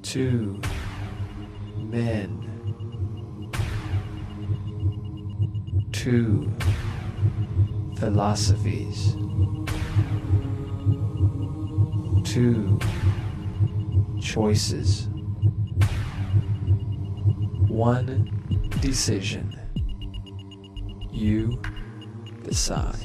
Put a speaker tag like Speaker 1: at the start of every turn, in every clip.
Speaker 1: Two men. Two philosophies. Two choices. One decision. You decide.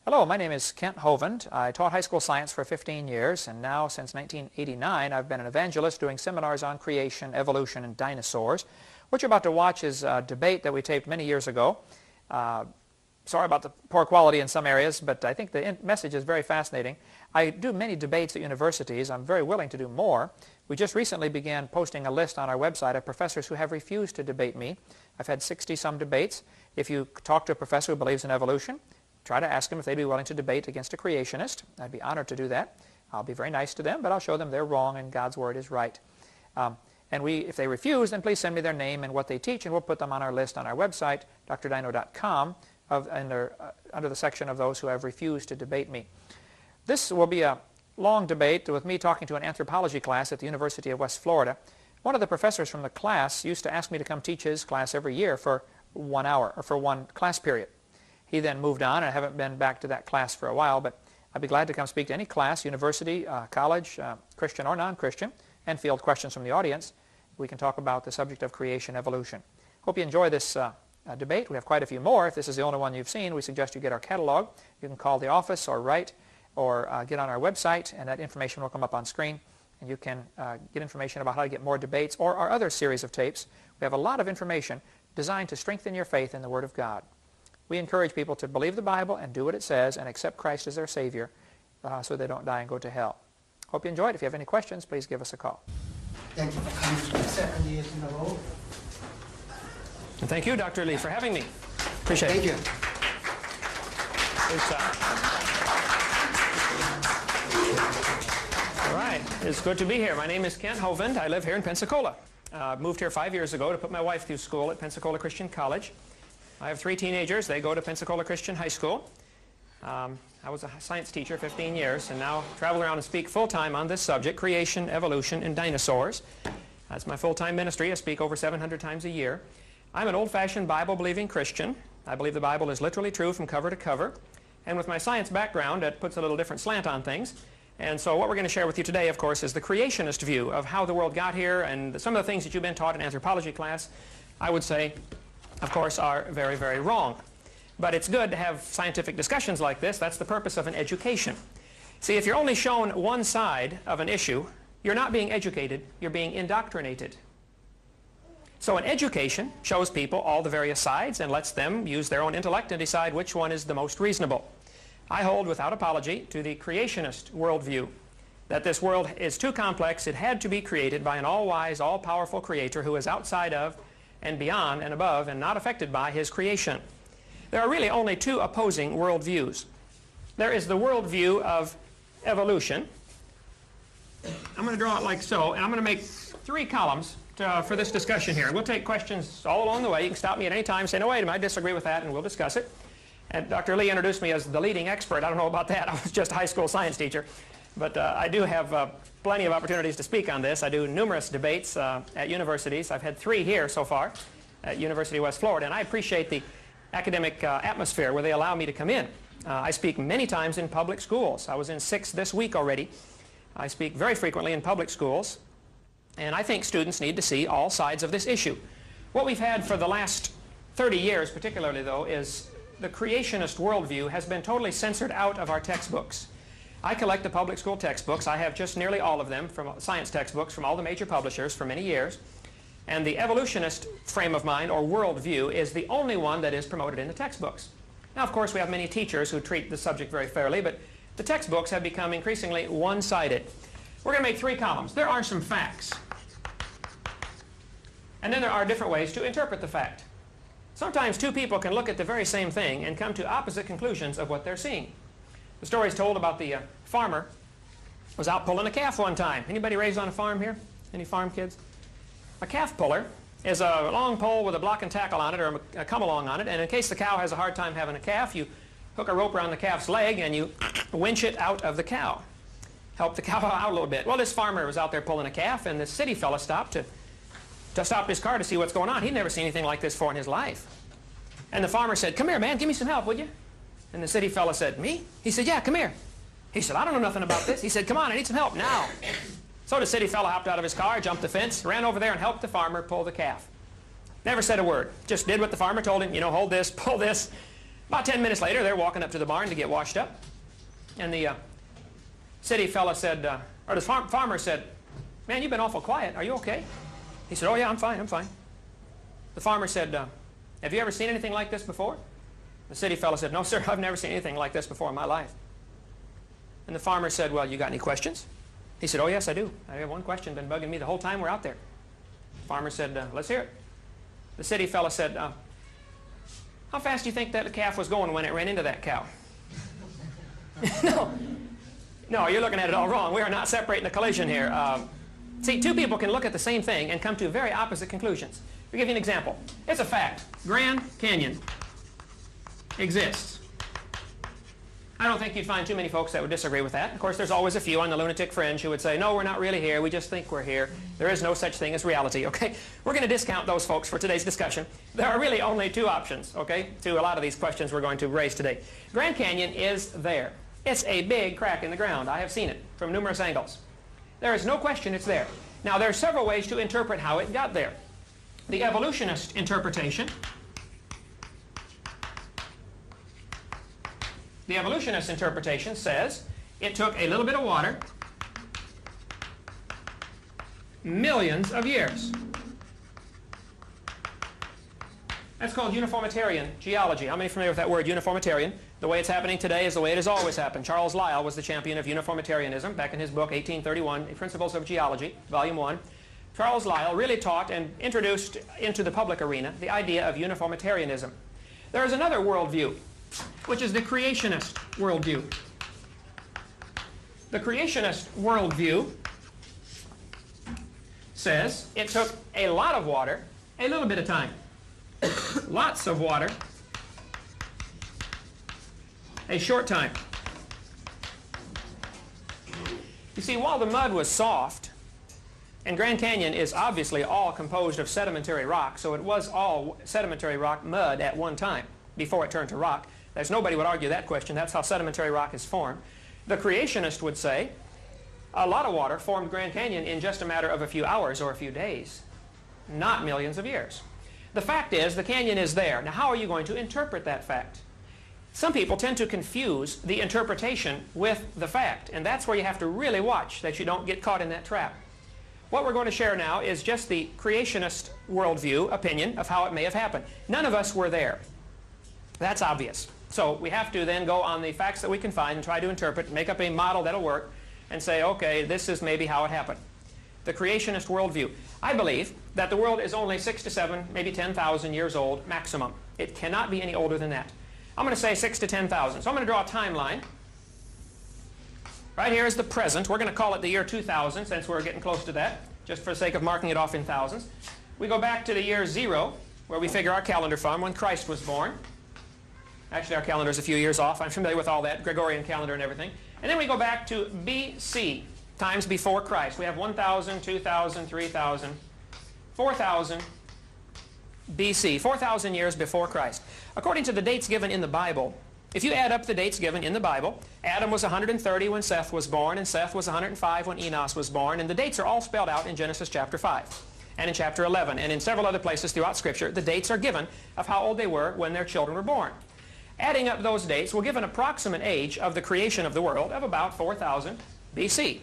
Speaker 2: Hello, my name is Kent Hovind. I taught high school science for 15 years, and now since 1989 I've been an evangelist doing seminars on creation, evolution, and dinosaurs. What you're about to watch is a debate that we taped many years ago. Sorry about the poor quality in some areas, but I think the message is very fascinating. I do many debates at universities. I'm very willing to do more. We just recently began posting a list on our website of professors who have refused to debate me. I've had 60-some debates. If you talk to a professor who believes in evolution, try to ask them if they'd be willing to debate against a creationist. I'd be honored to do that. I'll be very nice to them, but I'll show them they're wrong and God's Word is right. If they refuse, then please send me their name and what they teach, and we'll put them on our list on our website, drdino.com, under the section of those who have refused to debate me. This will be a long debate with me talking to an anthropology class at the University of West Florida. One of the professors from the class used to ask me to come teach his class every year for 1 hour, or for one class period. He then moved on, and I haven't been back to that class for a while, but I'd be glad to come speak to any class, university, college, Christian or non-Christian, and field questions from the audience. We can talk about the subject of creation, evolution. Hope you enjoy this debate. We have quite a few more. If this is the only one you've seen, we suggest you get our catalog. You can call the office or write or get on our website, and that information will come up on screen. And you can get information about how to get more debates or our other series of tapes. We have a lot of information designed to strengthen your faith in the Word of God. We encourage people to believe the Bible and do what it says and accept Christ as their Savior so they don't die and go to hell. Hope you enjoyed. If you have any questions, please give us a call.
Speaker 3: Thank you for coming for 7 years in a row.
Speaker 2: And thank you, Dr. Lee, for having me. Appreciate it.
Speaker 3: Thank you.
Speaker 2: All right. It's good to be here. My name is Kent Hovind. I live here in Pensacola. Moved here 5 years ago to put my wife through school at Pensacola Christian College. I have 3 teenagers. They go to Pensacola Christian High School. I was a science teacher 15 years and now travel around and speak full-time on this subject, creation, evolution, and dinosaurs. That's my full-time ministry. I speak over 700 times a year. I'm an old-fashioned Bible-believing Christian. I believe the Bible is literally true from cover to cover. And with my science background, that puts a little different slant on things. And so what we're going to share with you today, of course, is the creationist view of how the world got here, and some of the things that you've been taught in anthropology class, I would say, of course, are very, very wrong. But it's good to have scientific discussions like this. That's the purpose of an education. See, if you're only shown one side of an issue, you're not being educated, you're being indoctrinated. So an education shows people all the various sides and lets them use their own intellect and decide which one is the most reasonable. I hold without apology to the creationist worldview, that this world is too complex. It had to be created by an all-wise, all-powerful creator who is outside of and beyond and above and not affected by his creation. There are really only 2 opposing worldviews. There is the worldview of evolution. I'm going to draw it like so, and I'm going to make 3 columns for this discussion here. We'll take questions all along the way. You can stop me at any time, say, no, wait a minute, I disagree with that, and we'll discuss it. And Dr. Lee introduced me as the leading expert. I don't know about that. I was just a high school science teacher. But I do have plenty of opportunities to speak on this. I do numerous debates at universities. I've had 3 here so far at University of West Florida, and I appreciate the academic atmosphere where they allow me to come in. I speak many times in public schools. I was in 6 this week already. I speak very frequently in public schools, and I think students need to see all sides of this issue. What we've had for the last 30 years particularly, though, is the creationist worldview has been totally censored out of our textbooks. I collect the public school textbooks. I have just nearly all of them, from science textbooks from all the major publishers for many years. And the evolutionist frame of mind, or worldview, is the only one that is promoted in the textbooks. Now, of course, we have many teachers who treat the subject very fairly, but the textbooks have become increasingly one-sided. We're going to make 3 columns. There are some facts. And then there are different ways to interpret the fact. Sometimes 2 people can look at the very same thing and come to opposite conclusions of what they're seeing. The story is told about the farmer was out pulling a calf one time. Anybody raised on a farm here? Any farm kids? A calf puller is a long pole with a block and tackle on it, or a come-along on it, and in case the cow has a hard time having a calf, you hook a rope around the calf's leg and you winch it out of the cow. Help the cow out a little bit. Well, this farmer was out there pulling a calf, and the city fella stopped to stop his car to see what's going on. He'd never seen anything like this before in his life. And the farmer said, "Come here, man, give me some help, would you?" And the city fella said, "Me?" He said, "Yeah, come here." He said, "I don't know nothing about this." He said, "Come on, I need some help now." So the city fella hopped out of his car, jumped the fence, ran over there and helped the farmer pull the calf. Never said a word. Just did what the farmer told him, you know, hold this, pull this. About 10 minutes later, they're walking up to the barn to get washed up. And the city fella said, or the farmer said, "Man, you've been awful quiet. Are you okay?" He said, "Oh, yeah, I'm fine, I'm fine." The farmer said, "Have you ever seen anything like this before?" The city fella said, "No, sir, I've never seen anything like this before in my life." And the farmer said, "Well, you got any questions?" He said, "Oh, yes, I do. I have one question been bugging me the whole time we're out there." The farmer said, "Let's hear it." The city fella said, "How fast do you think that calf was going when it ran into that cow?" No, you're looking at it all wrong. We are not separating the collision here. See, two people can look at the same thing and come to very opposite conclusions. I'll give you an example. It's a fact. Grand Canyon exists. I don't think you'd find too many folks that would disagree with that. Of course, there's always a few on the lunatic fringe who would say, "No, we're not really here. We just think we're here. There is no such thing as reality." Okay? We're going to discount those folks for today's discussion. There are really only two options, okay, to a lot of these questions we're going to raise today. Grand Canyon is there. It's a big crack in the ground. I have seen it from numerous angles. There is no question it's there. Now, there are several ways to interpret how it got there. The evolutionist interpretation. The evolutionist interpretation says it took a little bit of water, millions of years. That's called uniformitarian geology. How many are familiar with that word, uniformitarian? The way it's happening today is the way it has always happened. Charles Lyell was the champion of uniformitarianism back in his book, 1831, Principles of Geology, Volume 1. Charles Lyell really taught and introduced into the public arena the idea of uniformitarianism. There is another worldview, which is the creationist worldview. The creationist worldview says it took a lot of water, a little bit of time. Lots of water, a short time. You see, while the mud was soft, and Grand Canyon is obviously all composed of sedimentary rock, so it was all sedimentary rock mud at one time before it turned to rock. There's nobody would argue that question. That's how sedimentary rock is formed. The creationist would say a lot of water formed Grand Canyon in just a matter of a few hours or a few days, not millions of years. The fact is, the canyon is there. Now, how are you going to interpret that fact? Some people tend to confuse the interpretation with the fact, and that's where you have to really watch that you don't get caught in that trap. What we're going to share now is just the creationist worldview opinion of how it may have happened. None of us were there. That's obvious. So we have to then go on the facts that we can find and try to interpret, make up a model that'll work, and say, okay, this is maybe how it happened. The creationist worldview. I believe that the world is only 6 to 7, maybe 10,000 years old maximum. It cannot be any older than that. I'm going to say 6 to 10,000. So I'm going to draw a timeline. Right here is the present. We're going to call it the year 2000 since we're getting close to that, just for the sake of marking it off in thousands. We go back to the year 0, where we figure our calendar from, when Christ was born. Actually, our calendar is a few years off. I'm familiar with all that, Gregorian calendar and everything. And then we go back to BC, times before Christ. We have 1,000, 2,000, 3,000, 4,000 BC, 4,000 years before Christ. According to the dates given in the Bible, if you add up the dates given in the Bible, Adam was 130 when Seth was born, and Seth was 105 when Enos was born, and the dates are all spelled out in Genesis chapter 5, and in chapter 11, and in several other places throughout Scripture, the dates are given of how old they were when their children were born. Adding up those dates will give an approximate age of the creation of the world of about 4,000 BC,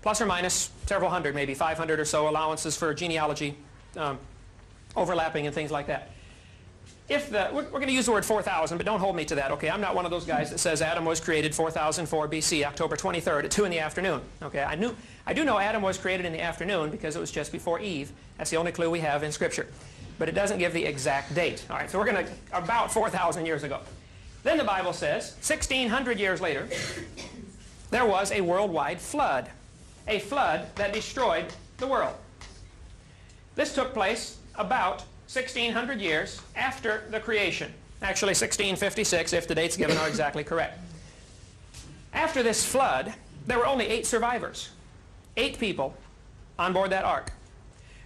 Speaker 2: plus or minus several hundred, maybe 500 or so allowances for genealogy overlapping and things like that. We're going to use the word 4,000, but don't hold me to that, okay? I'm not one of those guys that says Adam was created 4004 BC, October 23rd at 2 in the afternoon, okay? I do know Adam was created in the afternoon because it was just before Eve. That's the only clue we have in Scripture. But it doesn't give the exact date. All right, so we're going to, about 4,000 years ago. Then the Bible says, 1,600 years later, there was a worldwide flood, a flood that destroyed the world. This took place about 1,600 years after the creation. Actually 1656, if the dates given are exactly correct. After this flood, there were only 8 survivors. 8 people on board that ark.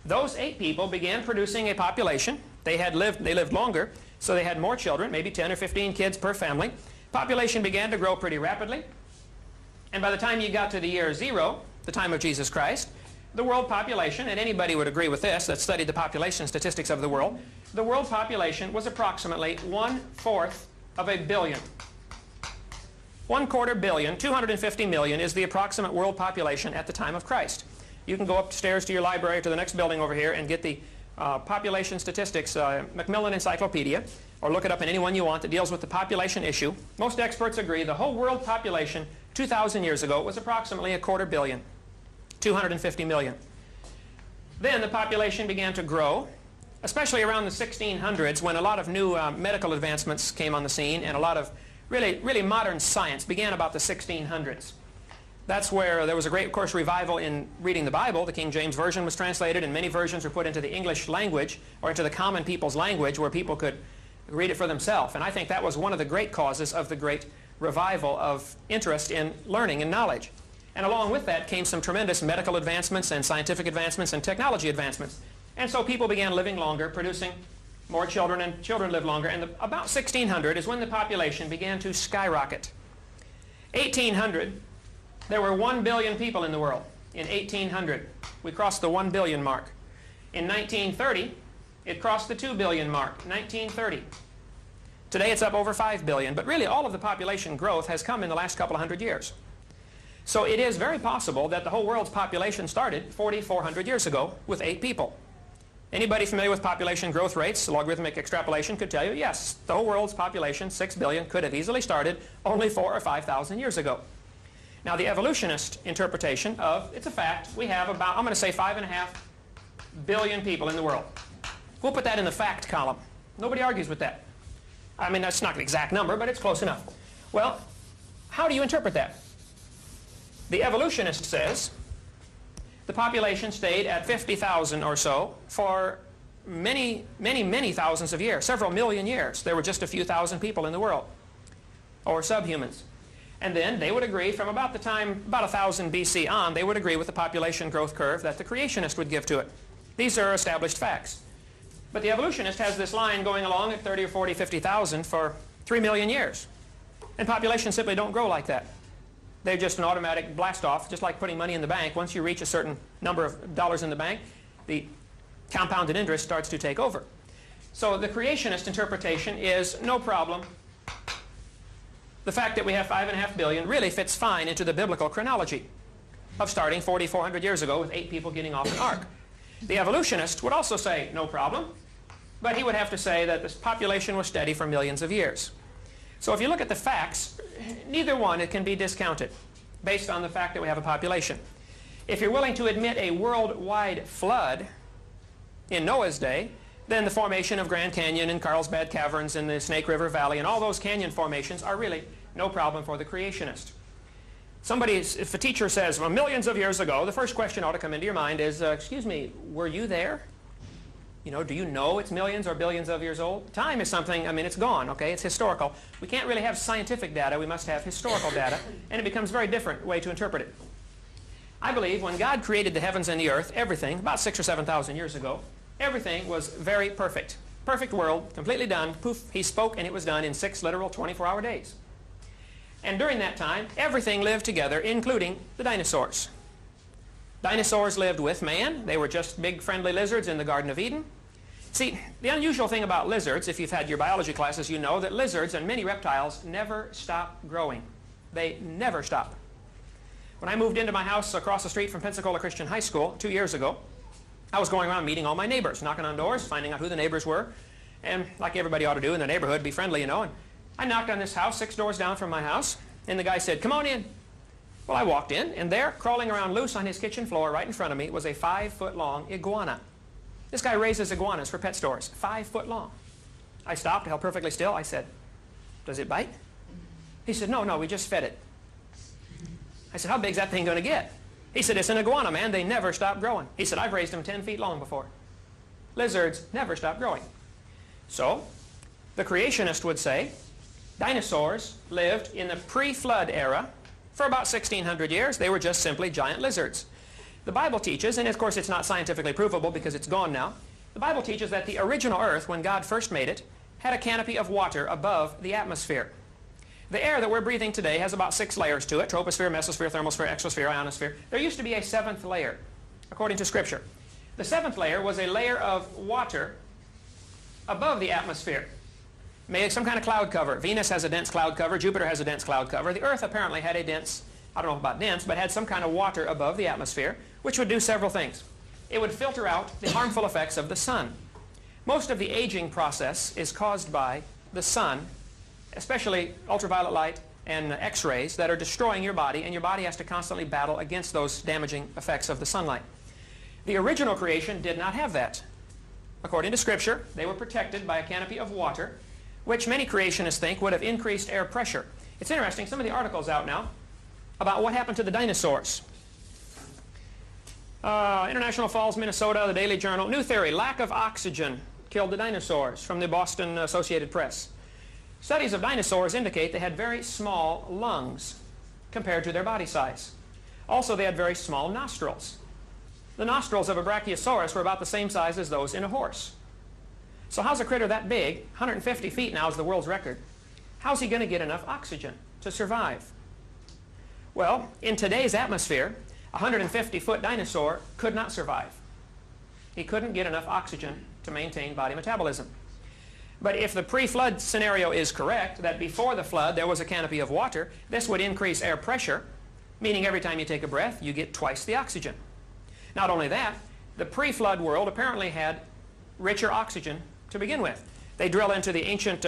Speaker 2: Those 8 people began producing a population. They lived longer, so they had more children, maybe 10 or 15 kids per family. Population began to grow pretty rapidly. And by the time you got to the year 0, the time of Jesus Christ, the world population, and anybody would agree with this that studied the population statistics of the world population was approximately 1/4 of a billion. 1/4 billion, 250 million is the approximate world population at the time of Christ. You can go upstairs to your library to the next building over here and get the population statistics, Macmillan Encyclopedia, or look it up in any one you want that deals with the population issue. Most experts agree the whole world population 2,000 years ago was approximately 1/4 billion, 250 million. Then the population began to grow, especially around the 1600s when a lot of new medical advancements came on the scene and a lot of really modern science began about the 1600s. That's where there was a great, of course, revival in reading the Bible. The King James Version was translated and many versions were put into the English language or into the common people's language where people could read it for themselves. And I think that was one of the great causes of the great revival of interest in learning and knowledge. And along with that came some tremendous medical advancements and scientific advancements and technology advancements. And so people began living longer, producing more children, and children lived longer. And about 1600 is when the population began to skyrocket. 1800, there were 1 billion people in the world. In 1800, we crossed the 1 billion mark. In 1930, it crossed the 2 billion mark. 1930. Today it's up over 5 billion, but really all of the population growth has come in the last couple of hundred years. So it is very possible that the whole world's population started 4,400 years ago with 8 people. Anybody familiar with population growth rates, logarithmic extrapolation, could tell you, yes, the whole world's population, 6 billion, could have easily started only 4,000 or 5,000 years ago. Now the evolutionist interpretation of, it's a fact, we have about, I'm going to say 5.5 billion people in the world. We'll put that in the fact column. Nobody argues with that. I mean, that's not the exact number, but it's close enough. Well, how do you interpret that? The evolutionist says the population stayed at 50,000 or so for many thousands of years, several million years. There were just a few thousand people in the world, or subhumans. And then they would agree from about the time, about 1000 BC on, they would agree with the population growth curve that the creationist would give to it. These are established facts. But the evolutionist has this line going along at 30 or 40, 50,000 for 3 million years. And populations simply don't grow like that. They're just an automatic blast off, just like putting money in the bank. Once you reach a certain number of dollars in the bank, the compounded interest starts to take over. So the creationist interpretation is no problem. The fact that we have 5.5 billion really fits fine into the biblical chronology of starting 4,400 years ago with 8 people getting off an ark. The evolutionist would also say no problem, but he would have to say that this population was steady for millions of years. So if you look at the facts, neither one can be discounted based on the fact that we have a population. If you're willing to admit a worldwide flood in Noah's day, then the formation of Grand Canyon and Carlsbad Caverns and the Snake River Valley and all those canyon formations are really no problem for the creationist. If a teacher says, well, millions of years ago, the first question ought to come into your mind is, excuse me, were you there? You know, do you know it's millions or billions of years old? Time is something, I mean, it's gone, okay? It's historical. We can't really have scientific data. We must have historical data, and it becomes a very different way to interpret it. I believe when God created the heavens and the earth, everything, about 6,000 or 7,000 years ago, everything was very perfect. Perfect world, completely done. Poof, he spoke, and it was done in 6 literal 24-hour days. And during that time, everything lived together, including the dinosaurs. Dinosaurs lived with man. They were just big friendly lizards in the Garden of Eden. See, the unusual thing about lizards, if you've had your biology classes, you know that lizards and many reptiles never stop growing. They never stop. When I moved into my house across the street from Pensacola Christian High School 2 years ago, I was going around meeting all my neighbors, knocking on doors, finding out who the neighbors were, and like everybody ought to do in the neighborhood, be friendly, you know. And I knocked on this house 6 doors down from my house, and the guy said, "Come on in." Well, I walked in, and there, crawling around loose on his kitchen floor right in front of me, was a 5-foot-long iguana. This guy raises iguanas for pet stores, 5 foot long. I stopped, held perfectly still. I said, "Does it bite?" He said, "No, we just fed it." I said, how big is that thing going to get? He said, it's an iguana, man. They never stop growing. He said, I've raised them 10 feet long before. Lizards never stop growing. So, the creationist would say, dinosaurs lived in the pre-flood era for about 1,600 years. They were just simply giant lizards. The Bible teaches, and of course it's not scientifically provable because it's gone now, the Bible teaches that the original earth, when God first made it, had a canopy of water above the atmosphere. The air that we're breathing today has about 6 layers to it: troposphere, mesosphere, thermosphere, exosphere, ionosphere. There used to be a 7th layer, according to Scripture. The 7th layer was a layer of water above the atmosphere. Made some kind of cloud cover. Venus has a dense cloud cover. Jupiter has a dense cloud cover. The Earth apparently had a dense, I don't know about dense, but had some kind of water above the atmosphere, which would do several things. It would filter out the harmful effects of the sun. Most of the aging process is caused by the sun, especially ultraviolet light and X-rays that are destroying your body, and your body has to constantly battle against those damaging effects of the sunlight. The original creation did not have that. According to Scripture, they were protected by a canopy of water, which many creationists think would have increased air pressure. It's interesting, some of the articles out now about what happened to the dinosaurs. International Falls, Minnesota, the Daily Journal. New theory, lack of oxygen killed the dinosaurs, from the Boston Associated Press. Studies of dinosaurs indicate they had very small lungs compared to their body size. Also, they had very small nostrils. The nostrils of a brachiosaurus were about the same size as those in a horse. So how's a critter that big, 150 feet now is the world's record, how's he going to get enough oxygen to survive? Well, in today's atmosphere, a 150-foot dinosaur could not survive. He couldn't get enough oxygen to maintain body metabolism. But if the pre-flood scenario is correct, that before the flood there was a canopy of water, this would increase air pressure, meaning every time you take a breath, you get twice the oxygen. Not only that, the pre-flood world apparently had richer oxygen to begin with. They drill into the ancient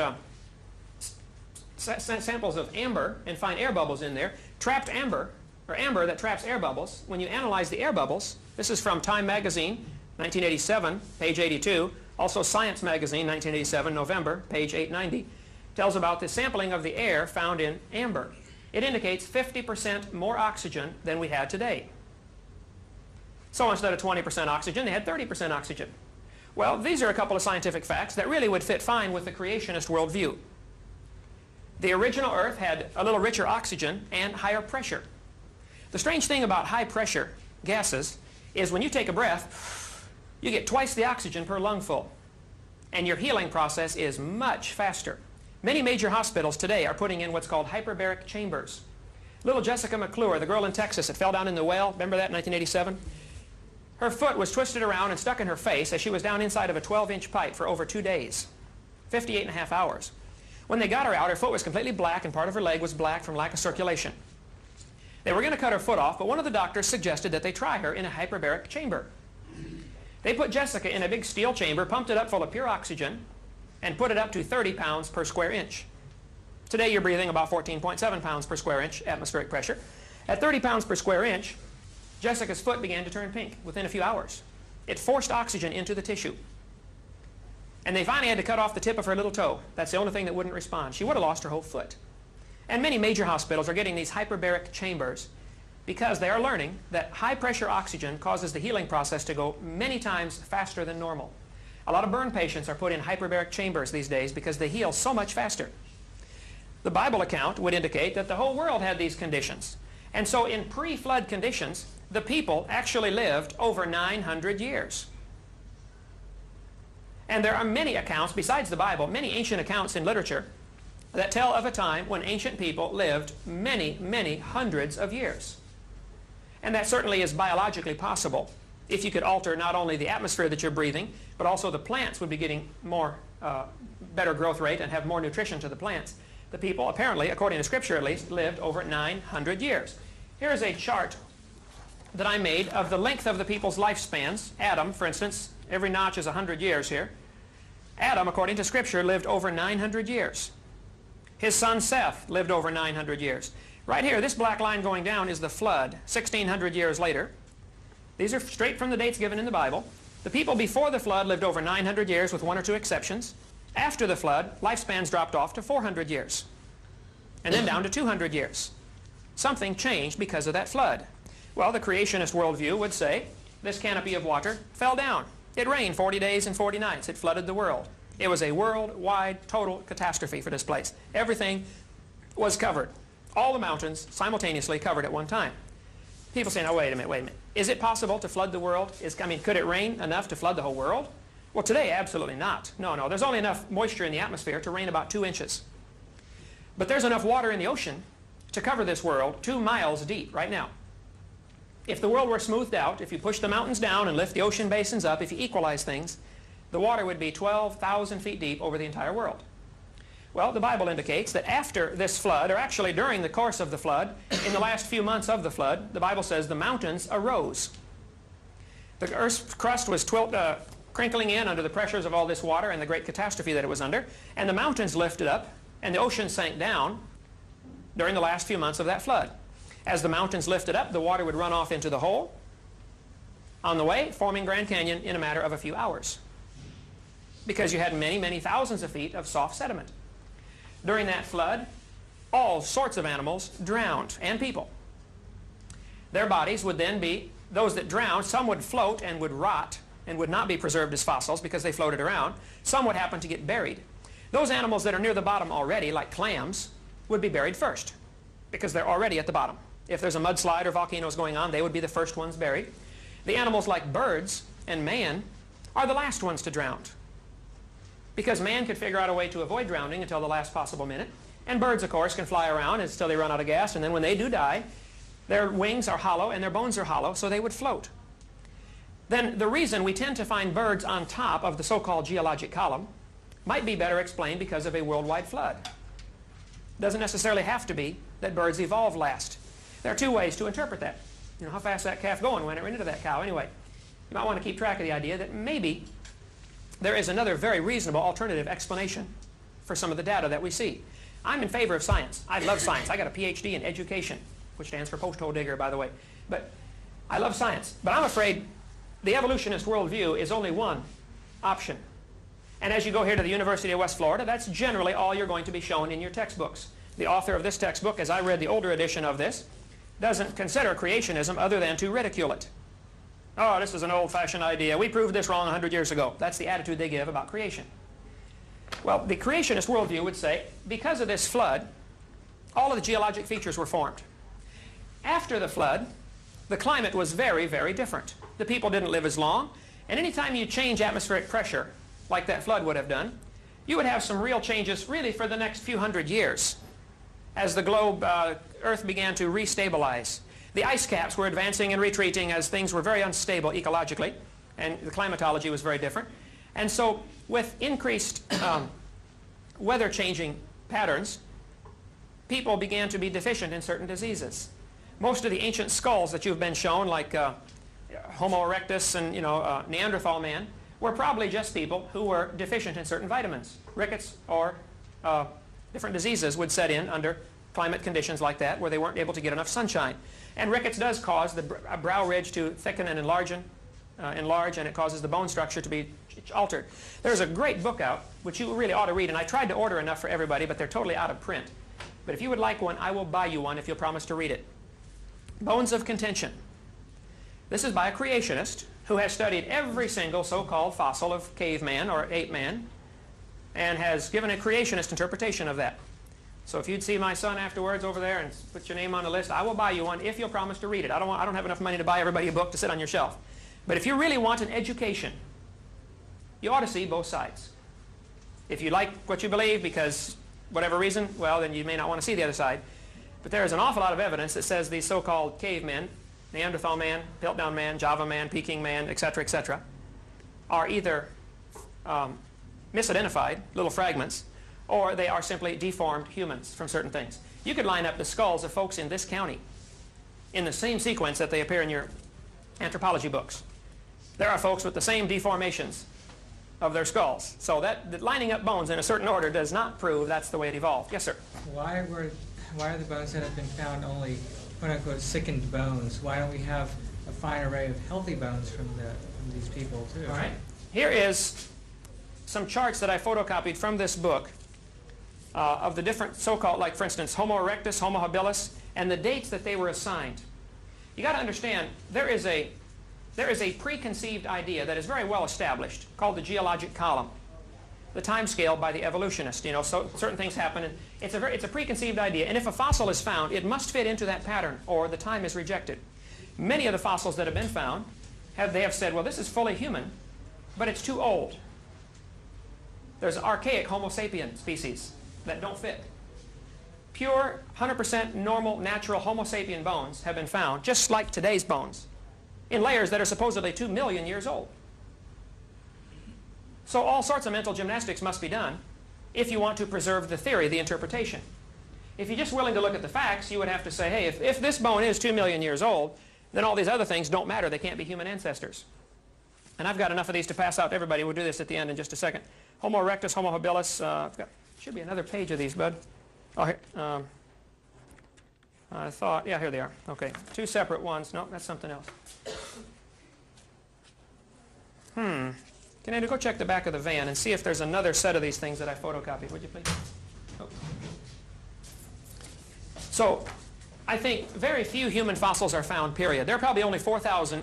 Speaker 2: samples of amber and find air bubbles in there. Trapped amber, or amber that traps air bubbles, when you analyze the air bubbles, this is from Time magazine, 1987, page 82, also Science magazine, 1987, November, page 890, tells about the sampling of the air found in amber. It indicates 50% more oxygen than we had today. So instead of 20% oxygen, they had 30% oxygen. Well, these are a couple of scientific facts that really would fit fine with the creationist worldview. The original Earth had a little richer oxygen and higher pressure. The strange thing about high pressure gases is when you take a breath, you get twice the oxygen per lungful, and your healing process is much faster. Many major hospitals today are putting in what's called hyperbaric chambers. Little Jessica McClure, the girl in Texas that fell down in the well, remember that in 1987? Her foot was twisted around and stuck in her face as she was down inside of a 12-inch pipe for over 2 days, 58.5 hours. When they got her out, her foot was completely black and part of her leg was black from lack of circulation. They were going to cut her foot off, but one of the doctors suggested that they try her in a hyperbaric chamber. They put Jessica in a big steel chamber, pumped it up full of pure oxygen, and put it up to 30 pounds per square inch. Today you're breathing about 14.7 pounds per square inch atmospheric pressure. At 30 pounds per square inch, Jessica's foot began to turn pink within a few hours. It forced oxygen into the tissue. And they finally had to cut off the tip of her little toe. That's the only thing that wouldn't respond. She would have lost her whole foot. And many major hospitals are getting these hyperbaric chambers because they are learning that high-pressure oxygen causes the healing process to go many times faster than normal. A lot of burn patients are put in hyperbaric chambers these days because they heal so much faster. The Bible account would indicate that the whole world had these conditions. And so in pre-flood conditions, the people actually lived over 900 years. And there are many accounts, besides the Bible, many ancient accounts in literature that tell of a time when ancient people lived many, many hundreds of years. And that certainly is biologically possible. If you could alter not only the atmosphere that you're breathing, but also the plants would be getting more, better growth rate and have more nutrition to the plants. The people, apparently, according to Scripture at least, lived over 900 years. Here's a chart that I made of the length of the people's lifespans. Adam, for instance, every notch is 100 years here. Adam, according to Scripture, lived over 900 years. His son Seth lived over 900 years. Right here, this black line going down is the flood, 1,600 years later. These are straight from the dates given in the Bible. The people before the flood lived over 900 years with 1 or 2 exceptions. After the flood, lifespans dropped off to 400 years, and then down to 200 years. Something changed because of that flood. Well, the creationist worldview would say this canopy of water fell down. It rained 40 days and 40 nights. It flooded the world. It was a worldwide total catastrophe for this place. Everything was covered. All the mountains simultaneously covered at one time. People say, now wait a minute. Is it possible to flood the world? Could it rain enough to flood the whole world? Well, today, absolutely not. No. There's only enough moisture in the atmosphere to rain about 2 inches. But there's enough water in the ocean to cover this world 2 miles deep right now. If the world were smoothed out, if you push the mountains down and lift the ocean basins up, if you equalize things, the water would be 12,000 feet deep over the entire world. Well, the Bible indicates that after this flood, or actually during the course of the flood, in the last few months of the flood, the Bible says the mountains arose. The earth's crust was crinkling in under the pressures of all this water and the great catastrophe that it was under, and the mountains lifted up, and the ocean sank down during the last few months of that flood. As the mountains lifted up, the water would run off into the hole on the way, forming Grand Canyon in a matter of a few hours, because you had many, many thousands of feet of soft sediment. During that flood, all sorts of animals drowned, and people. Their bodies would then be, those that drowned, some would float and would rot and would not be preserved as fossils because they floated around. Some would happen to get buried. Those animals that are near the bottom already, like clams, would be buried first because they're already at the bottom. If there's a mudslide or volcanoes going on, they would be the first ones buried. The animals like birds and man are the last ones to drown, because man could figure out a way to avoid drowning until the last possible minute. And birds, of course, can fly around until they run out of gas, and then when they do die, their wings are hollow and their bones are hollow, so they would float. Then the reason we tend to find birds on top of the so-called geologic column might be better explained because of a worldwide flood. It doesn't necessarily have to be that birds evolved last. There are 2 ways to interpret that. You know, how fast that calf going when it ran into that cow. Anyway, you might want to keep track of the idea that maybe there is another very reasonable alternative explanation for some of the data that we see. I'm in favor of science. I love science. I got a PhD in education, which stands for post-hole digger, by the way. But I love science. But I'm afraid the evolutionist worldview is only one option. And as you go here to the University of West Florida, that's generally all you're going to be shown in your textbooks. The author of this textbook, as I read the older edition of this, doesn't consider creationism other than to ridicule it. Oh, this is an old-fashioned idea. We proved this wrong 100 years ago. That's the attitude they give about creation. Well, the creationist worldview would say, because of this flood, all of the geologic features were formed. After the flood, the climate was very, very different. The people didn't live as long, and anytime you change atmospheric pressure, like that flood would have done, you would have some real changes really for the next few hundred years as the globe, Earth began to restabilize. The ice caps were advancing and retreating as things were very unstable ecologically, and the climatology was very different. And so with increased weather changing patterns, people began to be deficient in certain diseases. Most of the ancient skulls that you've been shown, like Homo erectus and Neanderthal man, were probably just people who were deficient in certain vitamins. Rickets or different diseases would set in under climate conditions like that where they weren't able to get enough sunshine. And rickets does cause the brow ridge to thicken and enlarge, and it causes the bone structure to be altered. There's a great book out, which you really ought to read, and I tried to order enough for everybody, but they're totally out of print. But if you would like one, I will buy you one if you'll promise to read it. Bones of Contention. This is by a creationist who has studied every single so-called fossil of caveman or ape man and has given a creationist interpretation of that. So if you'd see my son afterwards over there and put your name on the list, I will buy you one if you'll promise to read it. I don't have enough money to buy everybody a book to sit on your shelf. But if you really want an education, you ought to see both sides. If you like what you believe because whatever reason, well, then you may not want to see the other side. But there is an awful lot of evidence that says these so-called cavemen, Neanderthal man, Piltdown man, Java man, Peking man, etc., are either misidentified, little fragments, or they are simply deformed humans from certain things. You could line up the skulls of folks in this county in the same sequence that they appear in your anthropology books. There are folks with the same deformations of their skulls. So that lining up bones in a certain order does not prove that's the way it evolved. Yes, sir?
Speaker 4: Why are the bones that have been found only quote-unquote sickened bones? Why don't we have a fine array of healthy bones from these people too?
Speaker 2: All right. Here is some charts that I photocopied from this book of the different so-called, like for instance, Homo erectus, Homo habilis. and the dates that they were assigned. You got to understand, there is a preconceived idea that is very well established called the geologic column, the time scale by the evolutionist. You know, so certain things happen, and it's a preconceived idea. And if a fossil is found, it must fit into that pattern, or the time is rejected. Many of the fossils that have been found, they have said, well, this is fully human, but it's too old. There's archaic Homo sapien species that don't fit. Pure, 100% normal, natural Homo sapien bones have been found, just like today's bones, in layers that are supposedly 2 million years old. So all sorts of mental gymnastics must be done if you want to preserve the theory, the interpretation. If you're just willing to look at the facts, you would have to say, hey, if this bone is 2 million years old, then all these other things don't matter. They can't be human ancestors. And I've got enough of these to pass out to everybody. We'll do this at the end in just a second. Homo erectus, Homo habilis. Should be another page of these, bud. Oh, here. I thought, yeah, here they are. Okay, 2 separate ones. No, that's something else. Can I go check the back of the van and see if there's another set of these things that I photocopied, would you please? Oh. So, I think very few human fossils are found, period. There are probably only 4,000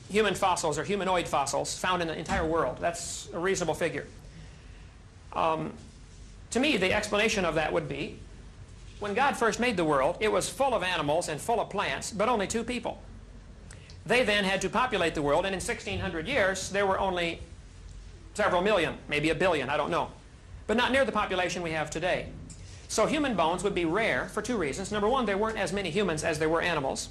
Speaker 2: human fossils or humanoid fossils found in the entire world. That's a reasonable figure. To me, the explanation of that would be, when God first made the world, it was full of animals and full of plants, but only 2 people. They then had to populate the world, and in 1,600 years, there were only several million, maybe a billion, I don't know. But not near the population we have today. So human bones would be rare for 2 reasons. Number 1, there weren't as many humans as there were animals.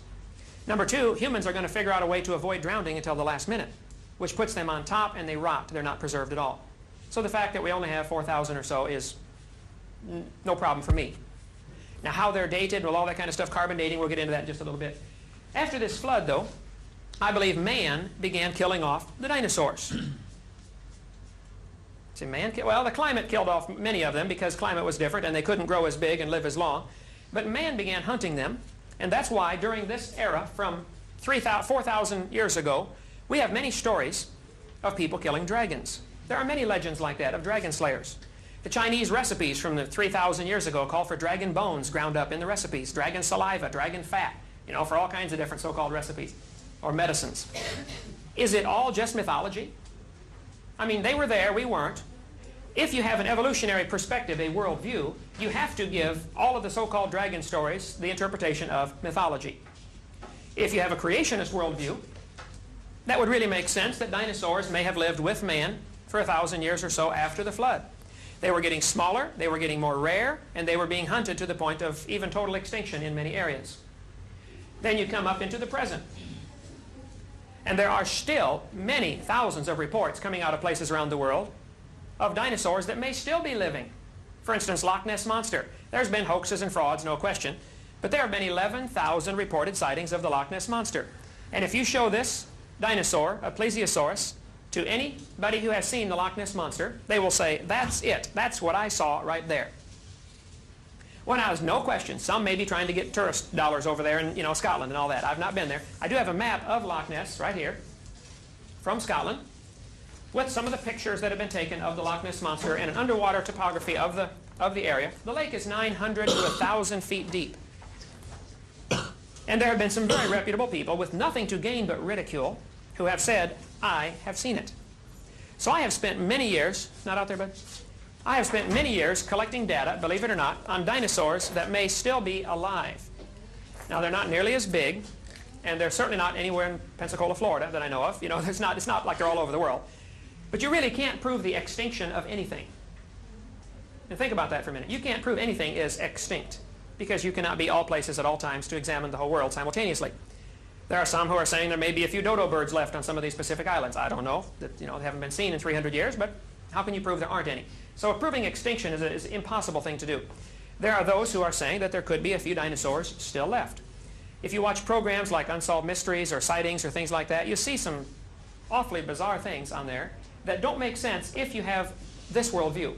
Speaker 2: Number 2, humans are going to figure out a way to avoid drowning until the last minute, which puts them on top and they rot. They're not preserved at all. So the fact that we only have 4,000 or so is no problem for me. Now how they're dated, well, all that kind of stuff, carbon dating, we'll get into that in just a little bit. After this flood, though, I believe man began killing off the dinosaurs. See, well, the climate killed off many of them because climate was different and they couldn't grow as big and live as long. But man began hunting them, and that's why during this era, from 4,000 years ago, we have many stories of people killing dragons. There are many legends like that of dragon slayers. The Chinese recipes from the 3,000 years ago call for dragon bones ground up in the recipes, dragon saliva, dragon fat, you know, for all kinds of different so-called recipes or medicines. Is it all just mythology? I mean, they were there, we weren't. If you have an evolutionary perspective, a worldview, you have to give all of the so-called dragon stories the interpretation of mythology. If you have a creationist worldview, that would really make sense that dinosaurs may have lived with man for 1,000 years or so after the flood. They were getting smaller, they were getting more rare, and they were being hunted to the point of even total extinction in many areas. Then you come up into the present. And there are still many thousands of reports coming out of places around the world of dinosaurs that may still be living. For instance, Loch Ness Monster. There's been hoaxes and frauds, no question. But there have been 11,000 reported sightings of the Loch Ness Monster. And if you show this dinosaur, a plesiosaurus, to anybody who has seen the Loch Ness Monster, they will say, that's it. That's what I saw right there. Well, now, there's no question. Some may be trying to get tourist dollars over there in, you know, Scotland and all that. I've not been there. I do have a map of Loch Ness right here from Scotland with some of the pictures that have been taken of the Loch Ness Monster and an underwater topography of the area. The lake is 900 to 1,000 feet deep. And there have been some very reputable people with nothing to gain but ridicule who have said, I have seen it. So I have spent many years, not out there, bud? I have spent many years collecting data, believe it or not, on dinosaurs that may still be alive. Now, they're not nearly as big, and they're certainly not anywhere in Pensacola, Florida, that I know of. You know, it's not like they're all over the world. But you really can't prove the extinction of anything. And think about that for a minute. You can't prove anything is extinct, because you cannot be all places at all times to examine the whole world simultaneously. There are some who are saying there may be a few dodo birds left on some of these Pacific islands. I don't know. That, you know, they haven't been seen in 300 years, but how can you prove there aren't any? So proving extinction is an impossible thing to do. There are those who are saying that there could be a few dinosaurs still left. If you watch programs like Unsolved Mysteries or Sightings or things like that, you see some awfully bizarre things on there that don't make sense if you have this worldview.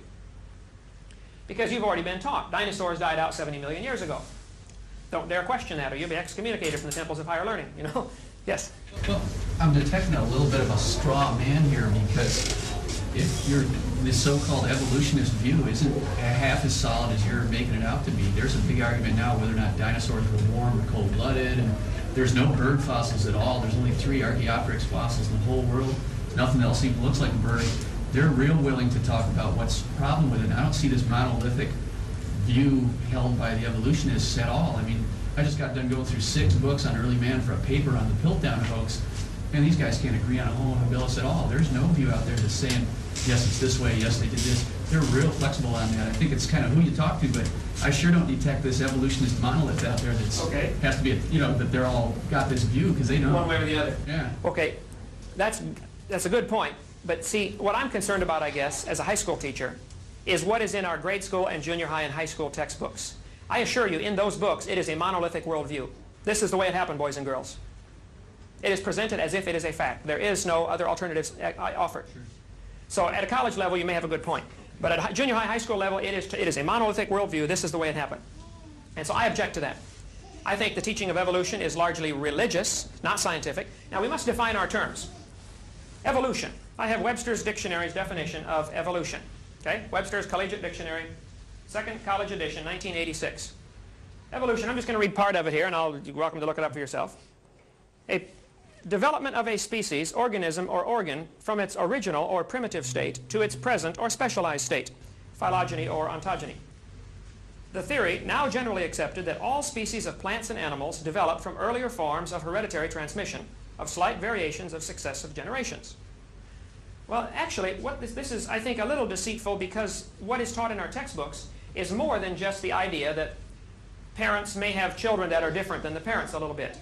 Speaker 2: Because you've already been taught dinosaurs died out 70 million years ago. Don't dare question that, or you'll be excommunicated from the temples of higher learning, you know? Yes?
Speaker 5: Well, I'm detecting a little bit of a straw man here, because if this so-called evolutionist view isn't half as solid as you're making it out to be. There's a big argument now whether or not dinosaurs were warm or cold-blooded, and there's no bird fossils at all. There's only 3 Archaeopteryx fossils in the whole world. Nothing else even looks like a bird. They're real willing to talk about what's the problem with it. And I don't see this monolithic view held by the evolutionists at all. I mean, I just got done going through 6 books on early man for a paper on the Piltdown hoax, and these guys can't agree on a Homo habilis at all. There's no view out there that's saying, yes, it's this way, yes, they did this. They're real flexible on that. I think it's kind of who you talk to, but I sure don't detect this evolutionist monolith out there that's has to be, that they're all got this view, because they know.
Speaker 2: One way or the other.
Speaker 5: Yeah.
Speaker 2: Okay, that's a good point. But see, what I'm concerned about, I guess, as a high school teacher, is what is in our grade school and junior high and high school textbooks. I assure you, in those books, it is a monolithic worldview. This is the way it happened, boys and girls. It is presented as if it is a fact. There is no other alternatives offered. Sure. So at a college level, you may have a good point. But at junior high, high school level, it is a monolithic worldview. This is the way it happened. And so I object to that. I think the teaching of evolution is largely religious, not scientific. Now, we must define our terms. Evolution. I have Webster's Dictionary's definition of evolution. Okay? Webster's Collegiate Dictionary, 2nd College Edition, 1986. Evolution, I'm just going to read part of it here, and you're welcome to look it up for yourself. A development of a species, organism, or organ from its original or primitive state to its present or specialized state, phylogeny or ontogeny. The theory, now generally accepted, that all species of plants and animals develop from earlier forms of hereditary transmission of slight variations of successive generations. Well, actually, this is, I think, a little deceitful, because what is taught in our textbooks is more than just the idea that parents may have children that are different than the parents a little bit.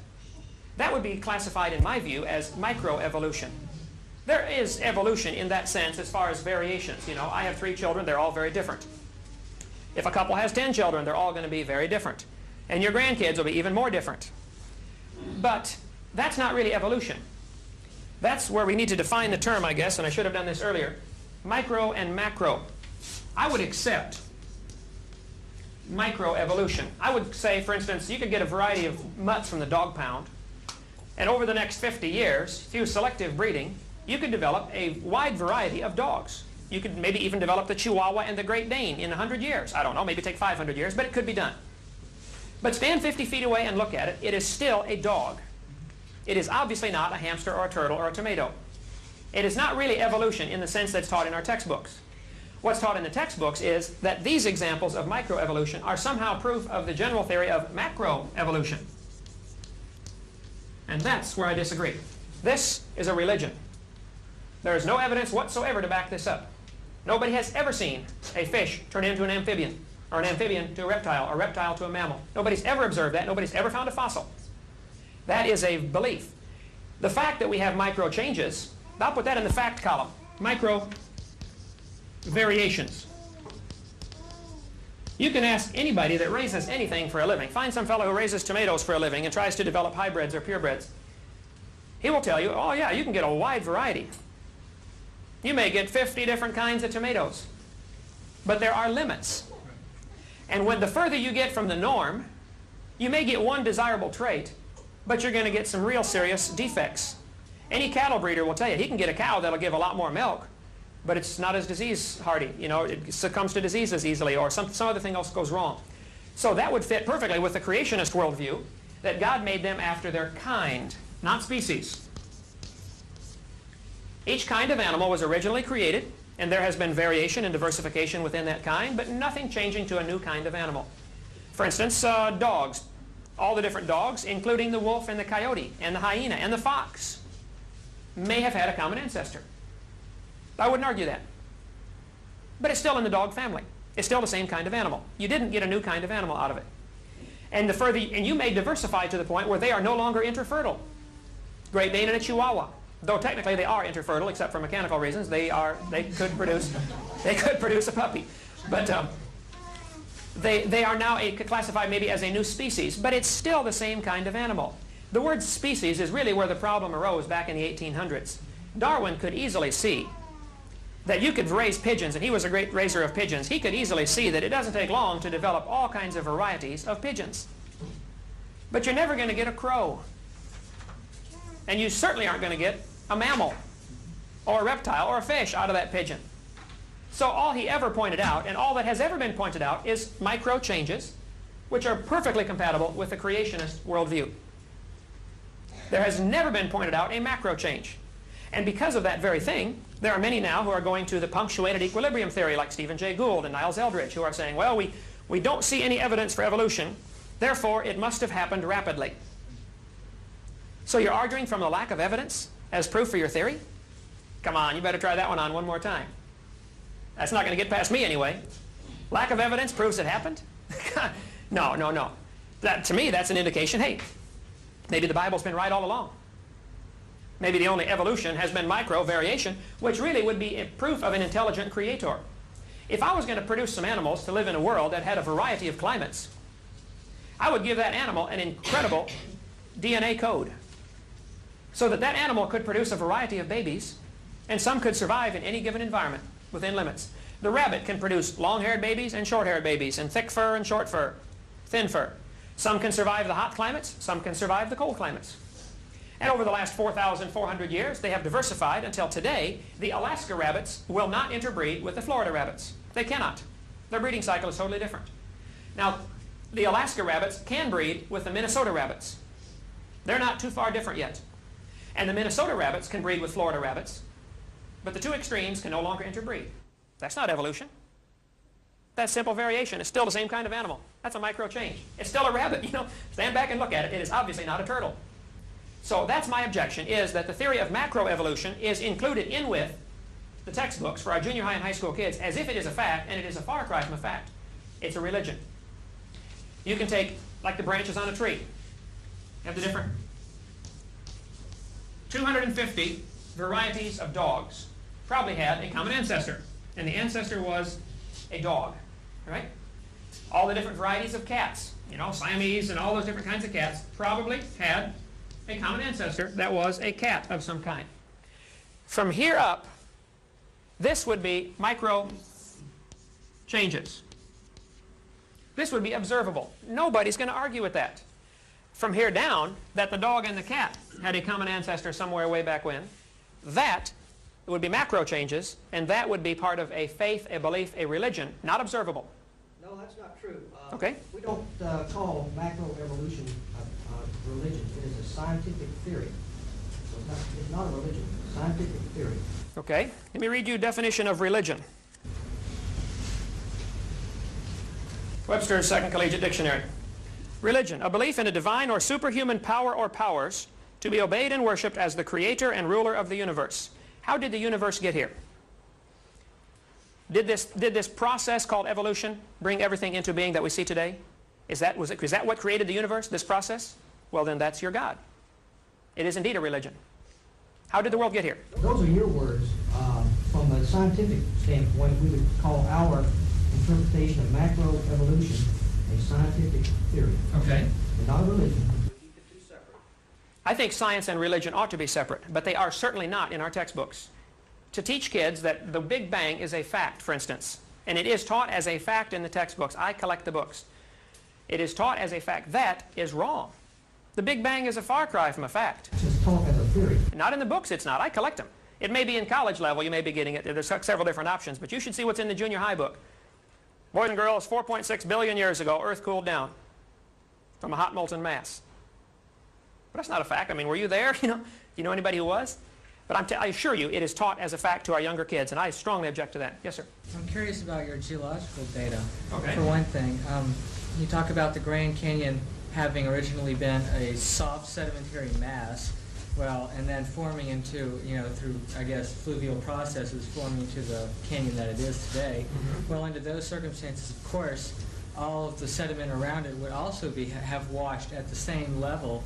Speaker 2: That would be classified, in my view, as microevolution. There is evolution in that sense as far as variations. I have 3 children, they're all very different. If a couple has 10 children, they're all going to be very different. And your grandkids will be even more different. But that's not really evolution. That's where we need to define the term, I guess, and I should have done this earlier. Micro and macro. I would accept microevolution. I would say, for instance, you could get a variety of mutts from the dog pound, and over the next 50 years, through selective breeding, you could develop a wide variety of dogs. You could maybe even develop the Chihuahua and the Great Dane in 100 years. I don't know, maybe take 500 years, but it could be done. But stand 50 feet away and look at it, it is still a dog. It is obviously not a hamster or a turtle or a tomato. It is not really evolution in the sense that's taught in our textbooks. What's taught in the textbooks is that these examples of microevolution are somehow proof of the general theory of macroevolution. And that's where I disagree. This is a religion. There is no evidence whatsoever to back this up. Nobody has ever seen a fish turn into an amphibian, or an amphibian to a reptile, or a reptile to a mammal. Nobody's ever observed that. Nobody's ever found a fossil. That is a belief. The fact that we have micro changes, I'll put that in the fact column. Micro variations. You can ask anybody that raises anything for a living. Find some fellow who raises tomatoes for a living and tries to develop hybrids or purebreds. He will tell you, oh yeah, you can get a wide variety. You may get 50 different kinds of tomatoes. But there are limits. And when the further you get from the norm, you may get one desirable trait, but you're going to get some real serious defects. Any cattle breeder will tell you, he can get a cow that'll give a lot more milk, but it's not as disease hardy. It succumbs to diseases easily, or some other thing else goes wrong. So that would fit perfectly with the creationist worldview, that God made them after their kind, not species. Each kind of animal was originally created, and there has been variation and diversification within that kind, but nothing changing to a new kind of animal. For instance, dogs. All the different dogs, including the wolf and the coyote and the hyena and the fox, may have had a common ancestor. I wouldn't argue that. But it's still in the dog family. It's still the same kind of animal. You didn't get a new kind of animal out of it. And you may diversify to the point where they are no longer interfertile. Great Dane and a Chihuahua. Though technically they are interfertile, except for mechanical reasons, they could produce a puppy. But they are now classified maybe as a new species, but it's still the same kind of animal. The word species is really where the problem arose back in the 1800s. Darwin could easily see that you could raise pigeons, and he was a great raiser of pigeons. He could easily see that it doesn't take long to develop all kinds of varieties of pigeons. But you're never going to get a crow. And you certainly aren't going to get a mammal. or a reptile or a fish out of that pigeon. So all he ever pointed out, and all that has ever been pointed out, is micro changes, which are perfectly compatible with the creationist worldview. There has never been pointed out a macro change. And because of that very thing, there are many now who are going to the punctuated equilibrium theory, like Stephen Jay Gould and Niles Eldredge, who are saying, well, we don't see any evidence for evolution, therefore it must have happened rapidly. So you're arguing from the lack of evidence as proof for your theory? Come on, you better try that one on one more time. That's not going to get past me anyway. Lack of evidence proves it happened? No, no, no. To me, that's an indication, hey, maybe the Bible's been right all along. Maybe the only evolution has been micro variation, which really would be a proof of an intelligent creator. If I was going to produce some animals to live in a world that had a variety of climates, I would give that animal an incredible DNA code so that that animal could produce a variety of babies, and some could survive in any given environment within limits. The rabbit can produce long-haired babies and short-haired babies, and thick fur and short fur, thin fur. Some can survive the hot climates, some can survive the cold climates. And over the last 4,400 years, they have diversified until today, the Alaska rabbits will not interbreed with the Florida rabbits. They cannot. Their breeding cycle is totally different. Now, the Alaska rabbits can breed with the Minnesota rabbits. They're not too far different yet. And the Minnesota rabbits can breed with Florida rabbits, but the two extremes can no longer interbreed. That's not evolution. That's simple variation. It's still the same kind of animal. That's a micro change. It's still a rabbit. You know, stand back and look at it. It is obviously not a turtle. So that's my objection, is that the theory of macroevolution is included in with the textbooks for our junior high and high school kids as if it is a fact, and it is a far cry from a fact. It's a religion. You can take, like the branches on a tree. You have the different 250 varieties of dogs probably had a common ancestor, and the ancestor was a dog, right? All the different varieties of cats, you know, Siamese and all those different kinds of cats probably had a common ancestor that was a cat of some kind. From here up, this would be micro changes. This would be observable. Nobody's going to argue with that. From here down, that the dog and the cat had a common ancestor somewhere way back when, that would be macro changes, and that would be part of a faith, a belief, a religion, not observable.
Speaker 3: No, that's not true.
Speaker 2: Okay.
Speaker 3: We don't call macroevolution a religion. It is a scientific theory. So it's not a religion. It's a scientific theory.
Speaker 2: Okay. Let me read you a definition of religion. Webster's Second Collegiate Dictionary. Religion, a belief in a divine or superhuman power or powers to be obeyed and worshipped as the creator and ruler of the universe. How did the universe get here? Did this process called evolution bring everything into being that we see today? Is that what created the universe, this process? Well, then that's your God. It is indeed a religion. How did the world get here?
Speaker 3: Those are your words. From a scientific standpoint, we would call our interpretation of macroevolution a scientific theory.
Speaker 2: Okay.
Speaker 3: But not a religion.
Speaker 2: I think science and religion ought to be separate, but they are certainly not in our textbooks. To teach kids that the Big Bang is a fact, for instance, and it is taught as a fact in the textbooks. I collect the books. It is taught as a fact. That is wrong. The Big Bang is a far cry from a fact.
Speaker 3: It's taught as a theory.
Speaker 2: Not in the books, it's not. I collect them. It may be in college level, you may be getting it. There's several different options, but you should see what's in the junior high book. Boys and girls, 4.6 billion years ago, Earth cooled down from a hot molten mass. But that's not a fact. I mean, were you there? Do you know anybody who was? But I assure you, it is taught as a fact to our younger kids, and I strongly object to that. Yes, sir?
Speaker 4: I'm curious about your geological data.
Speaker 2: Okay.
Speaker 4: For one thing, you talk about the Grand Canyon having originally been a soft sedimentary mass, well, and then forming into, through, I guess, fluvial processes, forming into the canyon that it is today. Mm-hmm. Well, under those circumstances, of course, all of the sediment around it would also have washed at the same level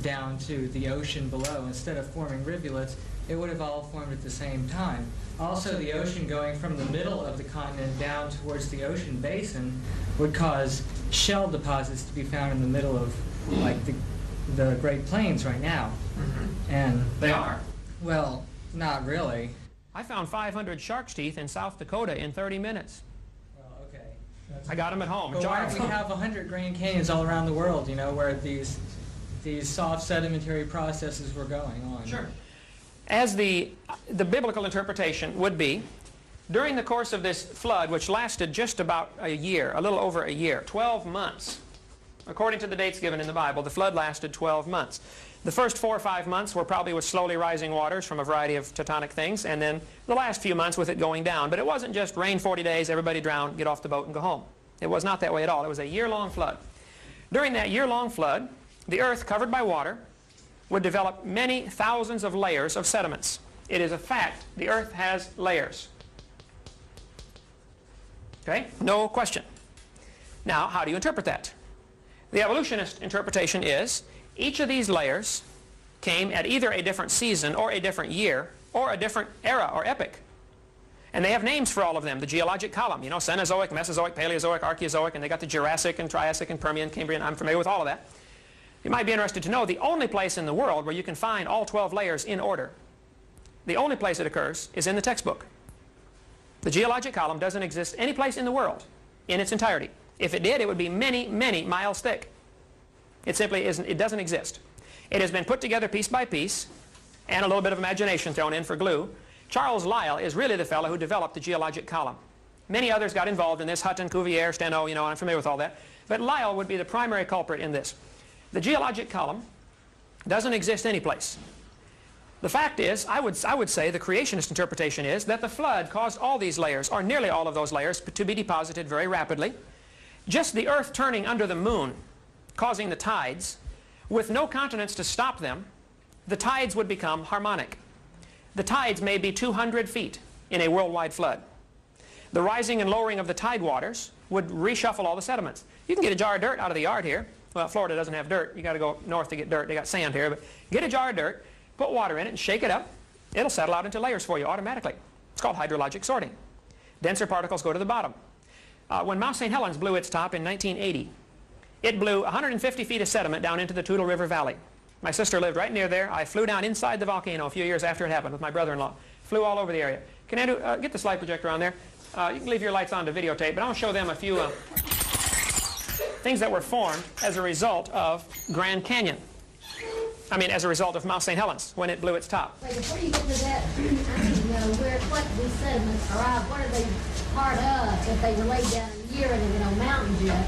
Speaker 4: down to the ocean below. Instead of forming rivulets, it would have all formed at the same time. Also, the ocean going from the middle of the continent down towards the ocean basin would cause shell deposits to be found in the middle of, like, the Great Plains right now. Mm-hmm. And
Speaker 2: they are.
Speaker 4: Well, not really.
Speaker 2: I found 500 shark's teeth in South Dakota in 30 minutes.
Speaker 4: Well, okay.
Speaker 2: I got them at home.
Speaker 4: But why don't we have 100 Grand Canyons all around the world, where these soft sedimentary processes were going on?
Speaker 2: Sure. as the biblical interpretation would be, during the course of this flood, which lasted just about a year, a little over a year, 12 months, according to the dates given in the Bible, the flood lasted 12 months. The first 4 or 5 months were probably with slowly rising waters from a variety of tectonic things, and then the last few months with it going down. But it wasn't just rain 40 days, everybody drown, get off the boat and go home. It was not that way at all. It was a year-long flood. During that year-long flood, the earth covered by water would develop many thousands of layers of sediments. It is a fact. The earth has layers. Okay? No question. Now, how do you interpret that? The evolutionist interpretation is each of these layers came at either a different season or a different year or a different era or epoch. And they have names for all of them. The geologic column, you know, Cenozoic, Mesozoic, Paleozoic, Archaeozoic, and they got the Jurassic and Triassic and Permian, Cambrian. I'm familiar with all of that. You might be interested to know the only place in the world where you can find all 12 layers in order, the only place it occurs is in the textbook. The geologic column doesn't exist any place in the world in its entirety. If it did, it would be many, many miles thick. It simply isn't. It doesn't exist. It has been put together piece by piece and a little bit of imagination thrown in for glue. Charles Lyell is really the fellow who developed the geologic column. Many others got involved in this, Hutton, Cuvier, Steno, you know, I'm familiar with all that. But Lyell would be the primary culprit in this. The geologic column doesn't exist anyplace. The fact is, I would say the creationist interpretation is that the flood caused all these layers, or nearly all of those layers, to be deposited very rapidly. Just the earth turning under the moon, causing the tides, with no continents to stop them, the tides would become harmonic. The tides may be 200 feet in a worldwide flood. The rising and lowering of the tide waters would reshuffle all the sediments. You can get a jar of dirt out of the yard here. Well, Florida doesn't have dirt. You got to go north to get dirt. They got sand here. But get a jar of dirt, put water in it, and shake it up. It'll settle out into layers for you automatically. It's called hydrologic sorting. Denser particles go to the bottom. When Mount St. Helens blew its top in 1980, it blew 150 feet of sediment down into the Toutle River Valley. My sister lived right near there. I flew down inside the volcano a few years after it happened with my brother-in-law. Flew all over the area. Can Andrew get the slide projector on there? You can leave your lights on to videotape, but I'll show them a few things that were formed as a result of Grand Canyon. I mean, as a result of Mount St. Helens when it blew its top.
Speaker 6: Wait, before you get to that, I mean, what these sediments arrive, what are they part of if they were laid down in a year and they've been on mountains yet?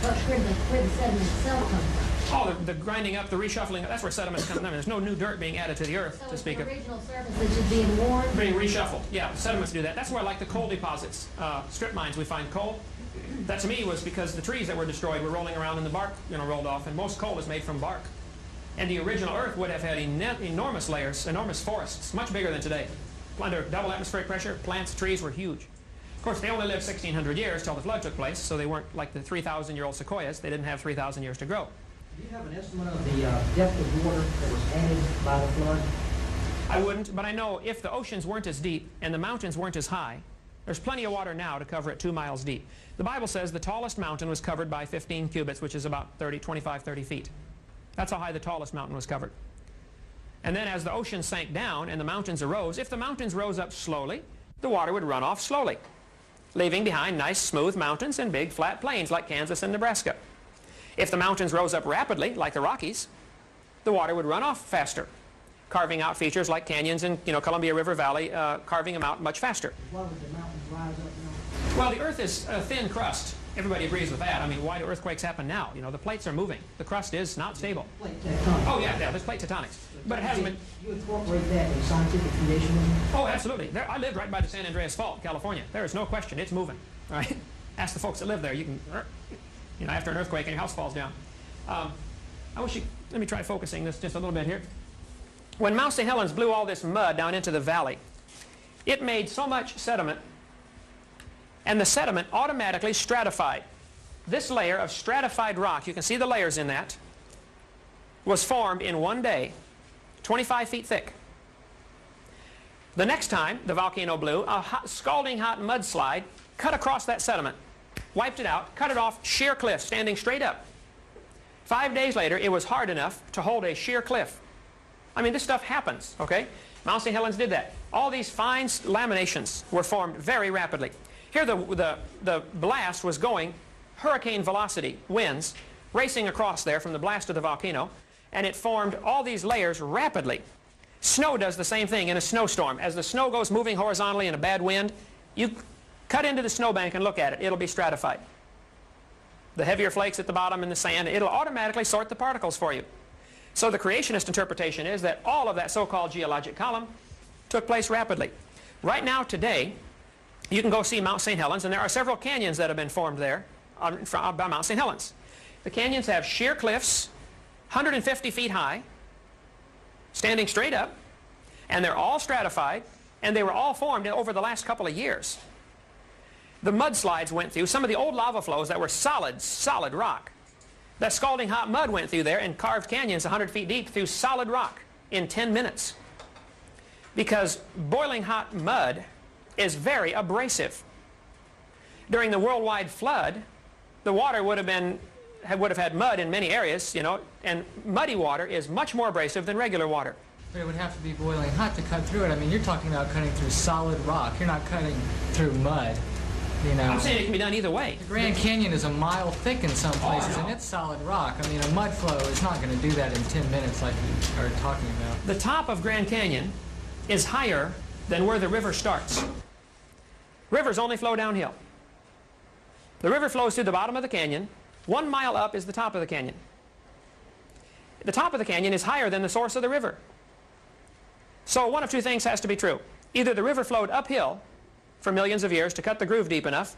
Speaker 6: Where the sediment itself comes from?
Speaker 2: Oh, the grinding up, the reshuffling, that's where sediments come. I mean, there's no new dirt being added to the earth,
Speaker 6: So
Speaker 2: to speak
Speaker 6: the
Speaker 2: of.
Speaker 6: original surface is just being worn?
Speaker 2: Being reshuffled. Yeah, sediments do that. That's where, like the coal deposits, strip mines, we find coal. That to me was because the trees that were destroyed were rolling around and the bark, you know, rolled off, and most coal is made from bark. And the original earth would have had enormous layers, enormous forests, much bigger than today. Under double atmospheric pressure, plants, trees were huge. Of course, they only lived 1,600 years till the flood took place, so they weren't like the 3,000-year-old sequoias. They didn't have 3,000 years to grow.
Speaker 3: Do you have an estimate of the depth of water that was added by the flood?
Speaker 2: I wouldn't, but I know if the oceans weren't as deep and the mountains weren't as high, there's plenty of water now to cover it 2 miles deep. The Bible says the tallest mountain was covered by 15 cubits, which is about 25, 30 feet. That's how high the tallest mountain was covered. And then as the ocean sank down and the mountains arose, if the mountains rose up slowly, the water would run off slowly, leaving behind nice smooth mountains and big flat plains like Kansas and Nebraska. If the mountains rose up rapidly, like the Rockies, the water would run off faster, carving out features like canyons in, you know, Columbia River Valley, carving them out much faster.
Speaker 3: Why would the mountains rise up now?
Speaker 2: Well, the Earth is a thin crust. Everybody agrees with that. I mean, why do earthquakes happen now? You know, the plates are moving. The crust is not stable.
Speaker 3: Plate tectonics.
Speaker 2: Oh, yeah, there's plate tectonics. But it hasn't been...
Speaker 3: You incorporate that in scientific creationism?
Speaker 2: Oh, absolutely. I live right by the San Andreas Fault, California. There is no question. It's moving. All right? Ask the folks that live there. You can, you know, after an earthquake and your house falls down. Let me try focusing this just a little bit here. When Mount St. Helens blew all this mud down into the valley, it made so much sediment, and the sediment automatically stratified. This layer of stratified rock, you can see the layers in that, was formed in one day, 25 feet thick. The next time the volcano blew, a scalding hot mudslide cut across that sediment, wiped it out, cut it off, sheer cliff, standing straight up. 5 days later, it was hard enough to hold a sheer cliff. I mean, this stuff happens, okay? Mount St. Helens did that. All these fine laminations were formed very rapidly. Here the blast was going hurricane velocity winds racing across there from the blast of the volcano, and it formed all these layers rapidly. Snow does the same thing in a snowstorm. As the snow goes moving horizontally in a bad wind, you cut into the snowbank and look at it. It'll be stratified. The heavier flakes at the bottom in the sand, it'll automatically sort the particles for you. So the creationist interpretation is that all of that so-called geologic column took place rapidly. Right now, today, you can go see Mount St. Helens, and there are several canyons that have been formed there by Mount St. Helens. The canyons have sheer cliffs, 150 feet high, standing straight up, and they're all stratified, and they were all formed over the last couple of years. The mudslides went through some of the old lava flows that were solid rock. That scalding hot mud went through there and carved canyons 100 feet deep through solid rock in 10 minutes. Because boiling hot mud is very abrasive. During the worldwide flood, the water would have had mud in many areas, you know, and muddy water is much more abrasive than regular water.
Speaker 4: But it would have to be boiling hot to cut through it. I mean, you're talking about cutting through solid rock. You're not cutting through mud. You know,
Speaker 2: I'm saying it can be done either way.
Speaker 4: The Grand Canyon is a mile thick in some places, and it's solid rock. I mean, a mud flow is not going to do that in 10 minutes like you are talking about.
Speaker 2: The top of Grand Canyon is higher than where the river starts. Rivers only flow downhill. The river flows through the bottom of the canyon. 1 mile up is the top of the canyon. The top of the canyon is higher than the source of the river. So one of two things has to be true. Either the river flowed uphill for millions of years to cut the groove deep enough,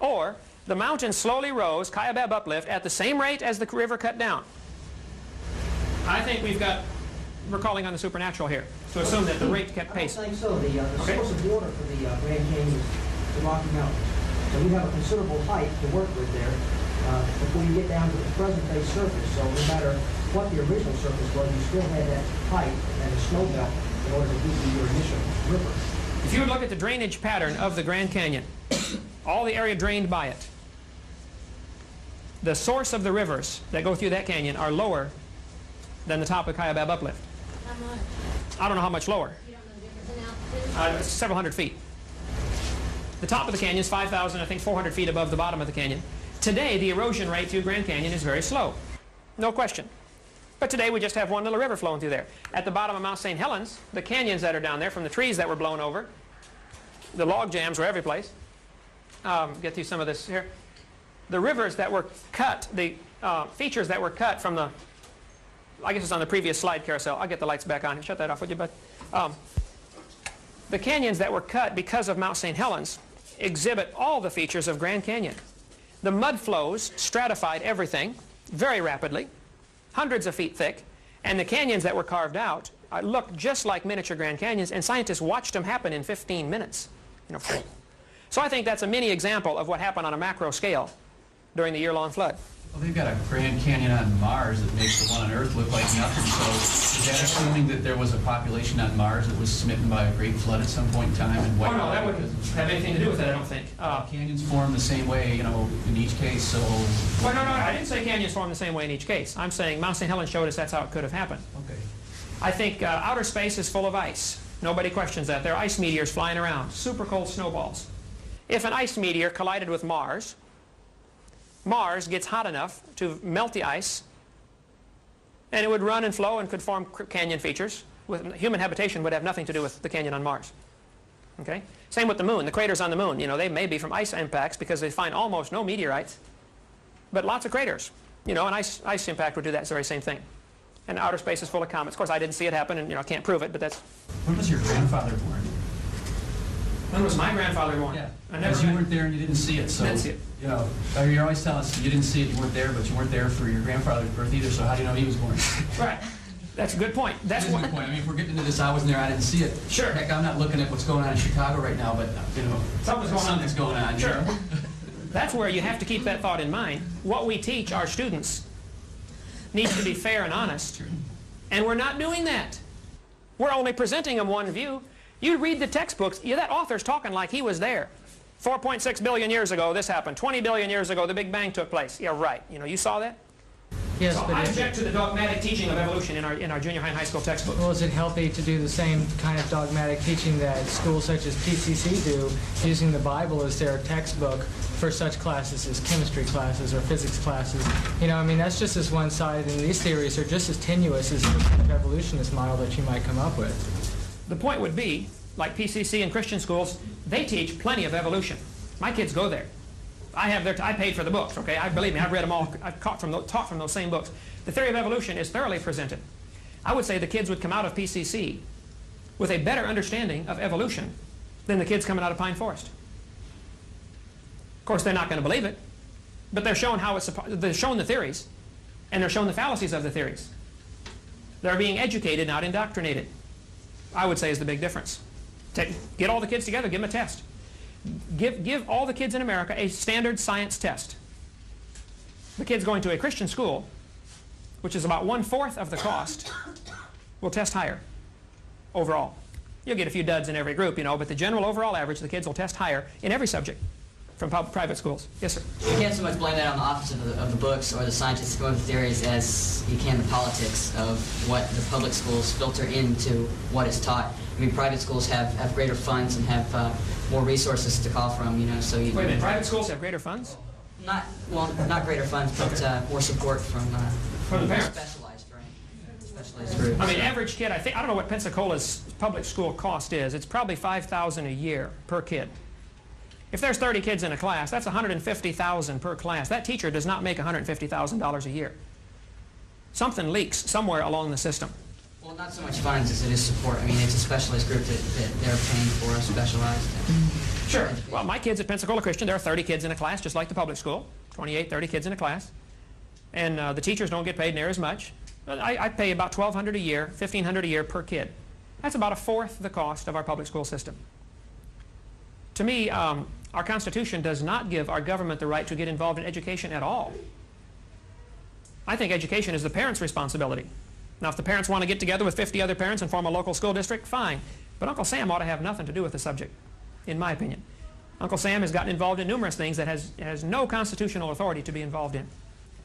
Speaker 2: or the mountain slowly rose, Kaibab uplift, at the same rate as the river cut down. I think we're calling on the supernatural here, to assume that the rate kept pace.
Speaker 3: I don't think so. The source of water for the Grand Canyon is the Rocky Mountains. So we have a considerable height to work with there before you get down to the present-day surface. So no matter what the original surface was, you still had that height and a snow belt in order to give you your initial river.
Speaker 2: If you would look at the drainage pattern of the Grand Canyon, all the area drained by it, the source of the rivers that go through that canyon are lower than the top of Kaibab uplift.
Speaker 6: How much?
Speaker 2: I don't know how much lower.
Speaker 6: You don't know the difference in altitude?
Speaker 2: Several hundred feet. The top of the canyon is 5,000, I think 400 feet above the bottom of the canyon. Today, the erosion rate through Grand Canyon is very slow. No question. But today we just have one little river flowing through there. At the bottom of Mount St. Helens, the canyons that are down there from the trees that were blown over, the log jams were every place. Get through some of this here. The rivers that were cut, the features that were cut from the, I guess it's on the previous slide carousel. I'll get the lights back on. Shut that off, would you, bud? The canyons that were cut because of Mount St. Helens exhibit all the features of Grand Canyon. The mud flows stratified everything very rapidly, hundreds of feet thick, and the canyons that were carved out look just like miniature Grand Canyons, and scientists watched them happen in 15 minutes. You know, so I think that's a mini example of what happened on a macro scale during the year-long flood.
Speaker 5: Well, they've got a Grand Canyon on Mars that makes the one on Earth look like nothing. So is that assuming that there was a population on Mars that was smitten by a great flood at some point in time and wiped out?
Speaker 2: Oh, no, that wouldn't have anything to do with it, I don't think.
Speaker 5: Canyons form the same way, you know, in each case, so...
Speaker 2: Well, no, I didn't say canyons form the same way in each case. I'm saying Mount St. Helens showed us that's how it could have happened.
Speaker 5: Okay.
Speaker 2: I think outer space is full of ice. Nobody questions that. There are ice meteors flying around, super cold snowballs. If an ice meteor collided with Mars, Mars gets hot enough to melt the ice, and it would run and flow and could form canyon features. Human habitation would have nothing to do with the canyon on Mars. Okay? Same with the moon. The craters on the moon, you know, they may be from ice impacts because they find almost no meteorites, but lots of craters. You know, an ice impact would do that very same thing. And outer space is full of comets. Of course, I didn't see it happen, and you know, I can't prove it, but that's...
Speaker 5: When was your grandfather born?
Speaker 2: When was my grandfather born?
Speaker 5: Yeah.
Speaker 2: I never
Speaker 5: Because you weren't there and you didn't see it, so...
Speaker 2: Didn't see it.
Speaker 5: You know, you're always telling us you didn't see it, you weren't there, but you weren't there for your grandfather's birth either, so how do you know he was born?
Speaker 2: Right. That's a good point. That's
Speaker 5: a good point. I mean, if we're getting into this, I wasn't there, I didn't see it.
Speaker 2: Sure.
Speaker 5: Heck, I'm not looking at what's going on in Chicago right now, but, you know, something's going on.
Speaker 2: Sure.
Speaker 5: You know?
Speaker 2: That's where you have to keep that thought in mind. What we teach our students needs to be fair and honest, and we're not doing that. We're only presenting them one view. You read the textbooks, that author's talking like he was there. 4.6 billion years ago, this happened. 20 billion years ago, the Big Bang took place. Yeah, right. You know, you saw that?
Speaker 4: Yes,
Speaker 2: So
Speaker 4: but
Speaker 2: I
Speaker 4: is
Speaker 2: object to the dogmatic teaching of evolution in our junior high and high school textbooks.
Speaker 4: well, is it healthy to do the same kind of dogmatic teaching that schools such as PCC do, using the Bible as their textbook for such classes as chemistry classes or physics classes? You know, I mean, that's just as one-sided, and these theories are just as tenuous as the kind of evolutionist model that you might come up with.
Speaker 2: The point would be, like PCC and Christian schools, they teach plenty of evolution. My kids go there. I paid for the books, okay? Believe me, I've read them all. I've taught from those same books. The theory of evolution is thoroughly presented. I would say the kids would come out of PCC with a better understanding of evolution than the kids coming out of Pine Forest. Of course, they're not going to believe it, but they're shown they're shown the theories, and they're shown the fallacies of the theories. They're being educated, not indoctrinated, I would say, is the big difference. Get all the kids together, give them a test. Give all the kids in America a standard science test. The kids going to a Christian school, which is about 1/4 of the cost, will test higher overall. You'll get a few duds in every group, you know, but the general overall average, the kids will test higher in every subject from private schools. Yes, sir?
Speaker 7: You can't so much blame that on the authors of the books or the scientists who come up with theories as you can the politics of what the public schools filter into what is taught. I mean, private schools have greater funds and have more resources to call from, you know, so you...
Speaker 2: Wait a minute, private schools have greater funds?
Speaker 7: Not greater funds, but more support from
Speaker 2: the parents.
Speaker 7: Specialized, right? Specialized groups.
Speaker 2: I mean, average kid, I don't know what Pensacola's public school cost is. It's probably $5,000 a year per kid. If there's 30 kids in a class, that's $150,000 per class. That teacher does not make $150,000 a year. Something leaks somewhere along the system.
Speaker 7: Well, not so much funds as it is support. I mean, it's a specialized group that they're paying for, specialized.
Speaker 2: Sure. Well, my kids at Pensacola Christian, there are 30 kids in a class, just like the public school. 28, 30 kids in a class. And the teachers don't get paid near as much. I pay about $1,200 a year, $1,500 a year per kid. That's about 1/4 the cost of our public school system. To me, our Constitution does not give our government the right to get involved in education at all. I think education is the parents' responsibility. Now, if the parents want to get together with 50 other parents and form a local school district, fine. But Uncle Sam ought to have nothing to do with the subject, in my opinion. Uncle Sam has gotten involved in numerous things that has no constitutional authority to be involved in.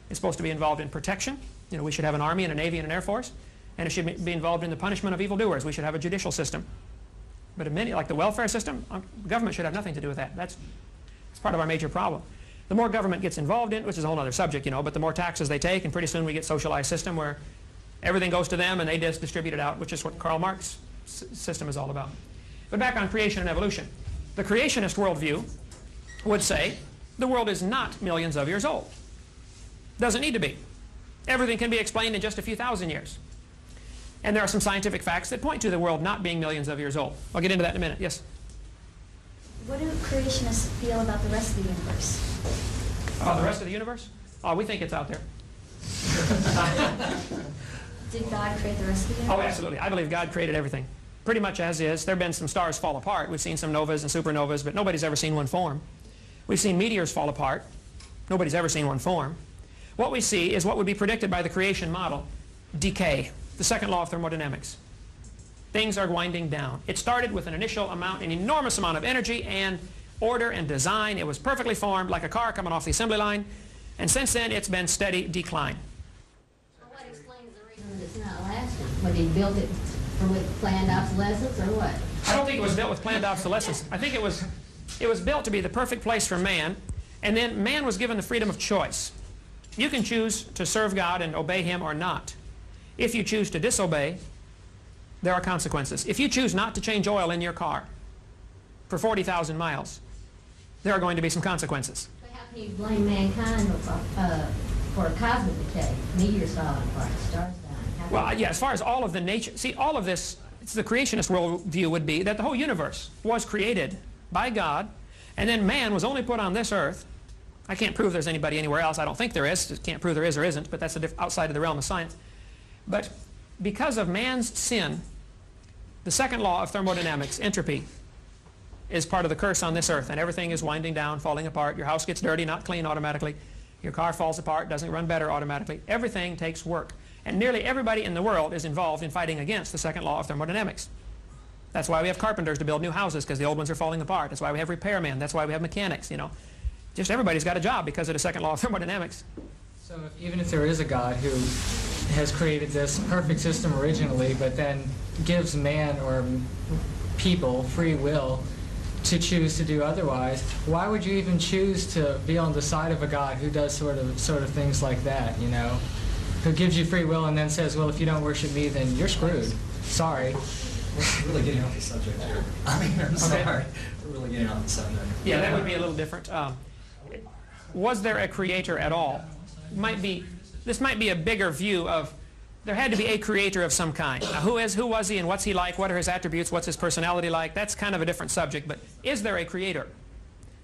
Speaker 2: It's supposed to be involved in protection. You know, we should have an Army and a Navy and an Air Force. And it should be involved in the punishment of evildoers. We should have a judicial system. But in many, like the welfare system, government should have nothing to do with that. That's part of our major problem. The more government gets involved in, which is a whole other subject, you know, but the more taxes they take, and pretty soon we get socialized system where everything goes to them and they just distribute it out, which is what Karl Marx's system is all about. But back on creation and evolution. The creationist worldview would say the world is not millions of years old. Doesn't need to be. Everything can be explained in just a few thousand years. And there are some scientific facts that point to the world not being millions of years old. I'll get into that in a minute. Yes?
Speaker 8: What do creationists feel about the rest of the universe?
Speaker 2: About the rest of the universe? Oh, we think it's out there.
Speaker 8: Did God create the rest of the universe?
Speaker 2: Oh, absolutely. I believe God created everything. Pretty much as is. There have been some stars fall apart. We've seen some novas and supernovas, but nobody's ever seen one form. We've seen meteors fall apart. Nobody's ever seen one form. What we see is what would be predicted by the creation model, decay, the second law of thermodynamics. Things are winding down. It started with an initial amount, an enormous amount of energy and order and design. It was perfectly formed like a car coming off the assembly line. And since then, it's been steady decline.
Speaker 6: Well, what explains the reason that it's not lasting? What, he built it with planned obsolescence or what?
Speaker 2: I don't think it was built with planned obsolescence. I think it was built to be the perfect place for man, and then man was given the freedom of choice. You can choose to serve God and obey Him or not. If you choose to disobey, there are consequences. If you choose not to change oil in your car for 40,000 miles, there are going to be some consequences.
Speaker 6: So how can you blame mankind for cosmic decay? Meteors falling apart, stars dying.
Speaker 2: Well, yeah, as far as all of the nature, see, all of this, it's the creationist worldview would be that the whole universe was created by God, and then man was only put on this earth. I can't prove there's anybody anywhere else. I don't think there is. Just can't prove there is or isn't, but that's outside of the realm of science. But because of man's sin, the second law of thermodynamics, entropy, is part of the curse on this earth, and everything is winding down, falling apart. Your house gets dirty, not clean automatically. Your car falls apart, doesn't run better automatically. Everything takes work. And nearly everybody in the world is involved in fighting against the second law of thermodynamics. That's why we have carpenters to build new houses, because the old ones are falling apart. That's why we have repairmen. That's why we have mechanics, you know. Just everybody's got a job because of the second law of thermodynamics.
Speaker 4: So even if there is a God who has created this perfect system originally, but then gives man or people free will to choose to do otherwise, why would you even choose to be on the side of a God who does sort of things like that, you know? Who gives you free will and then says, well, if you don't worship me, then you're screwed. Sorry.
Speaker 9: We're really getting off the subject here. I mean, I'm sorry. We're really getting off the subject.
Speaker 2: Yeah, that would be a little different. Was there a creator at all? This might be a bigger view of there had to be a creator of some kind. Now, who was he and what's he like? What are his attributes? What's his personality like? That's kind of a different subject. But is there a creator?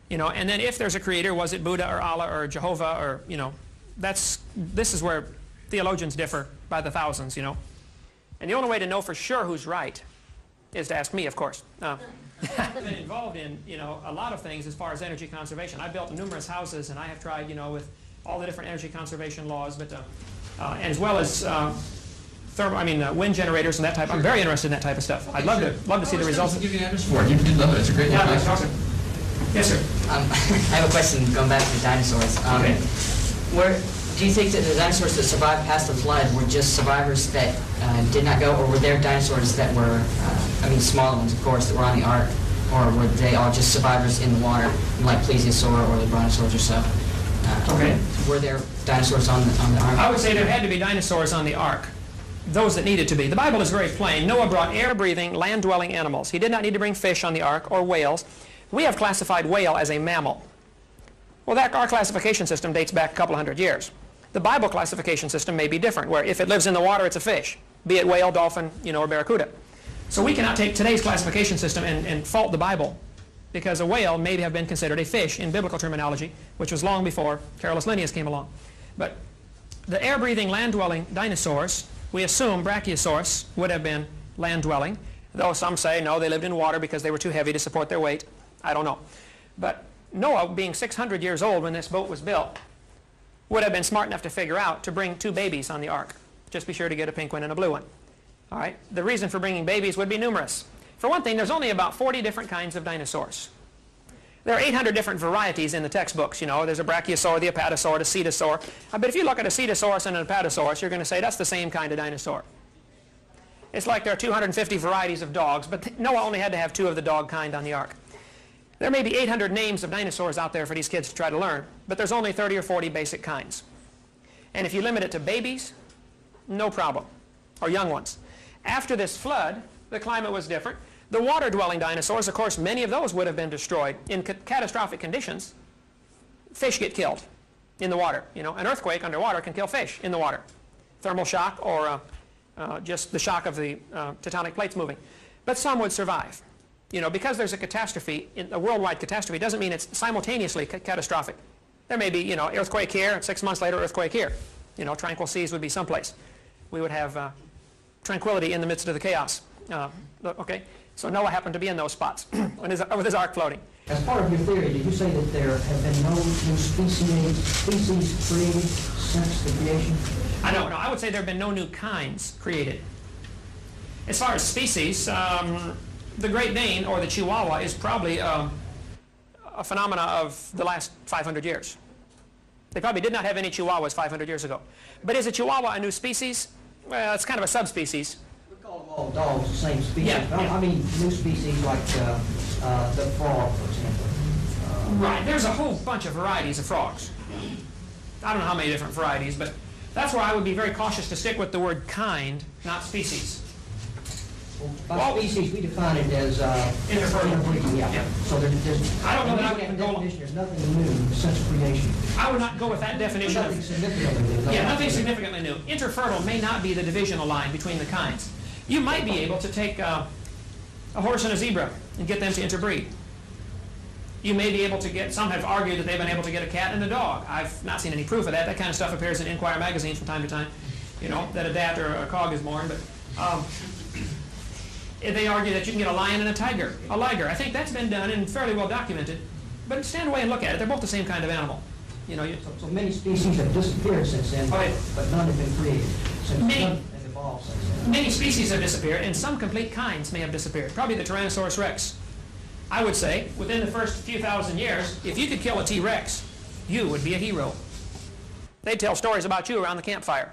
Speaker 2: You know, and then if there's a creator, was it Buddha or Allah or Jehovah or, you know, this is where theologians differ by the thousands, you know. And the only way to know for sure who's right is to ask me, of course. I've been involved in, you know, a lot of things as far as energy conservation. I've built numerous houses, and I have tried, you know, with all the different energy conservation laws, but and as well as wind generators and that type. I'm very interested in that type of stuff. I'd love to see the results.
Speaker 5: I'll give you an address for it. You'd love it. It's a great
Speaker 2: Yeah,
Speaker 5: place.
Speaker 2: awesome. Yes, sir.
Speaker 7: I have a question going back to the dinosaurs.
Speaker 2: Okay.
Speaker 7: Where do you think that the dinosaurs that survived past the flood were just survivors that did not go, or were there dinosaurs that were, smaller ones, of course, that were on the ark, or were they all just survivors in the water, like plesiosaur or the brontosaurs or so?
Speaker 2: Okay.
Speaker 7: Were there dinosaurs on the ark?
Speaker 2: I would say there had to be dinosaurs on the ark, those that needed to be. The Bible is very plain. Noah brought air-breathing, land-dwelling animals. He did not need to bring fish on the ark or whales. We have classified whale as a mammal. Well, our classification system dates back a couple hundred years. The Bible classification system may be different, where if it lives in the water, it's a fish, be it whale, dolphin, you know, or barracuda. So we cannot take today's classification system and fault the Bible, because a whale may have been considered a fish in biblical terminology, which was long before Carolus Linnaeus came along. But the air-breathing, land-dwelling dinosaurs, we assume Brachiosaurus would have been land-dwelling, though some say, no, they lived in water because they were too heavy to support their weight. I don't know. But Noah, being 600 years old when this boat was built, would have been smart enough to figure out to bring 2 babies on the ark. Just be sure to get a pink one and a blue one. All right? The reason for bringing babies would be numerous. For one thing, there's only about 40 different kinds of dinosaurs. There are 800 different varieties in the textbooks. You know, there's a brachiosaur, the apatosaur, the cetosaur. But if you look at a cetosaurus and an apatosaurus, you're going to say that's the same kind of dinosaur. It's like there are 250 varieties of dogs, but Noah only had to have 2 of the dog kind on the ark. There may be 800 names of dinosaurs out there for these kids to try to learn, but there's only 30 or 40 basic kinds. And if you limit it to babies, no problem, or young ones. After this flood, the climate was different. The water-dwelling dinosaurs, of course, many of those would have been destroyed. In catastrophic conditions, fish get killed in the water. You know, an earthquake underwater can kill fish in the water. Thermal shock or just the shock of the tectonic plates moving. But some would survive. You know, because there's a catastrophe, a worldwide catastrophe, doesn't mean it's simultaneously catastrophic. There may be, you know, earthquake here, and 6 months later, earthquake here. You know, tranquil seas would be someplace. We would have tranquility in the midst of the chaos. Okay, so Noah happened to be in those spots with his ark floating.
Speaker 3: As part of your theory, did you say that there have been no new species created since the creation?
Speaker 2: No, I would say there have been no new kinds created. As far as species, the Great Dane, or the Chihuahua, is probably a phenomena of the last 500 years. They probably did not have any Chihuahuas 500 years ago. But is a Chihuahua a new species? Well, it's kind of a subspecies.
Speaker 3: We call them all dogs the same species.
Speaker 2: Yeah, yeah.
Speaker 3: I mean new species like the frog, for example.
Speaker 2: Right, there's a whole bunch of varieties of frogs. I don't know how many different varieties, but that's where I would be very cautious to stick with the word kind, not species.
Speaker 3: By species, we define it as interbreeding. Yeah. So there's
Speaker 2: I don't know that I would even go.
Speaker 3: There's nothing new since creation.
Speaker 2: I would not go with that definition.
Speaker 3: Nothing significantly new.
Speaker 2: Yeah, nothing significantly new. Interfertile may not be the divisional line between the kinds. You might be able to take a horse and a zebra and get them to interbreed. You may be able to get, some have argued that they've been able to get a cat and a dog. I've not seen any proof of that. That kind of stuff appears in Inquirer magazine from time to time, you know, that a dat or a cog is born. But they argue that you can get a lion and a liger. I think that's been done and fairly well documented. But stand away and look at it. They're both the same kind of animal. You know,
Speaker 3: so many species have disappeared since then, but none have been created. None have evolved since then.
Speaker 2: Many species have disappeared, and some complete kinds may have disappeared. Probably the Tyrannosaurus rex. I would say, within the first few thousand years, if you could kill a T-Rex, you would be a hero. They'd tell stories about you around the campfire.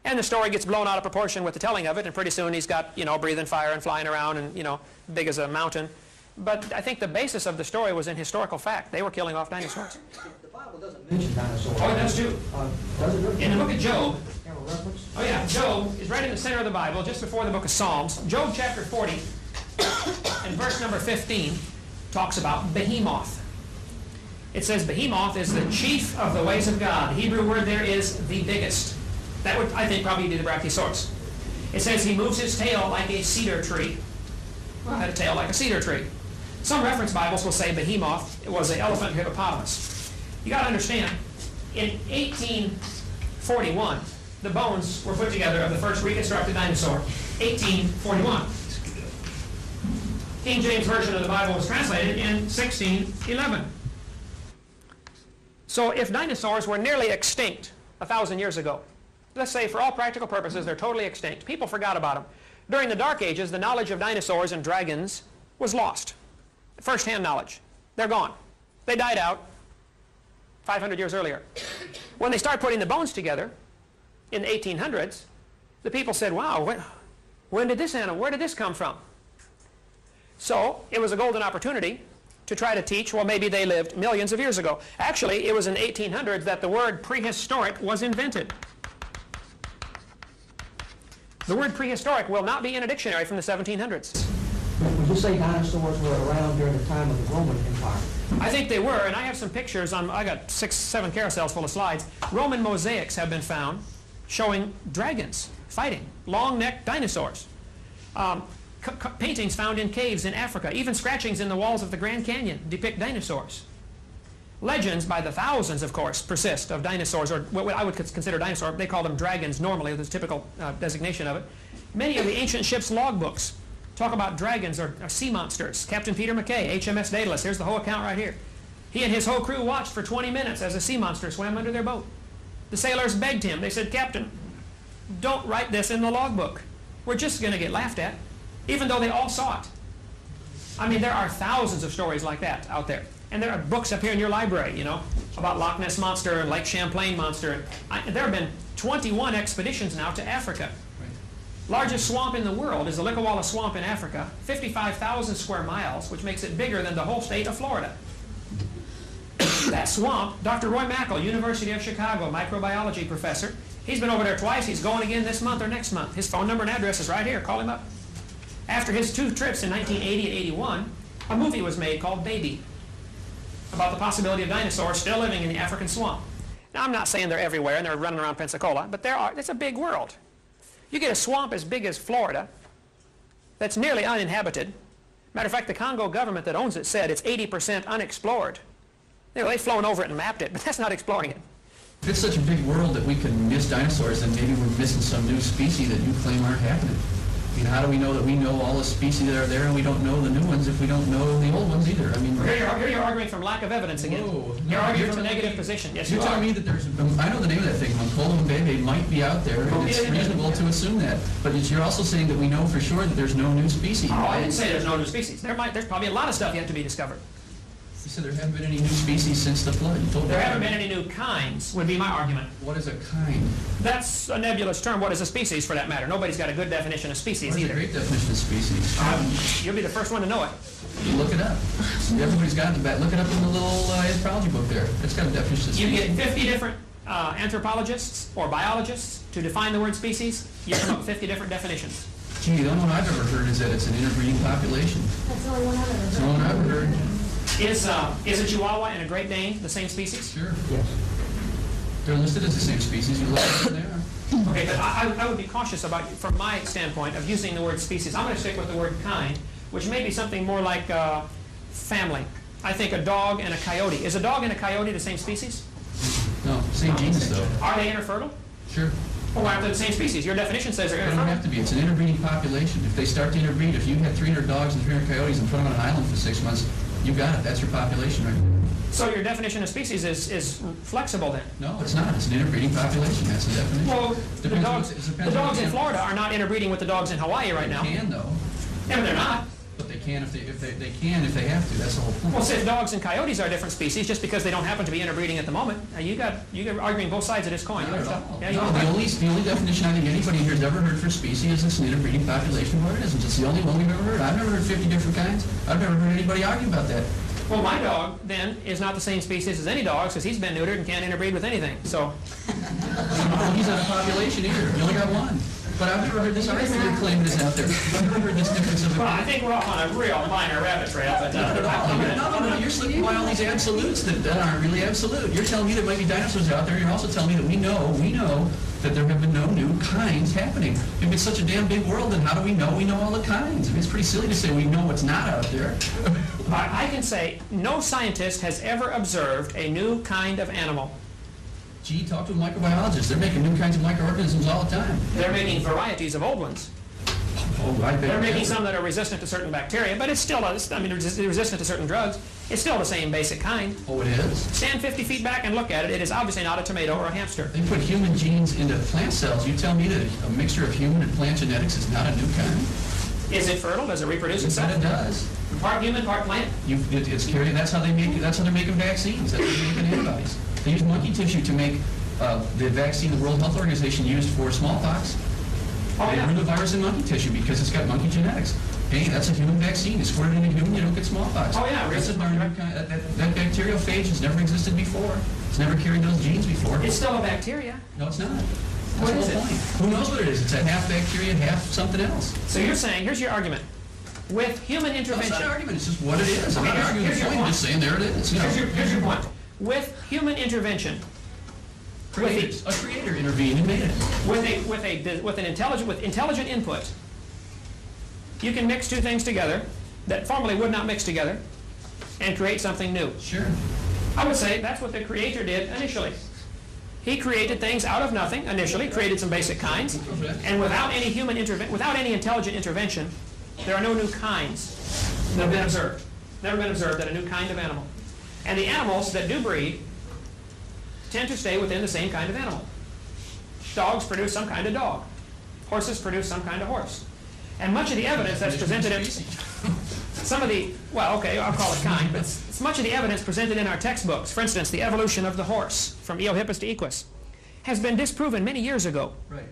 Speaker 2: And the story gets blown out of proportion with the telling of it, and pretty soon he's got, you know, breathing fire and flying around and, you know, big as a mountain. But I think the basis of the story was in historical fact. They were killing off dinosaurs.
Speaker 3: The Bible doesn't mention dinosaurs.
Speaker 2: Oh, it does too.
Speaker 3: Does it really?
Speaker 2: In the book of Job,
Speaker 3: Have a reference?
Speaker 2: oh yeah, Job is right in the center of the Bible, just before the book of Psalms. Job chapter 40, and verse number 15, talks about Behemoth. It says Behemoth is the chief of the ways of God. The Hebrew word there is the biggest. That would, I think, probably be the Brachiosaurus. It says he moves his tail like a cedar tree. Well, it had a tail like a cedar tree. Some reference Bibles will say Behemoth was an elephant hippopotamus. You got to understand, in 1841, the bones were put together of the first reconstructed dinosaur. 1841. King James Version of the Bible was translated in 1611. So if dinosaurs were nearly extinct 1,000 years ago, let's say for all practical purposes they're totally extinct, people forgot about them. During the Dark Ages, the knowledge of dinosaurs and dragons was lost. First-hand knowledge. They're gone. They died out 500 years earlier. When they start putting the bones together in the 1800s, the people said, wow, when did this animal, where did this come from? So it was a golden opportunity to try to teach, well, maybe they lived millions of years ago. Actually, it was in the 1800s that the word prehistoric was invented. The word prehistoric will not be in a dictionary from the 1700s.
Speaker 3: Would you say dinosaurs were around during the time of the Roman Empire?
Speaker 2: I think they were, and I have some pictures on, I got 6, 7 carousels full of slides. Roman mosaics have been found showing dragons fighting, long-necked dinosaurs. Paintings found in caves in Africa, even scratchings in the walls of the Grand Canyon depict dinosaurs. Legends by the thousands, of course, persist of dinosaurs, or what I would consider dinosaur. They call them dragons normally, the typical designation of it. Many of the ancient ships' logbooks talk about dragons or sea monsters. Captain Peter McKay, HMS Daedalus, here's the whole account right here. He and his whole crew watched for 20 minutes as a sea monster swam under their boat. The sailors begged him. They said, Captain, don't write this in the logbook. We're just going to get laughed at, even though they all saw it. I mean, there are thousands of stories like that out there. And there are books up here in your library, you know, about Loch Ness Monster and Lake Champlain Monster. There have been 21 expeditions now to Africa. Largest swamp in the world is the Likawala Swamp in Africa, 55,000 square miles, which makes it bigger than the whole state of Florida. That swamp, Dr. Roy Mackle, University of Chicago, microbiology professor, he's been over there twice. He's going again this month or next month. His phone number and address is right here. Call him up. After his 2 trips in 1980 and 81, a movie was made called Baby, about the possibility of dinosaurs still living in the African swamp. Now, I'm not saying they're everywhere and they're running around Pensacola, but it's a big world. You get a swamp as big as Florida that's nearly uninhabited. Matter of fact, the Congo government that owns it said it's 80% unexplored. You know, they've flown over it and mapped it, but that's not exploring it.
Speaker 5: If it's such a big world that we can miss dinosaurs, then maybe we're missing some new species that you claim aren't happening. I mean, how do we know that we know all the species that are there and we don't know the new ones if we don't know the old ones either? I mean,
Speaker 2: here you're arguing from lack of evidence again.
Speaker 5: Whoa.
Speaker 2: You're arguing from a negative position. Yes,
Speaker 5: you're telling me that there's, I know the name of that thing, Mankola Mbebe might be out there, and it's reasonable to assume that. But you're also saying that we know for sure that there's no new species.
Speaker 2: Oh, I didn't say there's no new species. There's probably a lot of stuff yet to be discovered.
Speaker 5: You said there haven't been any new species since the flood.
Speaker 2: There haven't been any new kinds, would be my argument.
Speaker 5: What is a kind?
Speaker 2: That's a nebulous term. What is a species, for that matter? Nobody's got a good definition of species either.
Speaker 5: That's a great definition of species.
Speaker 2: You'll be the first one to know it.
Speaker 5: Look it up. Everybody's got it in the back. Look it up in the little anthropology book there. It's got a definition of species.
Speaker 2: You get 50 different anthropologists or biologists to define the word species. You come up with 50 different definitions.
Speaker 5: Gee, the only one I've ever heard is that it's an interbreeding population.
Speaker 6: That's the only one I've ever heard.
Speaker 5: That's the only one I've ever heard.
Speaker 2: Is a Chihuahua and a Great Dane the same species?
Speaker 5: Sure.
Speaker 3: Yes.
Speaker 5: They're listed as the same species. You look at them there.
Speaker 2: Okay, but I would be cautious about, from my standpoint, of using the word species. I'm going to stick with the word kind, which may be something more like family. I think a dog and a coyote. Is a dog and a coyote the same species?
Speaker 5: No, same genus though.
Speaker 2: Are they interfertile?
Speaker 5: Sure.
Speaker 2: Well, why aren't they the same species? Your definition says they're
Speaker 5: They don't
Speaker 2: interfertile.
Speaker 5: have to be. It's an interbreeding population. If they start to interbreed, if you had 300 dogs and 300 coyotes and put them on an island for 6 months, you got it. That's your population right there.
Speaker 2: So your definition of species is flexible then?
Speaker 5: No, it's not. It's an interbreeding population. That's the definition.
Speaker 2: Well, the dogs in
Speaker 5: Florida
Speaker 2: Florida are not interbreeding with the dogs in Hawaii right now.
Speaker 5: They can, though.
Speaker 2: Yeah, but they're not.
Speaker 5: But they can if they have to. That's the whole point.
Speaker 2: Well, say if dogs and coyotes are different species just because they don't happen to be interbreeding at the moment. You got arguing both sides of this coin.
Speaker 5: Not at all.
Speaker 2: Yeah,
Speaker 5: No, the only definition I think anybody here has ever heard for species is an interbreeding population of organisms. It's the only one we've ever heard. I've never heard 50 different kinds. I've never heard anybody argue about that.
Speaker 2: Well, my dog, then, is not the same species as any dog because he's been neutered and can't interbreed with anything. So,
Speaker 5: He's not a population either. You only got one. But I've never heard this argument you're claiming is out there. I've never heard this difference of
Speaker 2: well, I think we're off on a real minor rabbit trail. But,
Speaker 5: No, you're slipping by all these absolutes that aren't really absolute. You're telling me there might be dinosaurs out there. You're also telling me that we know that there have been no new kinds happening. If it's such a damn big world, then how do we know all the kinds? I mean, it's pretty silly to say we know what's not out there.
Speaker 2: I can say no scientist has ever observed a new kind of animal.
Speaker 5: Gee, talk to a microbiologist. They're making new kinds of microorganisms all the time.
Speaker 2: They're making varieties of old ones.
Speaker 5: Oh, I bet.
Speaker 2: They're making some that are resistant to certain bacteria, but it's still, resistant to certain drugs. It's still the same basic kind.
Speaker 5: Oh, it is?
Speaker 2: Stand 50 feet back and look at it. It is obviously not a tomato or a hamster.
Speaker 5: They put human genes into plant cells. You tell me that a mixture of human and plant genetics is not a new kind?
Speaker 2: Is it fertile? Does it reproduce itself?
Speaker 5: It does.
Speaker 2: Part human, part plant?
Speaker 5: It's carrying. That's how they're making vaccines. That's how they're making antibodies. They use monkey tissue to make the vaccine the World Health Organization used for smallpox.
Speaker 2: Oh,
Speaker 5: They
Speaker 2: yeah.
Speaker 5: grew the virus in monkey tissue because it's got monkey genetics. Hey, that's a human vaccine. It's squirted in a human, you don't get smallpox.
Speaker 2: Oh, yeah.
Speaker 5: That's that bacteriophage has never existed before. It's never carried those genes before.
Speaker 2: It's still a bacteria.
Speaker 5: No, it's not. That's
Speaker 2: What
Speaker 5: the
Speaker 2: is
Speaker 5: whole
Speaker 2: it?
Speaker 5: point. Who knows what it is? It's a half bacteria, half something else.
Speaker 2: So you're saying, here's your argument. With human
Speaker 5: No, it's
Speaker 2: intervention...
Speaker 5: not an argument. It's just what it is. I'm
Speaker 2: Okay,
Speaker 5: not arguing the
Speaker 2: here's your
Speaker 5: point. I'm
Speaker 2: point.
Speaker 5: just saying there it is. You know.
Speaker 2: Here's your point. With human intervention...
Speaker 5: A creator intervened and made it.
Speaker 2: With intelligent input, you can mix two things together that formerly would not mix together and create something new.
Speaker 5: Sure.
Speaker 2: I would say that's what the creator did initially. He created things out of nothing initially, created some basic kinds, and without any intelligent intervention, there are no new kinds that have been observed. Never been observed that a new kind of animal. And the animals that do breed tend to stay within the same kind of animal. Dogs produce some kind of dog. Horses produce some kind of horse. And much of the evidence that's presented in I'll call it kind, but much of the evidence presented in our textbooks, for instance, the evolution of the horse from Eohippus to Equus, has been disproven many years ago.
Speaker 5: Right.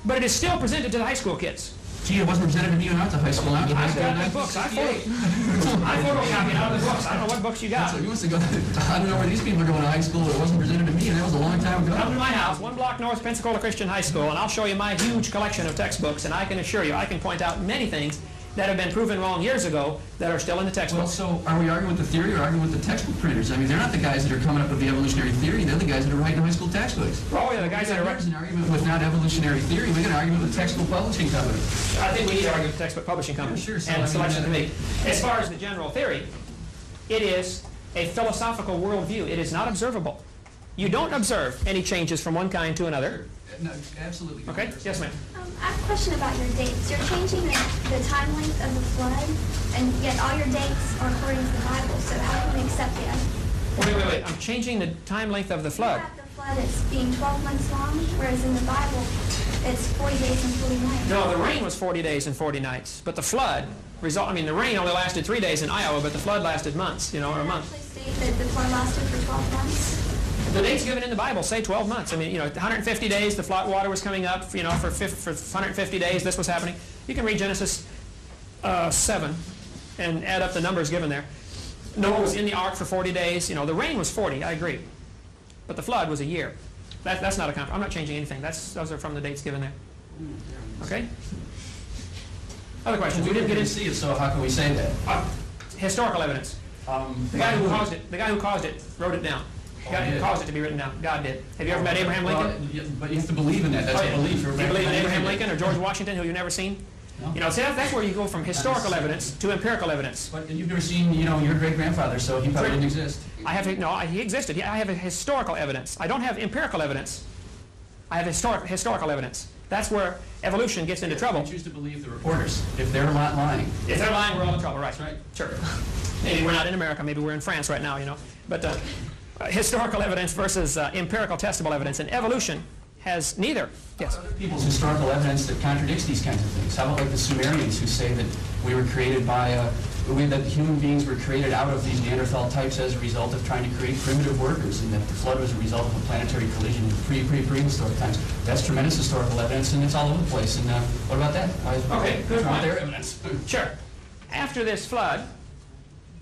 Speaker 2: But it is still presented to the high school kids.
Speaker 5: Gee, it wasn't presented to me when I was in high school.
Speaker 2: I've got the books. I photocopied out of the books. I don't know what books you got.
Speaker 5: So you must have gone, I don't know where these people are going to high school. It wasn't presented to me, and that was a long time ago.
Speaker 2: Come to my house, 1 block north Pensacola Christian High School, and I'll show you my huge collection of textbooks, and I can assure you, I can point out many things that have been proven wrong years ago that are still in the
Speaker 5: Well,
Speaker 2: textbooks.
Speaker 5: so are we arguing with the theory or arguing with the textbook printers? I mean, they're not the guys that are coming up with the evolutionary theory. They're the guys that are writing high school textbooks.
Speaker 2: Oh, yeah, the guys that are
Speaker 5: There's an argument with not evolutionary theory. We got an argument with textbook publishing company.
Speaker 2: I think we need to argue with the textbook publishing company
Speaker 5: Yeah, sure, so
Speaker 2: and
Speaker 5: I mean,
Speaker 2: selection committee. As far as the general theory, it is a philosophical worldview. It is not observable. You don't observe any changes from one kind to another.
Speaker 5: No, absolutely.
Speaker 2: Okay? Yes, ma'am.
Speaker 8: I have a question about your dates. You're changing the time length of the flood, and yet all your dates are according to the Bible, so how can we accept the
Speaker 2: Wait. I'm changing the time length of the flood.
Speaker 8: You have the flood as being 12 months long, whereas in the Bible, it's 40 days and 40 nights.
Speaker 2: No, the rain was 40 days and 40 nights. But the flood, the rain only lasted 3 days in Iowa, but the flood lasted months, or a month.
Speaker 8: Actually state that the flood lasted for 12 months.
Speaker 2: The dates given in the Bible say 12 months. 150 days, the flood water was coming up, for 150 days, this was happening. You can read Genesis 7 and add up the numbers given there. Noah was in the ark for 40 days. The rain was 40, I agree. But the flood was a year. That's not I'm not changing anything. Those are from the dates given there. Okay? Other questions?
Speaker 5: We didn't get to see it, so how can we say that?
Speaker 2: Historical evidence. The guy who caused it wrote it down. The guy who caused it to be written down. God did. Have you ever met Abraham Lincoln?
Speaker 5: Well, but you have to believe in that. That's a belief.
Speaker 2: Do you believe in Abraham Lincoln or George Washington, who you've never seen?
Speaker 5: No.
Speaker 2: See, that's where you go from historical evidence to empirical evidence.
Speaker 5: But you've never seen, your great-grandfather, so he probably didn't exist.
Speaker 2: He existed. I have a historical evidence. I don't have empirical evidence. I have historical evidence. That's where evolution gets into trouble.
Speaker 5: We choose to believe the reporters. If they're not lying.
Speaker 2: If they're lying, we're all in trouble, right?
Speaker 5: That's right.
Speaker 2: Sure. Maybe we're not in America. Maybe we're in France right now, But historical evidence versus empirical testable evidence. And evolution has neither. Yes?
Speaker 5: Other people's historical evidence that contradicts these kinds of things. How about like the Sumerians who say that we were created by, that human beings were created out of these Neanderthal types as a result of trying to create primitive workers, and that the flood was a result of a planetary collision in prehistoric times. That's tremendous historical evidence, and it's all over the place. And what about that?
Speaker 2: Okay, good point.
Speaker 5: Their evidence.
Speaker 2: Sure. After this flood,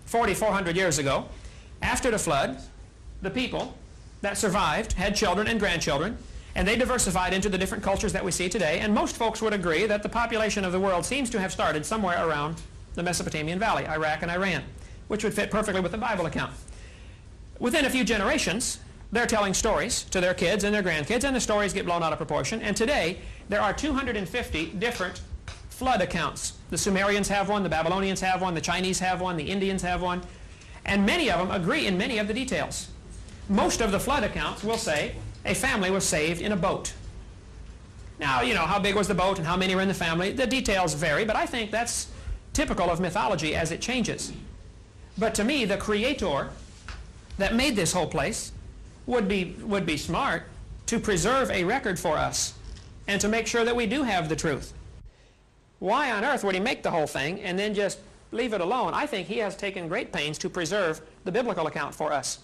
Speaker 2: 4,400 years ago, after the flood, the people that survived had children and grandchildren, and they diversified into the different cultures that we see today, and most folks would agree that the population of the world seems to have started somewhere around the Mesopotamian Valley, Iraq and Iran, which would fit perfectly with the Bible account. Within a few generations, they're telling stories to their kids and their grandkids, and the stories get blown out of proportion, and today there are 250 different flood accounts. The Sumerians have one, the Babylonians have one, the Chinese have one, the Indians have one, and many of them agree in many of the details. Most of the flood accounts will say a family was saved in a boat. Now, you know, how big was the boat and how many were in the family? The details vary, but I think that's typical of mythology as it changes. But to me, the creator that made this whole place would be smart to preserve a record for us and to make sure that we do have the truth. Why on earth would he make the whole thing and then just leave it alone? I think he has taken great pains to preserve the biblical account for us.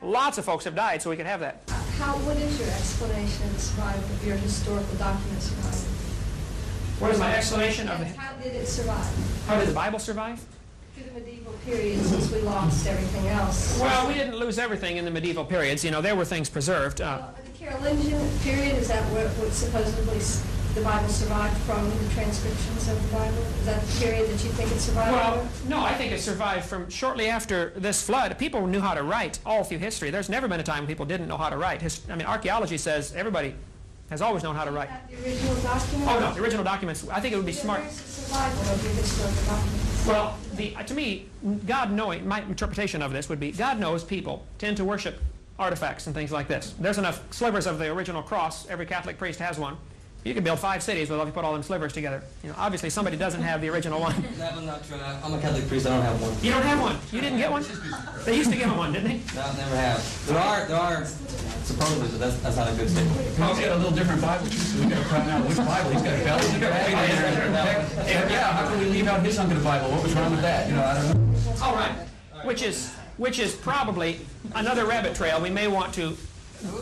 Speaker 2: Lots of folks have died so we could have that.
Speaker 10: What is your explanation of the survival of your historical document survival?
Speaker 2: What is my explanation of it?
Speaker 10: How did it survive?
Speaker 2: How did the Bible survive?
Speaker 10: Through the medieval period, since we lost everything else.
Speaker 2: Well, we didn't lose everything in the medieval periods. You know, there were things preserved.
Speaker 10: The Carolingian period, is that what supposedly the Bible survived from, the transcriptions of the Bible? Is that the period that you think it survived?
Speaker 2: Well, no, I think it survived from shortly after this flood. People knew how to write all through history. There's never been a time when people didn't know how to write. I mean, archaeology says everybody has always known how to write.
Speaker 10: The original documents?
Speaker 2: Oh, no, the original documents. I think it would be smart.
Speaker 10: Where's the survival of your historical documents?
Speaker 2: Well, to me, God knowing, my interpretation of this would be, God knows people tend to worship artifacts and things like this. There's enough slivers of the original cross. Every Catholic priest has one. You can build 5 cities if you put all them slivers together. You know, obviously somebody doesn't have the original one.
Speaker 9: No, I'm not true. I'm a Catholic priest. I don't have one.
Speaker 2: You don't have one? You didn't get one? They used to give them one, didn't they?
Speaker 9: No, never have. There are supposedly, but that's not a good statement.
Speaker 5: He's got a little different Bible, so we got to find out which Bible he's got. Yeah, how can we leave out his hunk of the Bible? What was wrong with that? You know, I don't know.
Speaker 2: All right. Which is probably another rabbit trail we may want to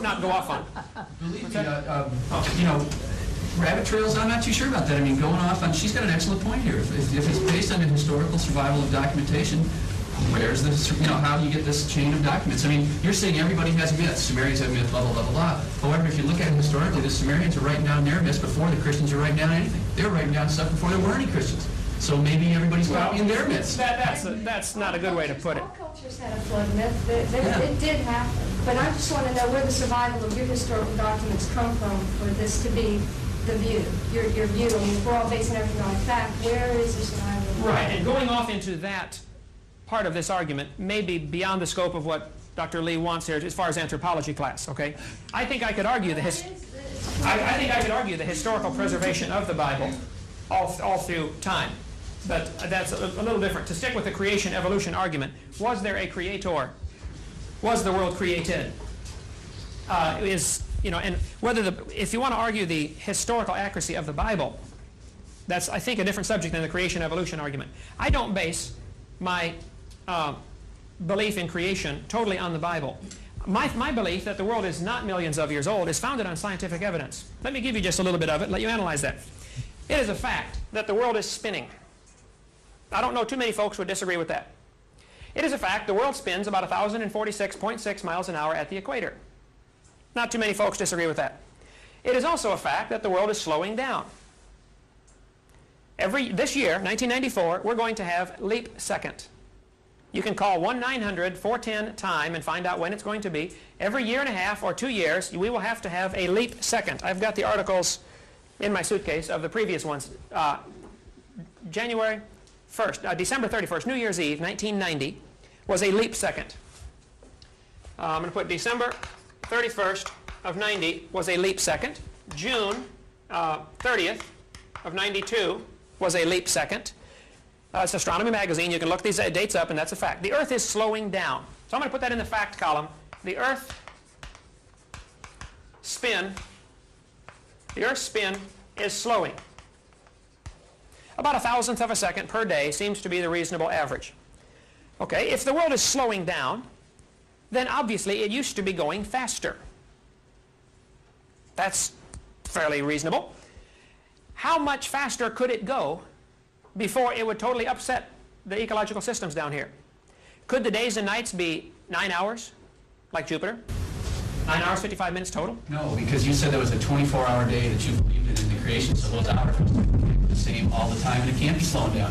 Speaker 2: not go off on.
Speaker 5: Believe me, you know, rabbit trails, I'm not too sure about that. I mean, going off on, she's got an excellent point here. If it's based on the historical survival of documentation, where's this, you know, how do you get this chain of documents? I mean, you're saying everybody has myths. Sumerians have myths, blah, blah, blah, blah, blah. However, if you look at it historically, the Sumerians are writing down their myths before the Christians are writing down anything. They were writing down stuff before there were any Christians. So maybe everybody's copying their myths.
Speaker 2: That's not a good way to put it.
Speaker 10: All cultures had a flood myth. It did happen. But I just want to know where the survival of your historical documents come from for this to be the view, your view. I mean, if we're all basing everything on fact, where is the survival?
Speaker 2: Right, and going off into that part of this argument may be beyond the scope of what Dr. Lee wants here as far as anthropology class, okay? I think I could argue the historical preservation of the Bible all through time. But that's a little different. To stick with the creation-evolution argument, was there a creator? Was the world created? You know, and whether if you want to argue the historical accuracy of the Bible, that's, I think, a different subject than the creation-evolution argument. I don't base my belief in creation totally on the Bible. My belief that the world is not millions of years old is founded on scientific evidence. Let me give you just a little bit of it, let you analyze that. It is a fact that the world is spinning. I don't know too many folks would disagree with that. It is a fact the world spins about 1,046.6 miles an hour at the equator. Not too many folks disagree with that. It is also a fact that the world is slowing down. This year, 1994, we're going to have leap second. You can call 1-900-410-TIME and find out when it's going to be. Every year and a half or 2 years, we will have to have a leap second. I've got the articles in my suitcase of the previous ones. January 1st, December 31st, New Year's Eve, 1990, was a leap second. I'm going to put December 31st of 90 was a leap second. June 30th of 92 was a leap second. It's Astronomy Magazine. You can look these dates up, and that's a fact. The Earth is slowing down. So I'm going to put that in the fact column. The Earth spin The Earth's spin is slowing. About 1,000th of a second per day seems to be the reasonable average. Okay, if the world is slowing down, then obviously it used to be going faster. That's fairly reasonable. How much faster could it go before it would totally upset the ecological systems down here? Could the days and nights be 9 hours, like Jupiter? 9 hours, 55 minutes total?
Speaker 5: No, because you said there was a 24-hour day that you believed in the creation, so those hours are the same all the time, and it can't be slowing down.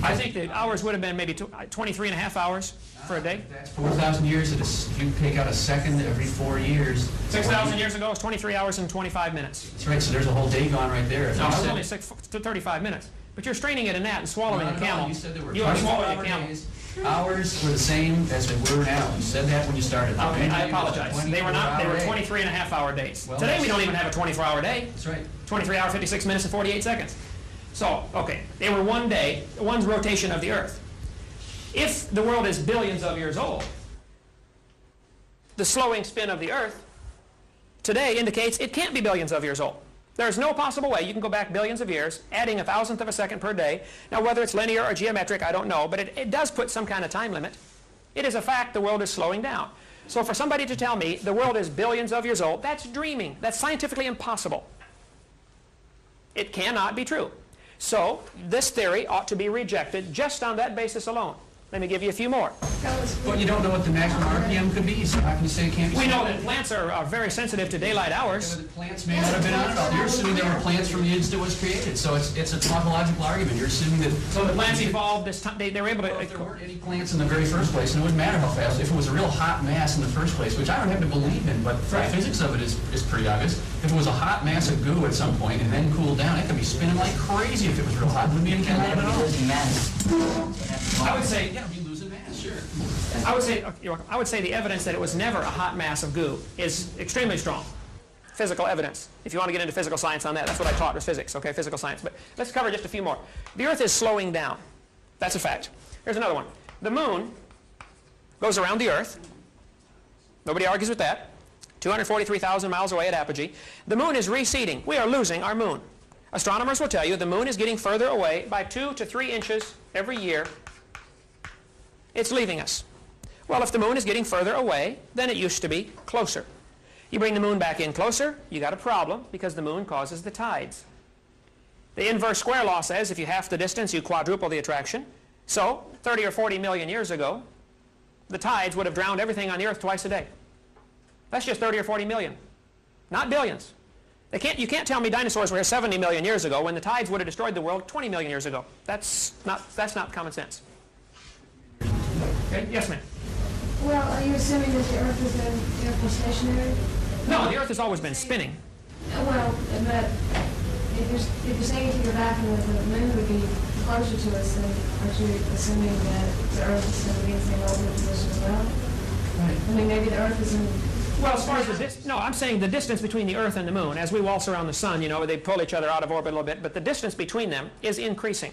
Speaker 2: I think the hours would have been maybe 23 and a half hours for a day.
Speaker 5: That's 4,000 years. If you take out a second every 4 years.
Speaker 2: 6,000 years ago, it was 23 hours and 25 minutes.
Speaker 5: That's right, so there's a whole day gone right there. If
Speaker 2: No,
Speaker 5: you
Speaker 2: it was
Speaker 5: said-
Speaker 2: only 35 minutes. But you're straining at a gnat and swallowing a camel.
Speaker 5: You said there were
Speaker 2: You are swallowing
Speaker 5: 24-hour
Speaker 2: a camel.
Speaker 5: days. Hours were the same as they were now. You said that when you started.
Speaker 2: Okay, I apologize. They were not. They were
Speaker 5: 24-hour day.
Speaker 2: 23 and a half hour days.
Speaker 5: Well,
Speaker 2: Today we don't even have a 24-hour day.
Speaker 5: That's right.
Speaker 2: 23 hours, 56 minutes, and 48 seconds. So, okay, they were one day, one's rotation of the Earth. If the world is billions of years old, the slowing spin of the Earth today indicates it can't be billions of years old. There's no possible way you can go back billions of years, adding 1,000th of a second per day. Now, whether it's linear or geometric, I don't know, but it does put some kind of time limit. It is a fact the world is slowing down. So for somebody to tell me the world is billions of years old, that's dreaming. That's scientifically impossible. It cannot be true. So this theory ought to be rejected just on that basis alone. Let me give you a few more.
Speaker 5: But you don't know what the maximum RPM could be, so how can you say it can't be?
Speaker 2: We know
Speaker 5: slowed?
Speaker 2: that plants are very sensitive to daylight hours.
Speaker 5: The plants may not have been on it all. You're assuming there were plants from the instant it was created, so it's a tautological argument. You're assuming that...
Speaker 2: So the plants evolved this time, they were able
Speaker 5: Well, if there
Speaker 2: to...
Speaker 5: weren't any plants in the very first place, and it wouldn't matter how fast, if it was a real hot mass in the first place, which I don't have to believe in, but the physics of it is pretty obvious. If it was a hot mass of goo at some point and then cooled down, it could be spinning like crazy if it was real hot. It wouldn't be any kind of at all.
Speaker 2: I would say...
Speaker 5: Yeah, it'd be losing mass, sure.
Speaker 2: I would say the evidence that it was never a hot mass of goo is extremely strong. Physical evidence. If you want to get into physical science on that, that's what I taught was physics, okay, physical science. But let's cover just a few more. The Earth is slowing down. That's a fact. Here's another one. The moon goes around the Earth. Nobody argues with that. 243,000 miles away at apogee. The moon is receding. We are losing our moon. Astronomers will tell you the moon is getting further away by 2 to 3 inches every year. It's leaving us. Well, if the moon is getting further away, then it used to be closer. You bring the moon back in closer, you got a problem because the moon causes the tides. The inverse square law says if you half the distance, you quadruple the attraction. So, 30 or 40 million years ago, the tides would have drowned everything on the Earth twice a day. That's just 30 or 40 million, not billions. You can't tell me dinosaurs were here 70 million years ago when the tides would have destroyed the world 20 million years ago. That's not common sense. Okay, yes, ma'am.
Speaker 10: Well, are you assuming that the Earth is therefore stationary?
Speaker 2: No, the Earth has always been spinning.
Speaker 10: Well, but if you're saying if you're back and the moon would be closer to us, then aren't you assuming that the Earth is going to be in the same orbit position as well?
Speaker 2: Right.
Speaker 10: I mean, maybe the Earth is in...
Speaker 2: Well, as far as the distance, no, I'm saying the distance between the Earth and the moon, as we waltz around the sun, you know, they pull each other out of orbit a little bit, but the distance between them is increasing.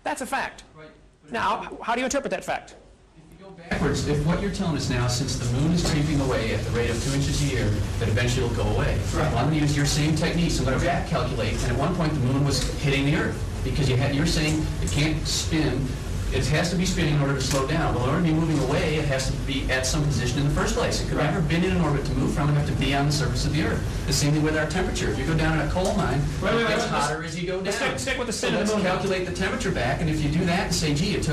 Speaker 2: That's a fact.
Speaker 5: Right.
Speaker 2: Now, how do you interpret that fact?
Speaker 5: Backwards, if what you're telling us now, since the moon is creeping away at the rate of 2 inches a year, that eventually it'll go away.
Speaker 2: Right.
Speaker 5: Well, I'm going to use your same techniques. I'm going to back calculate, and at one point the moon was hitting the Earth because you're saying it can't spin. It has to be spinning in order to slow down. Well, in order to be moving away, it has to be at some position in the first place. It could never have been in an orbit to move from. It have to be on the surface of the Earth. The same thing with our temperature. If you go down in a coal mine, it gets hotter as you go down.
Speaker 2: Stick with the
Speaker 5: So
Speaker 2: spin of the
Speaker 5: let's
Speaker 2: moon.
Speaker 5: calculate the temperature back, and if you do that and say, gee, it's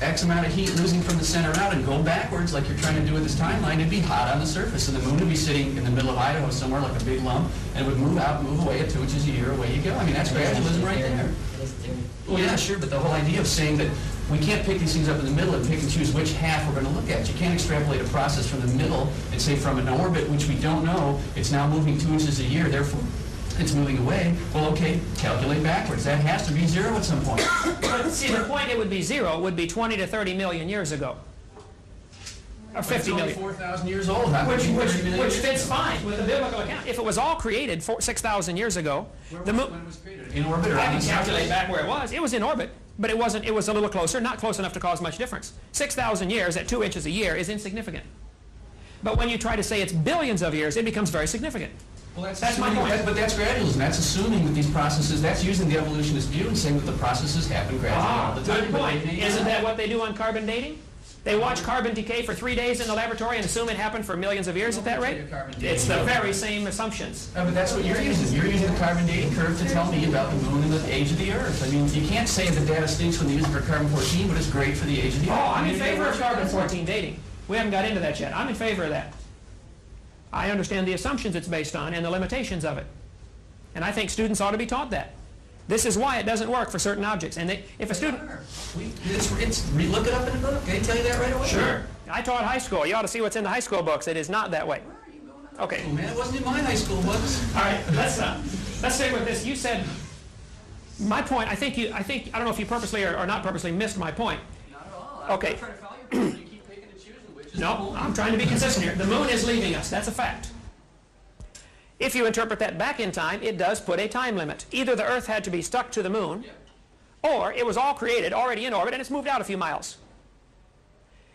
Speaker 5: X amount of heat losing from the center out and go backwards like you're trying to do with this timeline, it'd be hot on the surface, and the moon would be sitting in the middle of Idaho somewhere like a big lump, and it would move out, move away at 2 inches a year, away you go. I mean, that's gradualism right there. Well, yeah, sure, but the whole idea of saying that we can't pick these things up in the middle and pick and choose which half we're going to look at. You can't extrapolate a process from the middle and say from an orbit, which we don't know, it's now moving 2 inches a year, therefore it's moving away. Well, okay, calculate backwards. That has to be zero at some point.
Speaker 2: But see, the point it would be zero would be 20 to 30 million years ago. Or 50
Speaker 5: It's only
Speaker 2: million.
Speaker 5: 4,000 years old. How could it be 30 million
Speaker 2: Which
Speaker 5: years
Speaker 2: fits
Speaker 5: ago?
Speaker 2: fine with the biblical account. If it was all created 6,000 years ago, the moon...
Speaker 5: When it was created? In orbit or
Speaker 2: I
Speaker 5: on
Speaker 2: can
Speaker 5: the
Speaker 2: calculate
Speaker 5: surface?
Speaker 2: back where it was. It was in orbit, but it wasn't. It was a little closer, not close enough to cause much difference. 6,000 years at 2 inches a year is insignificant. But when you try to say it's billions of years, it becomes very significant.
Speaker 5: Well,
Speaker 2: That's my point.
Speaker 5: But that's gradualism. That's assuming that these processes, that's using the evolutionist view and saying that the processes happen gradually all the time.
Speaker 2: Good point. Isn't that what they do on carbon dating? They watch carbon decay for 3 days in the laboratory and assume it happened for millions of years at that rate? It's the very same assumptions.
Speaker 5: No, but that's what you're using. You're using the carbon dating curve to tell me about the moon and the age of the Earth. I mean, you can't say the data stinks when they use it for carbon-14, but it's great for the age of the Earth.
Speaker 2: Oh, I'm in favor of carbon-14 dating. We haven't got into that yet. I'm in favor of that. I understand the assumptions it's based on and the limitations of it. And I think students ought to be taught that. This is why it doesn't work for certain objects. And if a student...
Speaker 5: Look it up in the book. They tell you that right away.
Speaker 2: Sure. I taught high school. You ought to see what's in the high school books. It is not that way. Okay.
Speaker 5: Oh, man, it wasn't in my high school books.
Speaker 2: All right, let's stick with this. You said, my point, I don't know if you purposely or not purposely missed my point.
Speaker 5: Not at all.
Speaker 2: Okay.
Speaker 5: I'm trying to follow your point. You keep picking and choosing which is
Speaker 2: No, I'm trying to be consistent here. The moon is leaving us. That's a fact. If you interpret that back in time, it does put a time limit. Either the Earth had to be stuck to the moon, or it was all created, already in orbit, and it's moved out a few miles.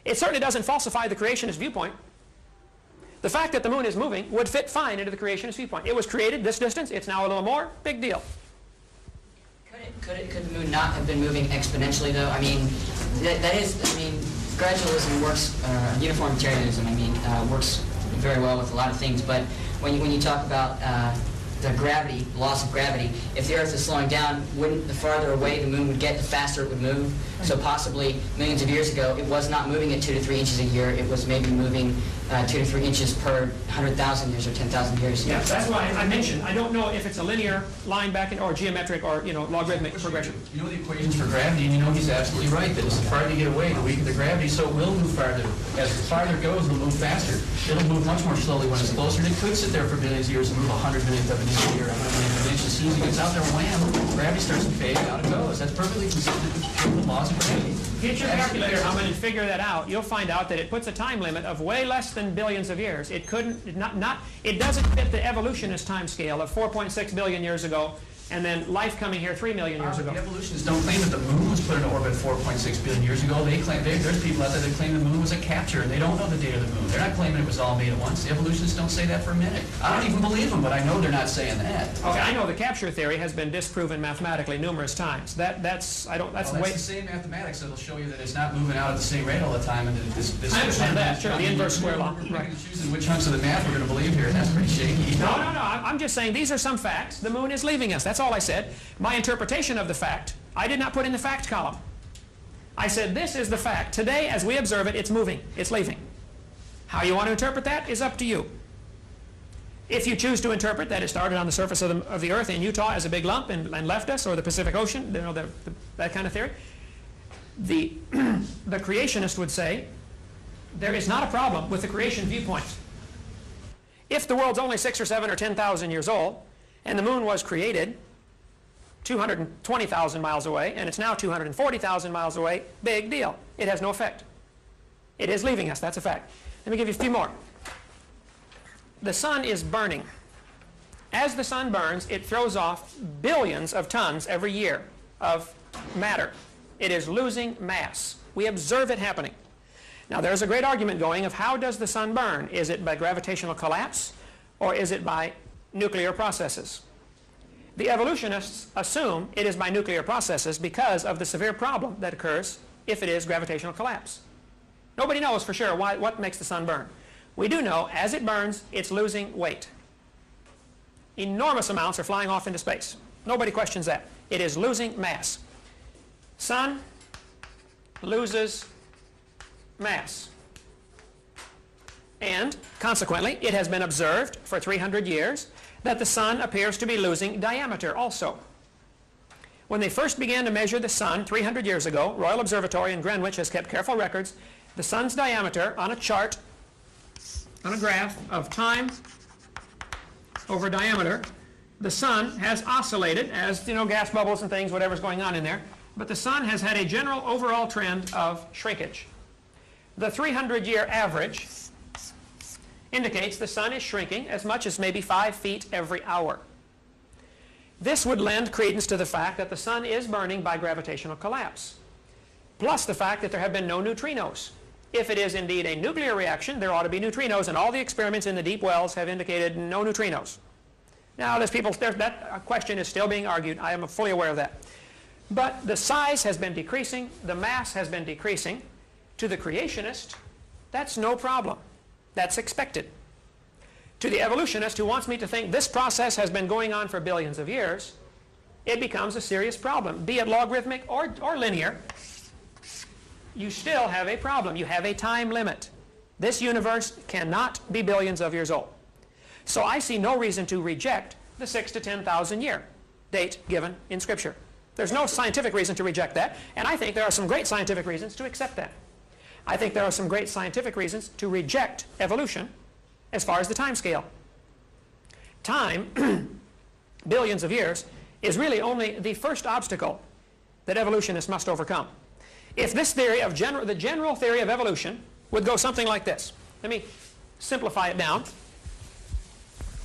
Speaker 2: It certainly doesn't falsify the creationist viewpoint. The fact that the moon is moving would fit fine into the creationist viewpoint. It was created this distance, it's now a little more, big deal.
Speaker 7: Could the moon not have been moving exponentially, though? I mean, that is, I mean, gradualism works, uniformitarianism, I mean, works very well with a lot of things, but when you talk about the gravity, loss of gravity, if the Earth is slowing down, wouldn't the farther away the moon would get, the faster it would move? So possibly millions of years ago, it was not moving at 2 to 3 inches a year. It was maybe moving 2 to 3 inches per 100,000 years or 10,000 years.
Speaker 2: Yeah, that's why I mentioned, I don't know if it's a linear line back in, or geometric, or logarithmic progression.
Speaker 5: You know the equations for gravity, and you know he's absolutely right, that as the farther you get away, the weaker the gravity, so it will move farther. As the farther it goes, it'll move faster. It'll move much more slowly when it's closer, and it could sit there for billions of years and move 100 millionth of an inch a year, 100 millionth of an inch. As soon as it gets out there, wham, gravity starts to fade, out it goes. That's perfectly consistent with the laws of gravity.
Speaker 2: Get your calculator, Hovind, and figure that out. You'll find out that it puts a time limit of way less than billions of years. It doesn't fit the evolutionist time scale of 4.6 billion years ago, and then life coming here 3 million years ago.
Speaker 5: The evolutionists don't claim that the moon was put in orbit 4.6 billion years ago. They claim, there's people out there that claim the moon was a capture, and they don't know the date of the moon. They're not claiming it was all made at once. The evolutionists don't say that for a minute. I don't even believe them, but I know they're not saying that.
Speaker 2: Okay, I know the capture theory has been disproven mathematically numerous times. That's
Speaker 5: the same mathematics that'll show you that it's not moving out at the same rate all the time, and that this
Speaker 2: I understand that, sure, the inverse square law.
Speaker 5: Right. Choosing which chunks of the math we're going to believe here, and that's pretty shaky.
Speaker 2: No, I'm just saying these are some facts. The moon is leaving us. That's all I said. My interpretation of the fact, I did not put in the fact column. I said this is the fact. Today, as we observe it, it's moving. It's leaving. How you want to interpret that is up to you. If you choose to interpret that it started on the surface of the Earth in Utah as a big lump and left us, or the Pacific Ocean, that kind of theory, the creationist would say there is not a problem with the creation viewpoint. If the world's only 6 or 7 or 10,000 years old, and the moon was created 220,000 miles away, and it's now 240,000 miles away, big deal. It has no effect. It is leaving us, that's a fact. Let me give you a few more. The sun is burning. As the sun burns, it throws off billions of tons every year of matter. It is losing mass. We observe it happening. Now, there's a great argument going of how does the sun burn? Is it by gravitational collapse, or is it by nuclear processes? The evolutionists assume it is by nuclear processes because of the severe problem that occurs if it is gravitational collapse. Nobody knows for sure what makes the sun burn. We do know as it burns, it's losing weight. Enormous amounts are flying off into space. Nobody questions that. It is losing mass. Sun loses mass. And consequently, it has been observed for 300 years that the sun appears to be losing diameter also. When they first began to measure the sun 300 years ago, Royal Observatory in Greenwich has kept careful records. The sun's diameter on a chart, on a graph of time over diameter, the sun has oscillated as, gas bubbles and things, whatever's going on in there, but the sun has had a general overall trend of shrinkage. The 300-year average indicates the sun is shrinking as much as maybe 5 feet every hour. This would lend credence to the fact that the sun is burning by gravitational collapse, plus the fact that there have been no neutrinos. If it is indeed a nuclear reaction, there ought to be neutrinos, and all the experiments in the deep wells have indicated no neutrinos. Now, that question is still being argued. I am fully aware of that. But the size has been decreasing. The mass has been decreasing. To the creationist, that's no problem. That's expected. To the evolutionist who wants me to think this process has been going on for billions of years, it becomes a serious problem. Be it logarithmic or linear, you still have a problem. You have a time limit. This universe cannot be billions of years old. So I see no reason to reject the 6,000 to 10,000 year date given in Scripture. There's no scientific reason to reject that, and I think there are some great scientific reasons to accept that. I think there are some great scientific reasons to reject evolution as far as the time scale. Time, billions of years, is really only the first obstacle that evolutionists must overcome. If this theory of the general theory of evolution would go something like this. Let me simplify it down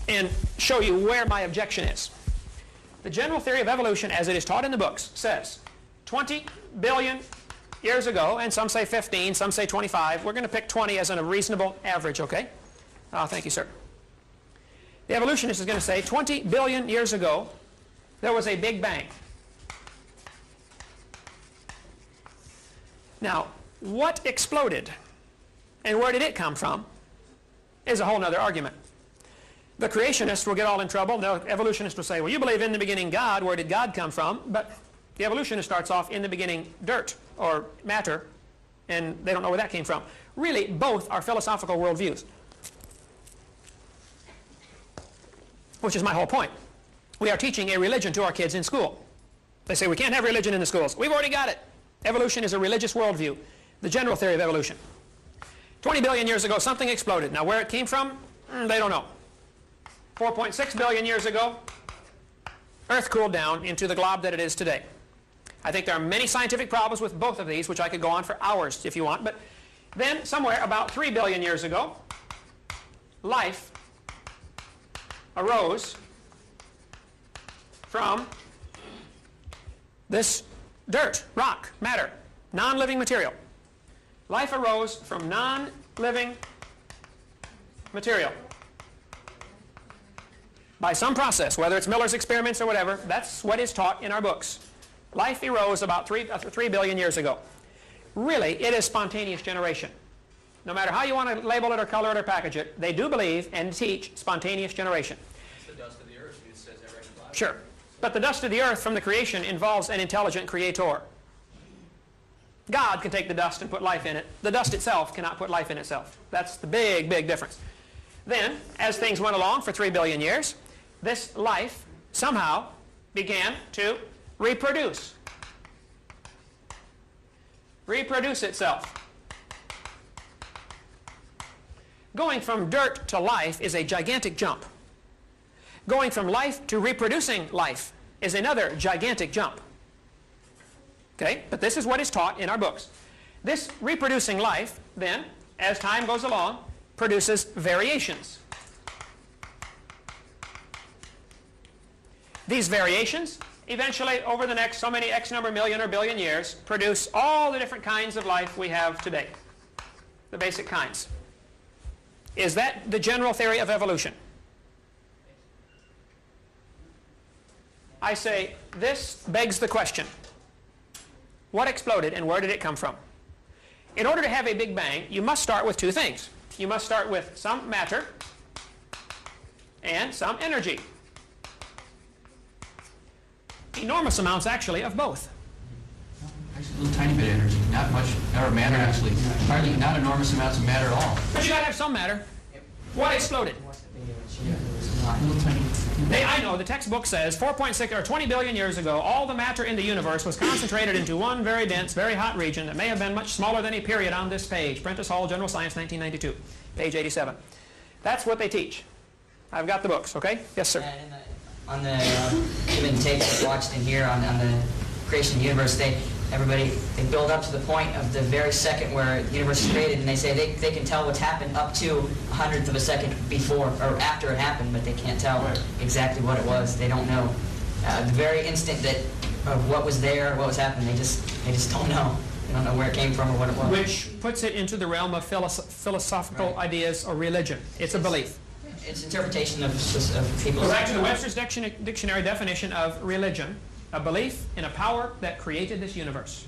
Speaker 2: and show you where my objection is. The general theory of evolution, as it is taught in the books, says 20 billion years ago, and some say 15, some say 25. We're going to pick 20 as a reasonable average, okay? Thank you, sir. The evolutionist is going to say 20 billion years ago, there was a Big Bang. Now, what exploded and where did it come from is a whole other argument. The creationists will get all in trouble. The evolutionist will say, well, you believe in the beginning God. Where did God come from? But the evolutionist starts off in the beginning dirt or matter, and they don't know where that came from. Really, both are philosophical worldviews, which is my whole point. We are teaching a religion to our kids in school. They say we can't have religion in the schools. We've already got it. Evolution is a religious worldview, the general theory of evolution. 20 billion years ago, something exploded. Now, where it came from, they don't know. 4.6 billion years ago, Earth cooled down into the glob that it is today. I think there are many scientific problems with both of these, which I could go on for hours if you want. But then, somewhere about 3 billion years ago, life arose from this dirt, rock, matter, non-living material. Life arose from non-living material. By some process, whether it's Miller's experiments or whatever, that's what is taught in our books. Life arose about 3 billion years ago. Really, it is spontaneous generation. No matter how you want to label it or color it or package it, they do believe and teach spontaneous generation.
Speaker 5: It's the dust of the earth, it says that right in the Bible.
Speaker 2: Sure. But the dust of the earth from the creation involves an intelligent creator. God can take the dust and put life in it. The dust itself cannot put life in itself. That's the big, big difference. Then, as things went along for 3 billion years, this life somehow began to reproduce. Reproduce itself. Going from dirt to life is a gigantic jump. Going from life to reproducing life is another gigantic jump. Okay? But this is what is taught in our books. This reproducing life, then, as time goes along, produces variations. These variations, eventually, over the next so many X number million or billion years, produce all the different kinds of life we have today. The basic kinds. Is that the general theory of evolution? I say, this begs the question. What exploded and where did it come from? In order to have a Big Bang, you must start with two things. You must start with some matter and some energy. Enormous amounts, actually, of both.
Speaker 5: Actually, a little tiny bit of energy, not much, or matter actually. Hardly, not enormous amounts of matter at all.
Speaker 2: But you got to have some matter. What exploded?
Speaker 5: Little tiny.
Speaker 2: I know, the textbook says 4.6 or 20 billion years ago, all the matter in the universe was concentrated into one very dense, very hot region that may have been much smaller than a period on this page. Prentice Hall, General Science, 1992, page 87. That's what they teach. I've got the books, okay? Yes, sir.
Speaker 7: On the given tapes I watched in here on the creation of the universe, they build up to the point of the very second where the universe is created, and they say they can tell what's happened up to 100th of a second before or after it happened, but they can't tell exactly what it was. They don't know the very instant of what was there, what was happening. They just don't know. They don't know where it came from or what it was.
Speaker 2: Which puts it into the realm of philosophical ideas or religion. It's a belief.
Speaker 7: It's interpretation of people's...
Speaker 2: Go back to the Webster's Dictionary definition of religion, a belief in a power that created this universe.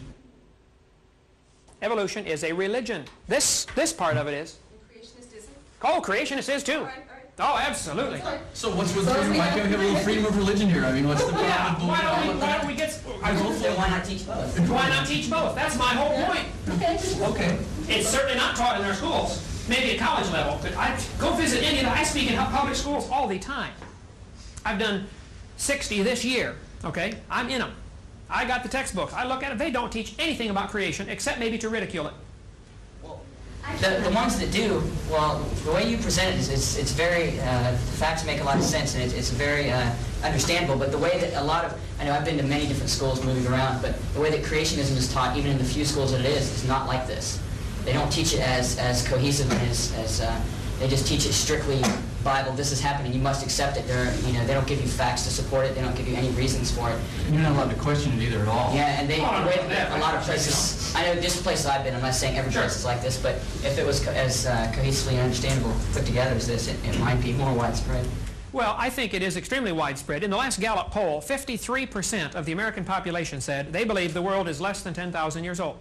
Speaker 2: Evolution is a religion. This part of it is.
Speaker 10: Creationist isn't?
Speaker 2: Oh, creationist is too.
Speaker 10: All right.
Speaker 2: Oh, absolutely.
Speaker 5: So what's with freedom? Why can't we have a little freedom of religion here? I mean, what's the problem?
Speaker 2: Yeah,
Speaker 5: with
Speaker 2: why don't we get...
Speaker 7: Why not teach both?
Speaker 2: Why not teach both? That's my whole point.
Speaker 5: Okay.
Speaker 2: It's certainly not taught in our schools. Maybe at college level. But I go visit any of the... I speak in public schools all the time. I've done 60 this year. Okay? I'm in them. I got the textbooks. I look at them. They don't teach anything about creation except maybe to ridicule it.
Speaker 7: The ones that do, well, the way you present it is it's very, the facts make a lot of sense, and it's very understandable, but the way that a lot of, I know I've been to many different schools moving around, but the way that creationism is taught, even in the few schools that it is not like this. They don't teach it as cohesive and as they just teach it strictly Bible, this is happening, you must accept it. They don't give you facts to support it, they don't give you any reasons for it.
Speaker 5: And you're not allowed to question it either at all.
Speaker 7: Yeah, and a lot of places, I know just places I've been, I'm not saying every place is like this, but if it was as cohesively and understandable put together as this, it might be more widespread.
Speaker 2: Well, I think it is extremely widespread. In the last Gallup poll, 53% of the American population said they believe the world is less than 10,000 years old.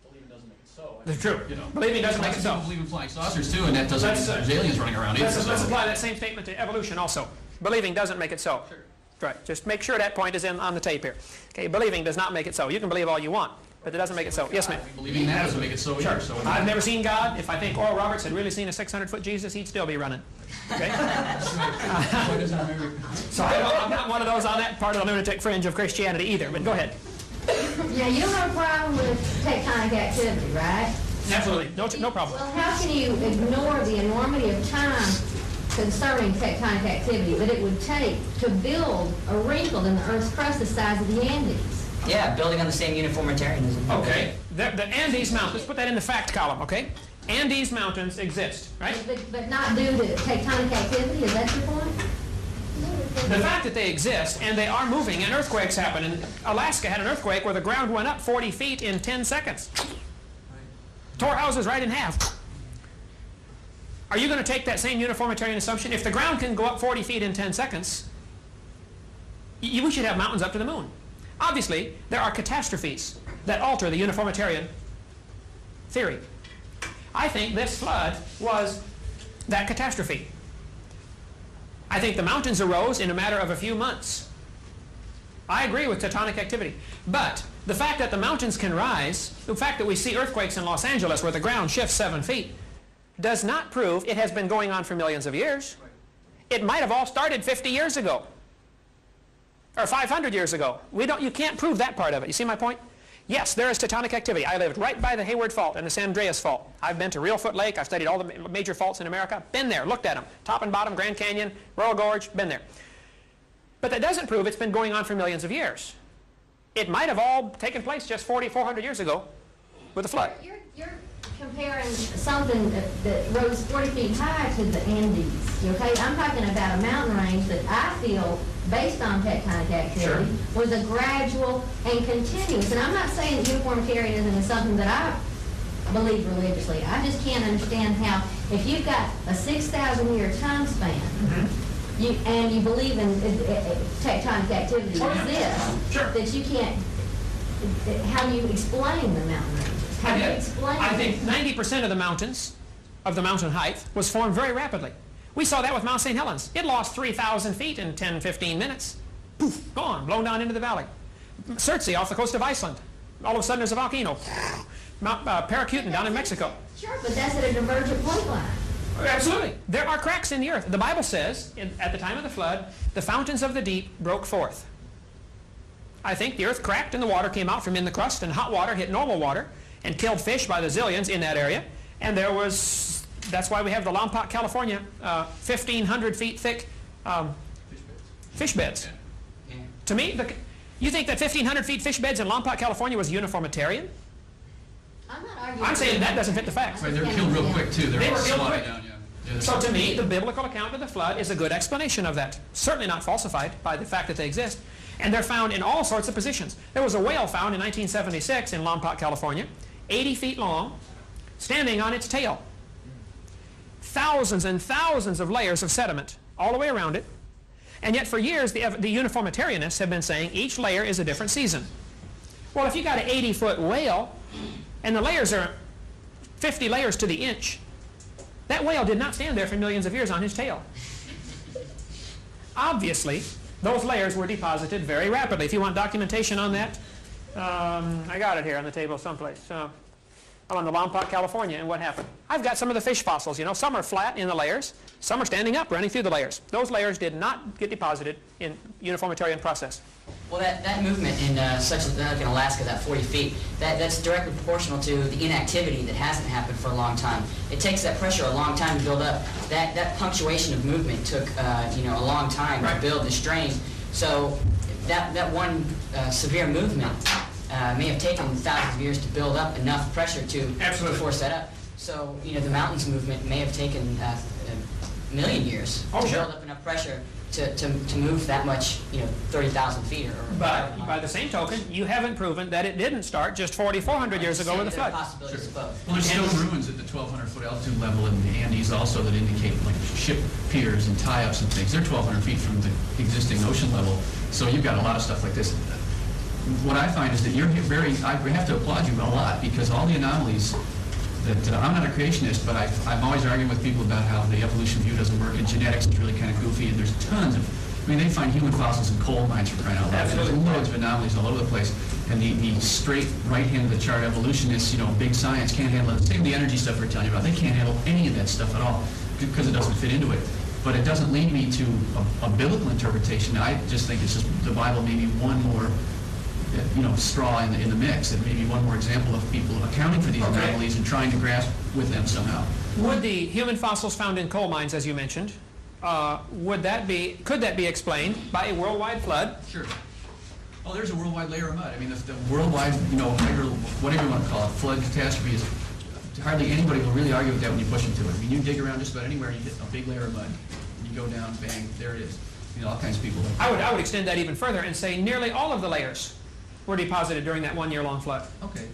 Speaker 5: Believing doesn't make it so.
Speaker 2: That's true.
Speaker 5: You know,
Speaker 2: believing doesn't make it so.
Speaker 5: People believe in flying saucers too, and that doesn't mean there's aliens running around either.
Speaker 2: Let's apply that same statement to evolution also. Believing doesn't make it so.
Speaker 5: Sure.
Speaker 2: Right. Just make sure that point is on the tape here. Okay, believing does not make it so. You can believe all you want, but it doesn't make it so. Yes, ma'am.
Speaker 5: Believing that doesn't make it so either. So
Speaker 2: I've never seen God. If I think Oral Roberts had really seen a 600-foot Jesus, he'd still be running. Okay? So I'm not one of those on that part of the lunatic fringe of Christianity either, but go ahead.
Speaker 6: Yeah, you don't have a problem with tectonic activity, right?
Speaker 2: Absolutely. No problem.
Speaker 6: Well, how can you ignore the enormity of time concerning tectonic activity that it would take to build a wrinkle in the Earth's crust the size of the Andes?
Speaker 7: Yeah, building on the same uniformitarianism.
Speaker 2: Okay. The Andes Mountains, let's put that in the fact column, okay? Andes Mountains exist, right?
Speaker 6: But not due to tectonic activity, is that your point?
Speaker 2: The fact that they exist and they are moving and earthquakes happen. And Alaska had an earthquake where the ground went up 40 feet in 10 seconds. Tore houses right in half. Are you going to take that same uniformitarian assumption? If the ground can go up 40 feet in 10 seconds, we should have mountains up to the moon. Obviously, there are catastrophes that alter the uniformitarian theory. I think this flood was that catastrophe. I think the mountains arose in a matter of a few months. I agree with tectonic activity. But the fact that the mountains can rise, the fact that we see earthquakes in Los Angeles where the ground shifts 7 feet, does not prove it has been going on for millions of years. It might have all started 50 years ago. Or 500 years ago. You can't prove that part of it. You see my point? Yes, there is tectonic activity. I lived right by the Hayward Fault and the San Andreas Fault. I've been to Reelfoot Lake. I've studied all the major faults in America. Been there, looked at them. Top and bottom, Grand Canyon, Royal Gorge, been there. But that doesn't prove it's been going on for millions of years. It might have all taken place just 400 years ago with a flood.
Speaker 6: You're comparing something that rose 40 feet high to the Andes, okay? I'm talking about a mountain range that I feel, based on tectonic activity, was a gradual and continuous. And I'm not saying that uniformitarianism is something that I believe religiously. I just can't understand how, if you've got a 6,000-year time span, and you believe in tectonic activity exists, that you can't, how do you explain the mountain ranges? How do you explain
Speaker 2: I think 90% of the mountains, of the mountain height, was formed very rapidly. We saw that with Mount St. Helens. It lost 3,000 feet in 10, 15 minutes. Poof, gone, blown down into the valley. Surtsey off the coast of Iceland. All of a sudden there's a volcano. Mount Paracutin down in Mexico.
Speaker 6: Sure, but that's at a divergent point line.
Speaker 2: Absolutely. There are cracks in the earth. The Bible says, at the time of the flood, the fountains of the deep broke forth. I think the earth cracked and the water came out from in the crust, and hot water hit normal water and killed fish by the zillions in that area. And that's why we have the Lompoc, California, 1,500 feet thick fish beds.
Speaker 7: Yeah.
Speaker 2: To me, you think that 1,500 feet fish beds in Lompoc, California was uniformitarian?
Speaker 6: I'm not arguing.
Speaker 2: I'm saying that doesn't fit the facts.
Speaker 5: Right, they were killed real quick too.
Speaker 2: They were killed quick.
Speaker 5: Down, yeah.
Speaker 2: So to me, the biblical account of the flood is a good explanation of that. Certainly not falsified by the fact that they exist. And they're found in all sorts of positions. There was a whale found in 1976 in Lompoc, California, 80 feet long, standing on its tail. thousands and thousands of layers of sediment all the way around it. And yet for years, the uniformitarianists have been saying each layer is a different season. Well, if you got an 80-foot whale, and the layers are 50 layers to the inch, that whale did not stand there for millions of years on his tail. Obviously, those layers were deposited very rapidly. If you want documentation on that, I got it here on the table someplace. I'm on the Lompoc, California, and what happened? I've got some of the fish fossils. You know, some are flat in the layers, some are standing up, running through the layers. Those layers did not get deposited in uniformitarian process.
Speaker 7: Well, that movement in such like in Alaska, that 40 feet, that's directly proportional to the inactivity that hasn't happened for a long time. It takes that pressure a long time to build up. That punctuation of movement took a long time to build the strain. So that one severe movement may have taken thousands of years to build up enough pressure to force that up. So the mountains movement may have taken a million years to build up enough pressure to move that much, 30,000 feet or
Speaker 2: But by the same token, you haven't proven that it didn't start just 4,400 years ago with the flood.
Speaker 7: Possibilities of both.
Speaker 5: Well, there's still ruins at the 1,200-foot altitude level in the Andes also that indicate like ship piers and tie-ups and things. They're 1,200 feet from the existing ocean level, so you've got a lot of stuff like this. What I find is that you're I have to applaud you a lot, because all the anomalies that, I'm not a creationist, but I'm always arguing with people about how the evolution view doesn't work, and genetics is really kind of goofy, and there's tons of, they find human fossils in coal mines for crying out loud. There's loads of anomalies all over the place, and the straight right hand of the chart evolutionists, big science can't handle it. Same with the energy stuff we're telling you about. They can't handle any of that stuff at all, because it doesn't fit into it. But it doesn't lead me to a biblical interpretation. I just think it's just the Bible maybe one more straw in the mix, and maybe one more example of people accounting for these anomalies and trying to grasp with them somehow.
Speaker 2: Would the human fossils found in coal mines, as you mentioned, could that be explained by a worldwide flood?
Speaker 5: Sure. Oh, there's a worldwide layer of mud. I mean, the worldwide, whatever you want to call it, flood catastrophe is hardly anybody will really argue with that when you push into it. I mean, you dig around just about anywhere and you hit a big layer of mud. And you go down, bang, there it is. All kinds of people.
Speaker 2: I would extend that even further and say nearly all of the layers were deposited during that one-year-long flood.
Speaker 5: Okay.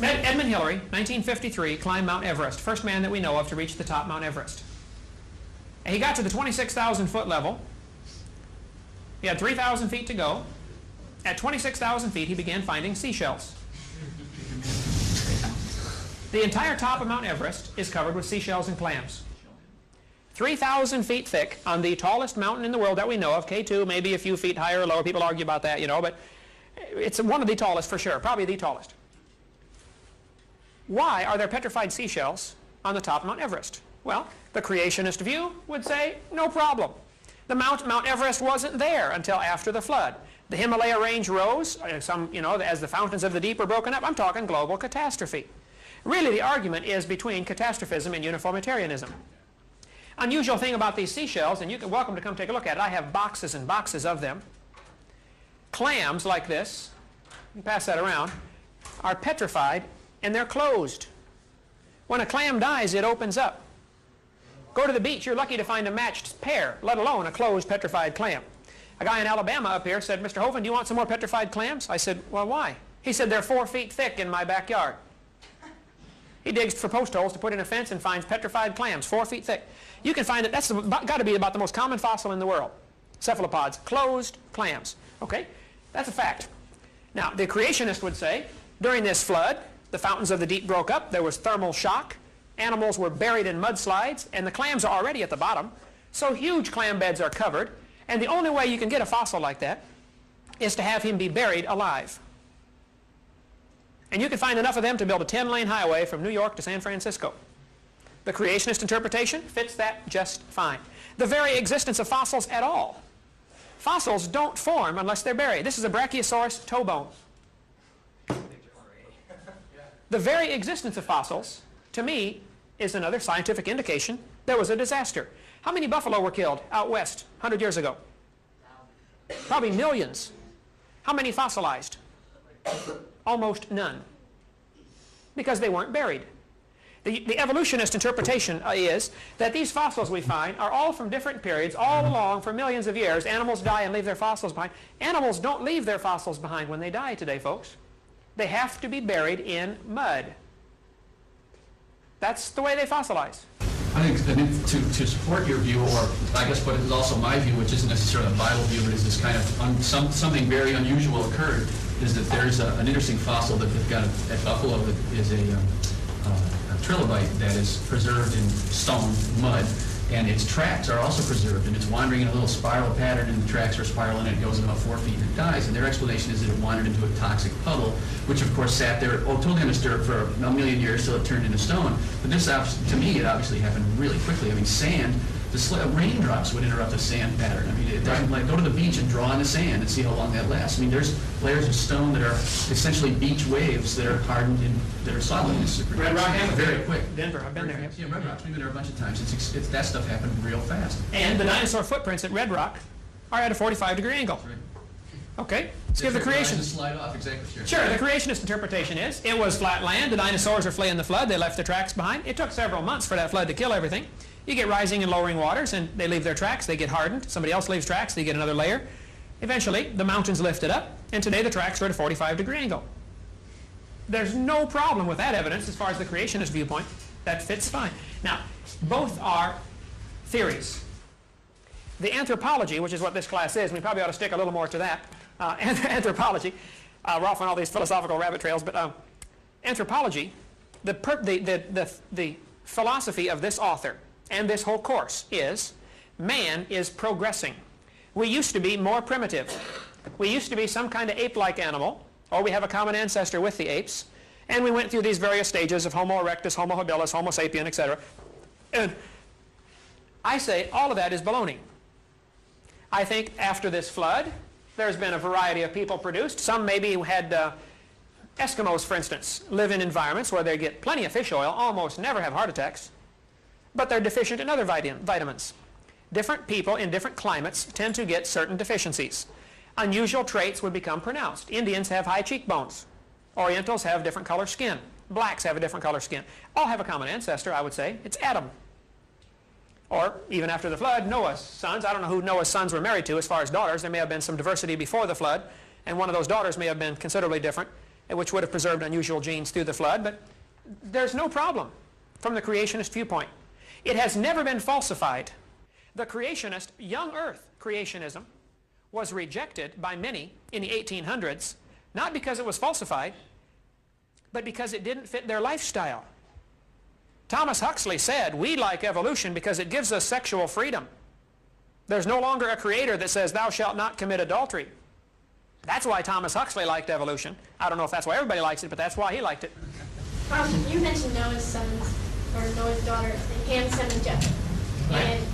Speaker 2: Edmund Hillary, 1953, climbed Mount Everest, first man that we know of to reach the top Mount Everest. And he got to the 26,000-foot level. He had 3,000 feet to go. At 26,000 feet, he began finding seashells. The entire top of Mount Everest is covered with seashells and clams. 3,000 feet thick on the tallest mountain in the world that we know of, K2, maybe a few feet higher or lower. People argue about that, but it's one of the tallest for sure, probably the tallest. Why are there petrified seashells on the top of Mount Everest? Well, the creationist view would say, no problem. Mount Everest wasn't there until after the flood. The Himalaya range rose, as the fountains of the deep were broken up. I'm talking global catastrophe. Really, the argument is between catastrophism and uniformitarianism. Unusual thing about these seashells, and you're welcome to come take a look at it. I have boxes and boxes of them. Clams like this, you pass that around, are petrified and they're closed. When a clam dies, it opens up. Go to the beach, you're lucky to find a matched pair, let alone a closed petrified clam. A guy in Alabama up here said, Mr. Hovind, do you want some more petrified clams? I said, well, why? He said, they're 4 feet thick in my backyard. He digs for post holes to put in a fence and finds petrified clams, 4 feet thick. You can find it, that's got to be about the most common fossil in the world. Cephalopods, closed clams. Okay, that's a fact. Now, the creationist would say, during this flood, the fountains of the deep broke up, there was thermal shock, animals were buried in mudslides, and the clams are already at the bottom, so huge clam beds are covered, and the only way you can get a fossil like that is to have him be buried alive. And you can find enough of them to build a 10-lane highway from New York to San Francisco. The creationist interpretation fits that just fine. The very existence of fossils at all. Fossils don't form unless they're buried. This is a Brachiosaurus toe bone. The very existence of fossils, to me, is another scientific indication there was a disaster. How many buffalo were killed out west 100 years ago? Probably millions. How many fossilized? Almost none. Because they weren't buried. The evolutionist interpretation is that these fossils we find are all from different periods, all along for millions of years. Animals die and leave their fossils behind. Animals don't leave their fossils behind when they die today, folks. They have to be buried in mud. That's the way they fossilize.
Speaker 5: I think to support your view, or I guess what is also my view, which isn't necessarily a Bible view, but is this kind of something very unusual occurred, is that there's an interesting fossil that they've got at Buffalo that is a trilobite that is preserved in stone, mud, and its tracks are also preserved, and it's wandering in a little spiral pattern, and the tracks are spiraling, and it goes about 4 feet and it dies. And their explanation is that it wandered into a toxic puddle, which of course sat there, totally undisturbed for a million years till it turned into stone. But this, to me, it obviously happened really quickly. I mean, sand, raindrops would interrupt the sand pattern. I mean, it doesn't like go to the beach and draw in the sand and see how long that lasts. I mean, there's layers of stone that are essentially beach waves that are hardened and that are solid.
Speaker 2: Red Rock happened
Speaker 5: very quick.
Speaker 2: Denver, I've been there.
Speaker 5: Yeah, Red Rock's been there a bunch of times. It's that stuff happened real fast.
Speaker 2: And the dinosaur footprints at Red Rock are at a 45-degree angle.
Speaker 5: Right.
Speaker 2: Okay, let's give the creation.
Speaker 5: Slide off, exactly.
Speaker 2: Sure, the creationist interpretation is it was flat land, the dinosaurs were fleeing the flood, they left their tracks behind. It took several months for that flood to kill everything. You get rising and lowering waters, and they leave their tracks, they get hardened. Somebody else leaves tracks, they get another layer. Eventually, the mountains lifted up, and today the tracks are at a 45-degree angle. There's no problem with that evidence as far as the creationist viewpoint. That fits fine. Now, both are theories. The anthropology, which is what this class is, we probably ought to stick a little more to that. Anthropology, we're off on all these philosophical rabbit trails, but anthropology, the philosophy of this author and this whole course is man is progressing. We used to be more primitive. We used to be some kind of ape-like animal, or we have a common ancestor with the apes, and we went through these various stages of Homo erectus, Homo habilis, Homo sapien, etc. And I say all of that is baloney. I think after this flood, there's been a variety of people produced. Some maybe had Eskimos, for instance, live in environments where they get plenty of fish oil, almost never have heart attacks, but they're deficient in other vitamins. Different people in different climates tend to get certain deficiencies. Unusual traits would become pronounced. Indians have high cheekbones. Orientals have different color skin. Blacks have a different color skin. All have a common ancestor, I would say. It's Adam. Or, even after the flood, Noah's sons. I don't know who Noah's sons were married to as far as daughters. There may have been some diversity before the flood, and one of those daughters may have been considerably different, which would have preserved unusual genes through the flood. But there's no problem from the creationist viewpoint. It has never been falsified. The creationist, young earth creationism, was rejected by many in the 1800s, not because it was falsified, but because it didn't fit their lifestyle. Thomas Huxley said, we like evolution because it gives us sexual freedom. There's no longer a creator that says, thou shalt not commit adultery. That's why Thomas Huxley liked evolution. I don't know if that's why everybody likes it, but that's why he liked it.
Speaker 11: You mentioned Noah's sons, or Noah's daughter, Ham, Sem, and Japheth.
Speaker 2: Right.
Speaker 11: And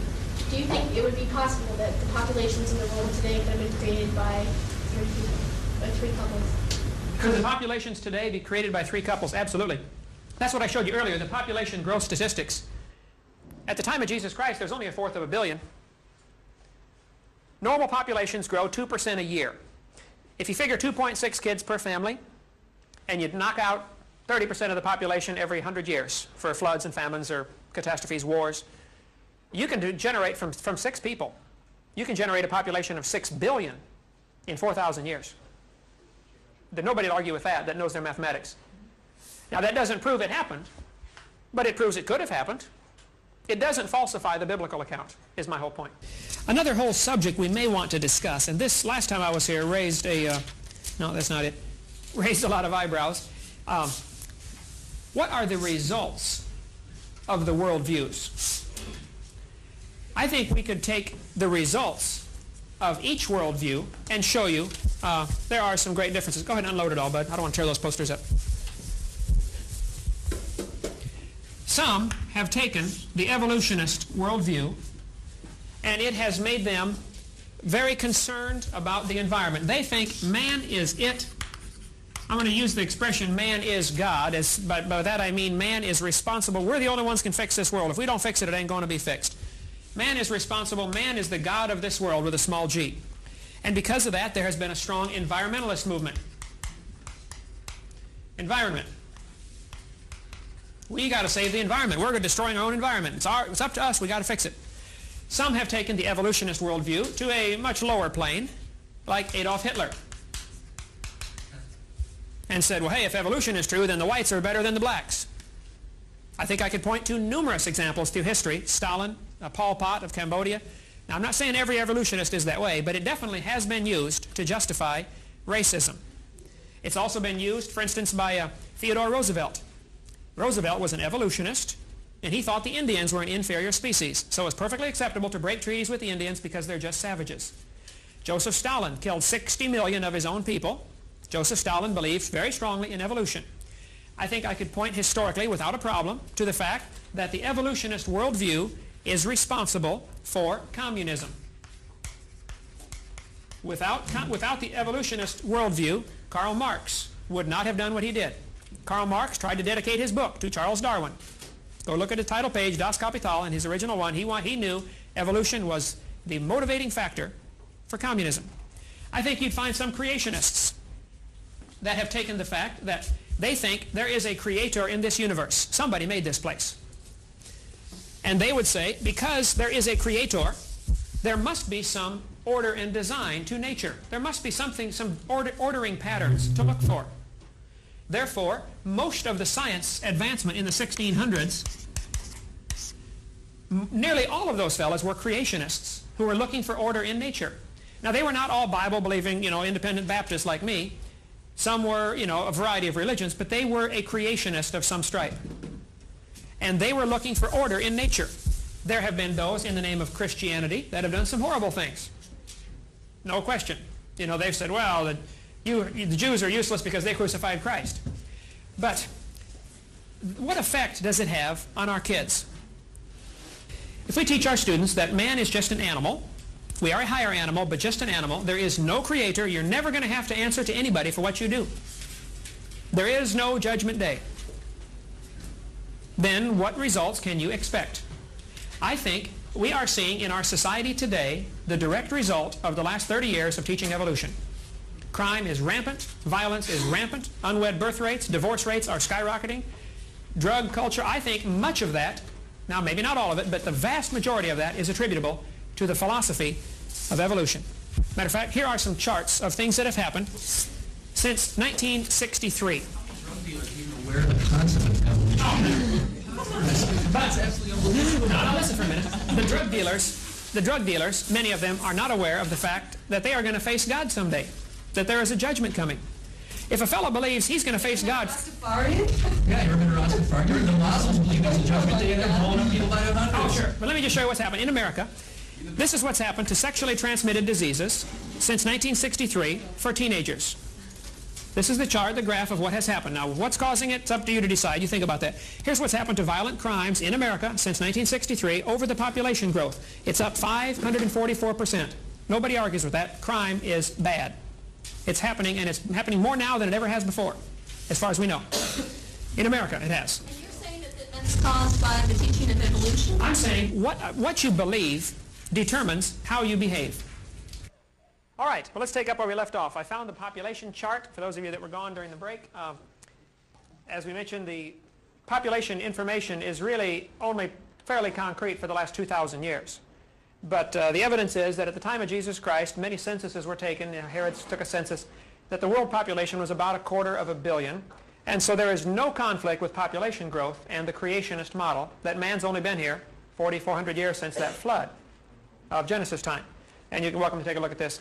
Speaker 11: do you think it would be possible that the populations in the world today could have been created by three couples?
Speaker 2: Could the populations today be created by three couples? Absolutely. That's what I showed you earlier, the population growth statistics. At the time of Jesus Christ, there's only 1/4 of a billion. Normal populations grow 2% a year. If you figure 2.6 kids per family, and you knock out 30% of the population every 100 years for floods and famines or catastrophes, wars, you can generate from 6 people, you can generate a population of 6 billion in 4,000 years. Nobody will argue with that, that knows their mathematics. Now that doesn't prove it happened, but it proves it could have happened. It doesn't falsify the biblical account, is my whole point. Another whole subject we may want to discuss, and this last time I was here raised no, that's not it, raised a lot of eyebrows. What are the results of the worldviews? I think we could take the results of each worldview and show you there are some great differences. Go ahead and unload it all, bud. I don't want to tear those posters up. Some have taken the evolutionist worldview, and it has made them very concerned about the environment. They think man is it. I'm going to use the expression man is God, but by that I mean man is responsible. We're the only ones who can fix this world. If we don't fix it, it ain't going to be fixed. Man is responsible. Man is the God of this world with a small g. And because of that, there has been a strong environmentalist movement. Environment. We got to save the environment. We're destroying our own environment. It's up to us. We got to fix it. Some have taken the evolutionist worldview to a much lower plane, like Adolf Hitler, and said, well, hey, if evolution is true, then the whites are better than the blacks. I think I could point to numerous examples through history. Stalin, Pol Pot of Cambodia. Now, I'm not saying every evolutionist is that way, but it definitely has been used to justify racism. It's also been used, for instance, by Theodore Roosevelt. Roosevelt was an evolutionist, and he thought the Indians were an inferior species. So it's perfectly acceptable to break treaties with the Indians because they're just savages. Joseph Stalin killed 60 million of his own people. Joseph Stalin believed very strongly in evolution. I think I could point historically, without a problem, to the fact that the evolutionist worldview is responsible for communism. Without the evolutionist worldview, Karl Marx would not have done what he did. Karl Marx tried to dedicate his book to Charles Darwin. Go look at the title page, Das Kapital, in his original one. He knew evolution was the motivating factor for communism. I think you'd find some creationists that have taken the fact that they think there is a creator in this universe. Somebody made this place. And they would say, because there is a creator, there must be some order and design to nature. There must be something, some ordering patterns to look for. Therefore, most of the science advancement in the 1600s, nearly all of those fellas were creationists who were looking for order in nature. Now, they were not all Bible-believing, independent Baptists like me. Some were, a variety of religions, but they were a creationist of some stripe. And they were looking for order in nature. There have been those in the name of Christianity that have done some horrible things. No question. They've said, well, the Jews are useless because they crucified Christ. But what effect does it have on our kids? If we teach our students that man is just an animal, we are a higher animal, but just an animal, there is no creator, you're never going to have to answer to anybody for what you do. There is no judgment day. Then what results can you expect? I think we are seeing in our society today the direct result of the last 30 years of teaching evolution. Crime is rampant, violence is rampant, unwed birth rates, divorce rates are skyrocketing, drug culture. I think much of that, now maybe not all of it, but the vast majority of that is attributable to the philosophy of evolution. Matter of fact, here are some charts of things that have happened since 1963.
Speaker 5: Drug dealers even aware of the concept of evolution. That's absolutely unbelievable.
Speaker 2: Now listen for a minute. The drug dealers, many of them are not aware of the fact that they are going to face God someday, that there is a judgment coming. If a fellow believes he's going to face God...
Speaker 5: Rastafarian? Yeah, you remember Rastafarian? The Muslims believe there's a judgment day and they're blowing up people by the hundreds.
Speaker 2: Oh, sure. But let me just show you what's happened in America. This is what's happened to sexually transmitted diseases since 1963 for teenagers. This is the chart, the graph of what has happened. Now, what's causing it? It's up to you to decide. You think about that. Here's what's happened to violent crimes in America since 1963 over the population growth. It's up 544%. Nobody argues with that. Crime is bad. It's happening, and it's happening more now than it ever has before, as far as we know. In America, it has.
Speaker 11: And you're saying that that's caused by the teaching of evolution?
Speaker 2: I'm saying what you believe determines how you behave. All right, well, let's take up where we left off. I found the population chart for those of you that were gone during the break. As we mentioned, the population information is really only fairly concrete for the last 2,000 years. But the evidence is that at the time of Jesus Christ, many censuses were taken. Herod took a census, that the world population was about 250 million. And so there is no conflict with population growth and the creationist model that man's only been here 4,400 years since that flood of Genesis time. And you're welcome to take a look at this.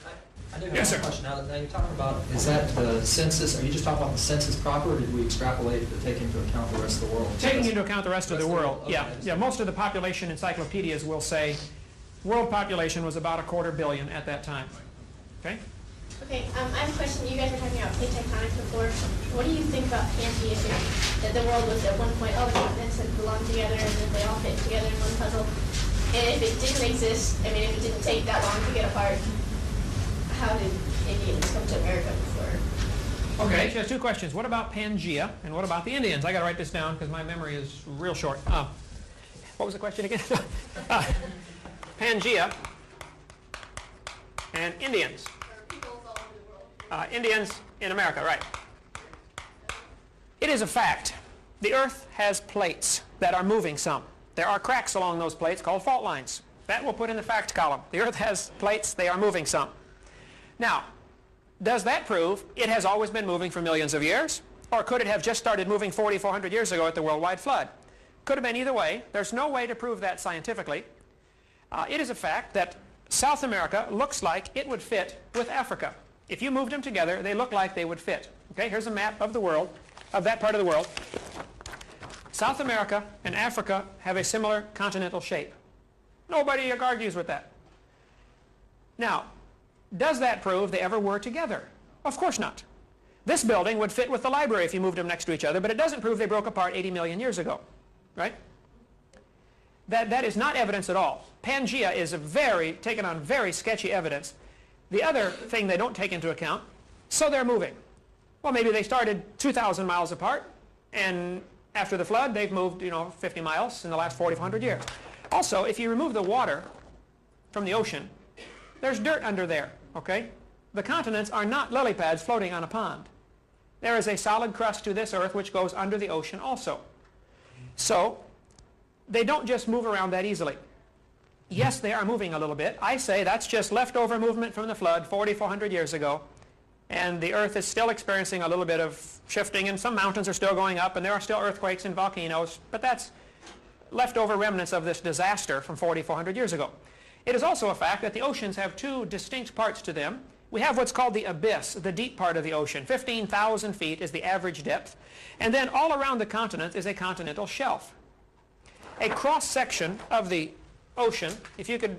Speaker 9: I do have
Speaker 2: Yes,
Speaker 9: a
Speaker 2: sir.
Speaker 9: question. Now you're talking about, is that the census, are you just talking about the census proper, or did we extrapolate to take into account the rest of the world?
Speaker 2: Taking into account the rest of the world,
Speaker 9: Okay.
Speaker 2: yeah. Most of the population encyclopedias will say world population was about 250 million at that time. Okay?
Speaker 11: Okay, I have a question. You guys were talking about plate tectonics before. What do you think about pantheism? That the world was at one point, the continents had belonged together and then they all fit together in one puzzle. And if it didn't exist, if it didn't take that long to get apart, how did Indians come to America before?
Speaker 2: Okay, she has two questions. What about Pangea and what about the Indians? I got to write this down because my memory is real short. What was the question again? Pangea and Indians. Indians in America, right. It is a fact. The Earth has plates that are moving some. There are cracks along those plates called fault lines. That we'll put in the fact column. The Earth has plates, they are moving some. Now, does that prove it has always been moving for millions of years? Or could it have just started moving 4,400 years ago at the worldwide flood? could have been either way. There's no way to prove that scientifically. It is a fact that South America looks like it would fit with Africa. If you moved them together, they look like they would fit. Okay, here's a map of the world, of that part of the world. South America and Africa have a similar continental shape. Nobody argues with that. Now, does that prove they ever were together? Of course not. This building would fit with the library if you moved them next to each other, but it doesn't prove they broke apart 80 million years ago, right? That is not evidence at all. Pangea is taken on very sketchy evidence. The other thing they don't take into account, so they're moving. Well, maybe they started 2,000 miles apart, and after the flood, they've moved, 50 miles in the last 4,400 years. Also, if you remove the water from the ocean, there's dirt under there, okay? The continents are not lily pads floating on a pond. There is a solid crust to this earth which goes under the ocean also. So, they don't just move around that easily. Yes, they are moving a little bit. I say that's just leftover movement from the flood 4,400 years ago. And the earth is still experiencing a little bit of shifting, and some mountains are still going up, and there are still earthquakes and volcanoes. But that's leftover remnants of this disaster from 4,400 years ago. It is also a fact that the oceans have two distinct parts to them. We have what's called the abyss, the deep part of the ocean. 15,000 feet is the average depth. And then all around the continent is a continental shelf. A cross-section of the ocean, if you could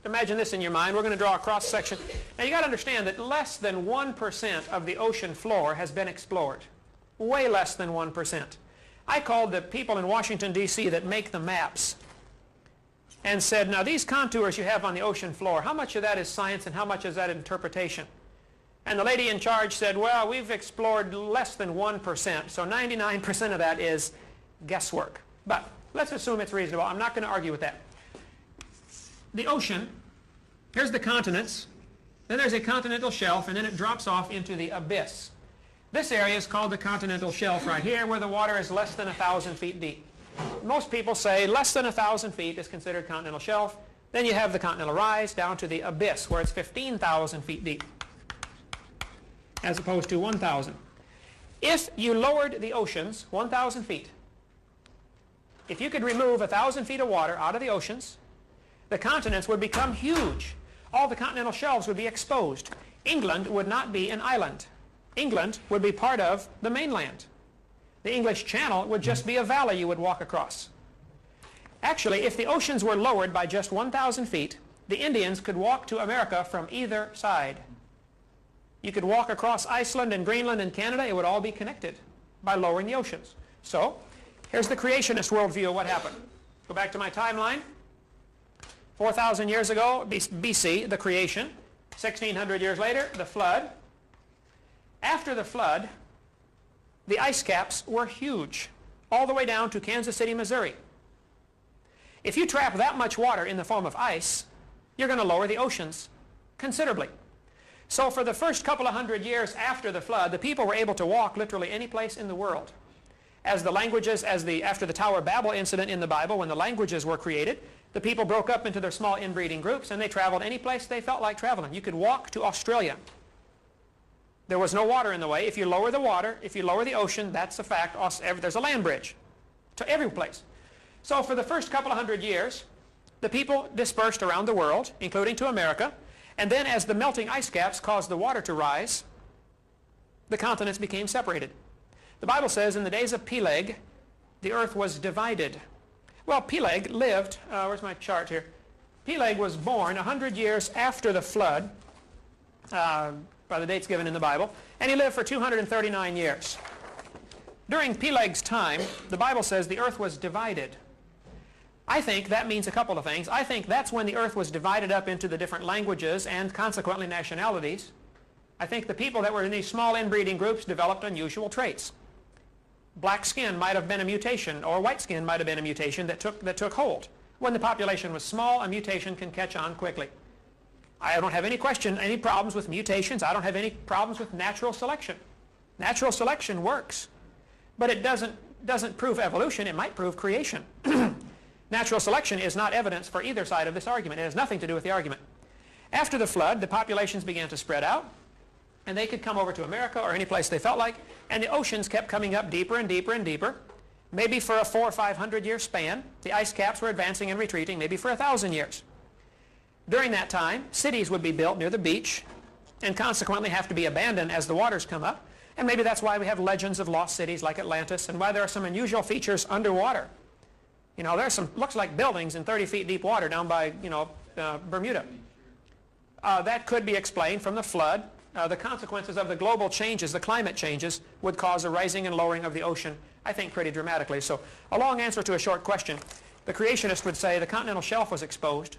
Speaker 2: imagine this in your mind, we're going to draw a cross-section. Now, you got to understand that less than 1% of the ocean floor has been explored. Way less than 1%. I called the people in Washington, D.C. that make the maps and said, now these contours you have on the ocean floor, how much of that is science and how much is that interpretation? And the lady in charge said, well, we've explored less than 1%, so 99% of that is guesswork. But let's assume it's reasonable. I'm not going to argue with that. The ocean, here's the continents, then there's a continental shelf, and then it drops off into the abyss. This area is called the continental shelf right here, where the water is less than 1,000 feet deep. Most people say less than 1,000 feet is considered continental shelf. Then you have the continental rise down to the abyss, where it's 15,000 feet deep, as opposed to 1,000. If you lowered the oceans 1,000 feet, if you could remove 1,000 feet of water out of the oceans, the continents would become huge. All the continental shelves would be exposed. England would not be an island. England would be part of the mainland. The English Channel would just be a valley you would walk across. Actually, if the oceans were lowered by just 1,000 feet, the Indians could walk to America from either side. You could walk across Iceland and Greenland and Canada. It would all be connected by lowering the oceans. So, here's the creationist worldview of what happened. Go back to my timeline. 4,000 years ago, BC, the creation. 1,600 years later, the flood. After the flood, the ice caps were huge, all the way down to Kansas City, Missouri. If you trap that much water in the form of ice, you're going to lower the oceans considerably. So for the first couple of hundred years after the flood, the people were able to walk literally any place in the world. As the languages, after the Tower of Babel incident in the Bible, when the languages were created, the people broke up into their small inbreeding groups, and they traveled any place they felt like traveling. You could walk to Australia. There was no water in the way. If you lower the water, if you lower the ocean, that's a fact. There's a land bridge to every place. So for the first couple of hundred years, the people dispersed around the world, including to America. And then as the melting ice caps caused the water to rise, the continents became separated. The Bible says in the days of Peleg, the earth was divided. Well, Peleg lived, where's my chart here? Peleg was born 100 years after the flood, by the dates given in the Bible, and he lived for 239 years. During Peleg's time, the Bible says the earth was divided. I think that means a couple of things. I think that's when the earth was divided up into the different languages and consequently nationalities. I think the people that were in these small inbreeding groups developed unusual traits. Black skin might have been a mutation, or white skin might have been a mutation that took hold. When the population was small, a mutation can catch on quickly. I don't have any problems with mutations. I don't have any problems with natural selection. Natural selection works, but it doesn't prove evolution. It might prove creation. Natural selection is not evidence for either side of this argument. It has nothing to do with the argument. After the flood, the populations began to spread out, and they could come over to America or any place they felt like, and the oceans kept coming up deeper and deeper and deeper. maybe for a 400 or 500 year span. The ice caps were advancing and retreating, maybe for 1,000 years. During that time, cities would be built near the beach and consequently have to be abandoned as the waters come up. And maybe that's why we have legends of lost cities like Atlantis, and why there are some unusual features underwater. You know, there's some, looks like buildings in 30 feet deep water down by, Bermuda. That could be explained from the flood. The consequences of the global changes, the climate changes, would cause a rising and lowering of the ocean, I think, pretty dramatically. So a long answer to a short question. The creationist would say the continental shelf was exposed,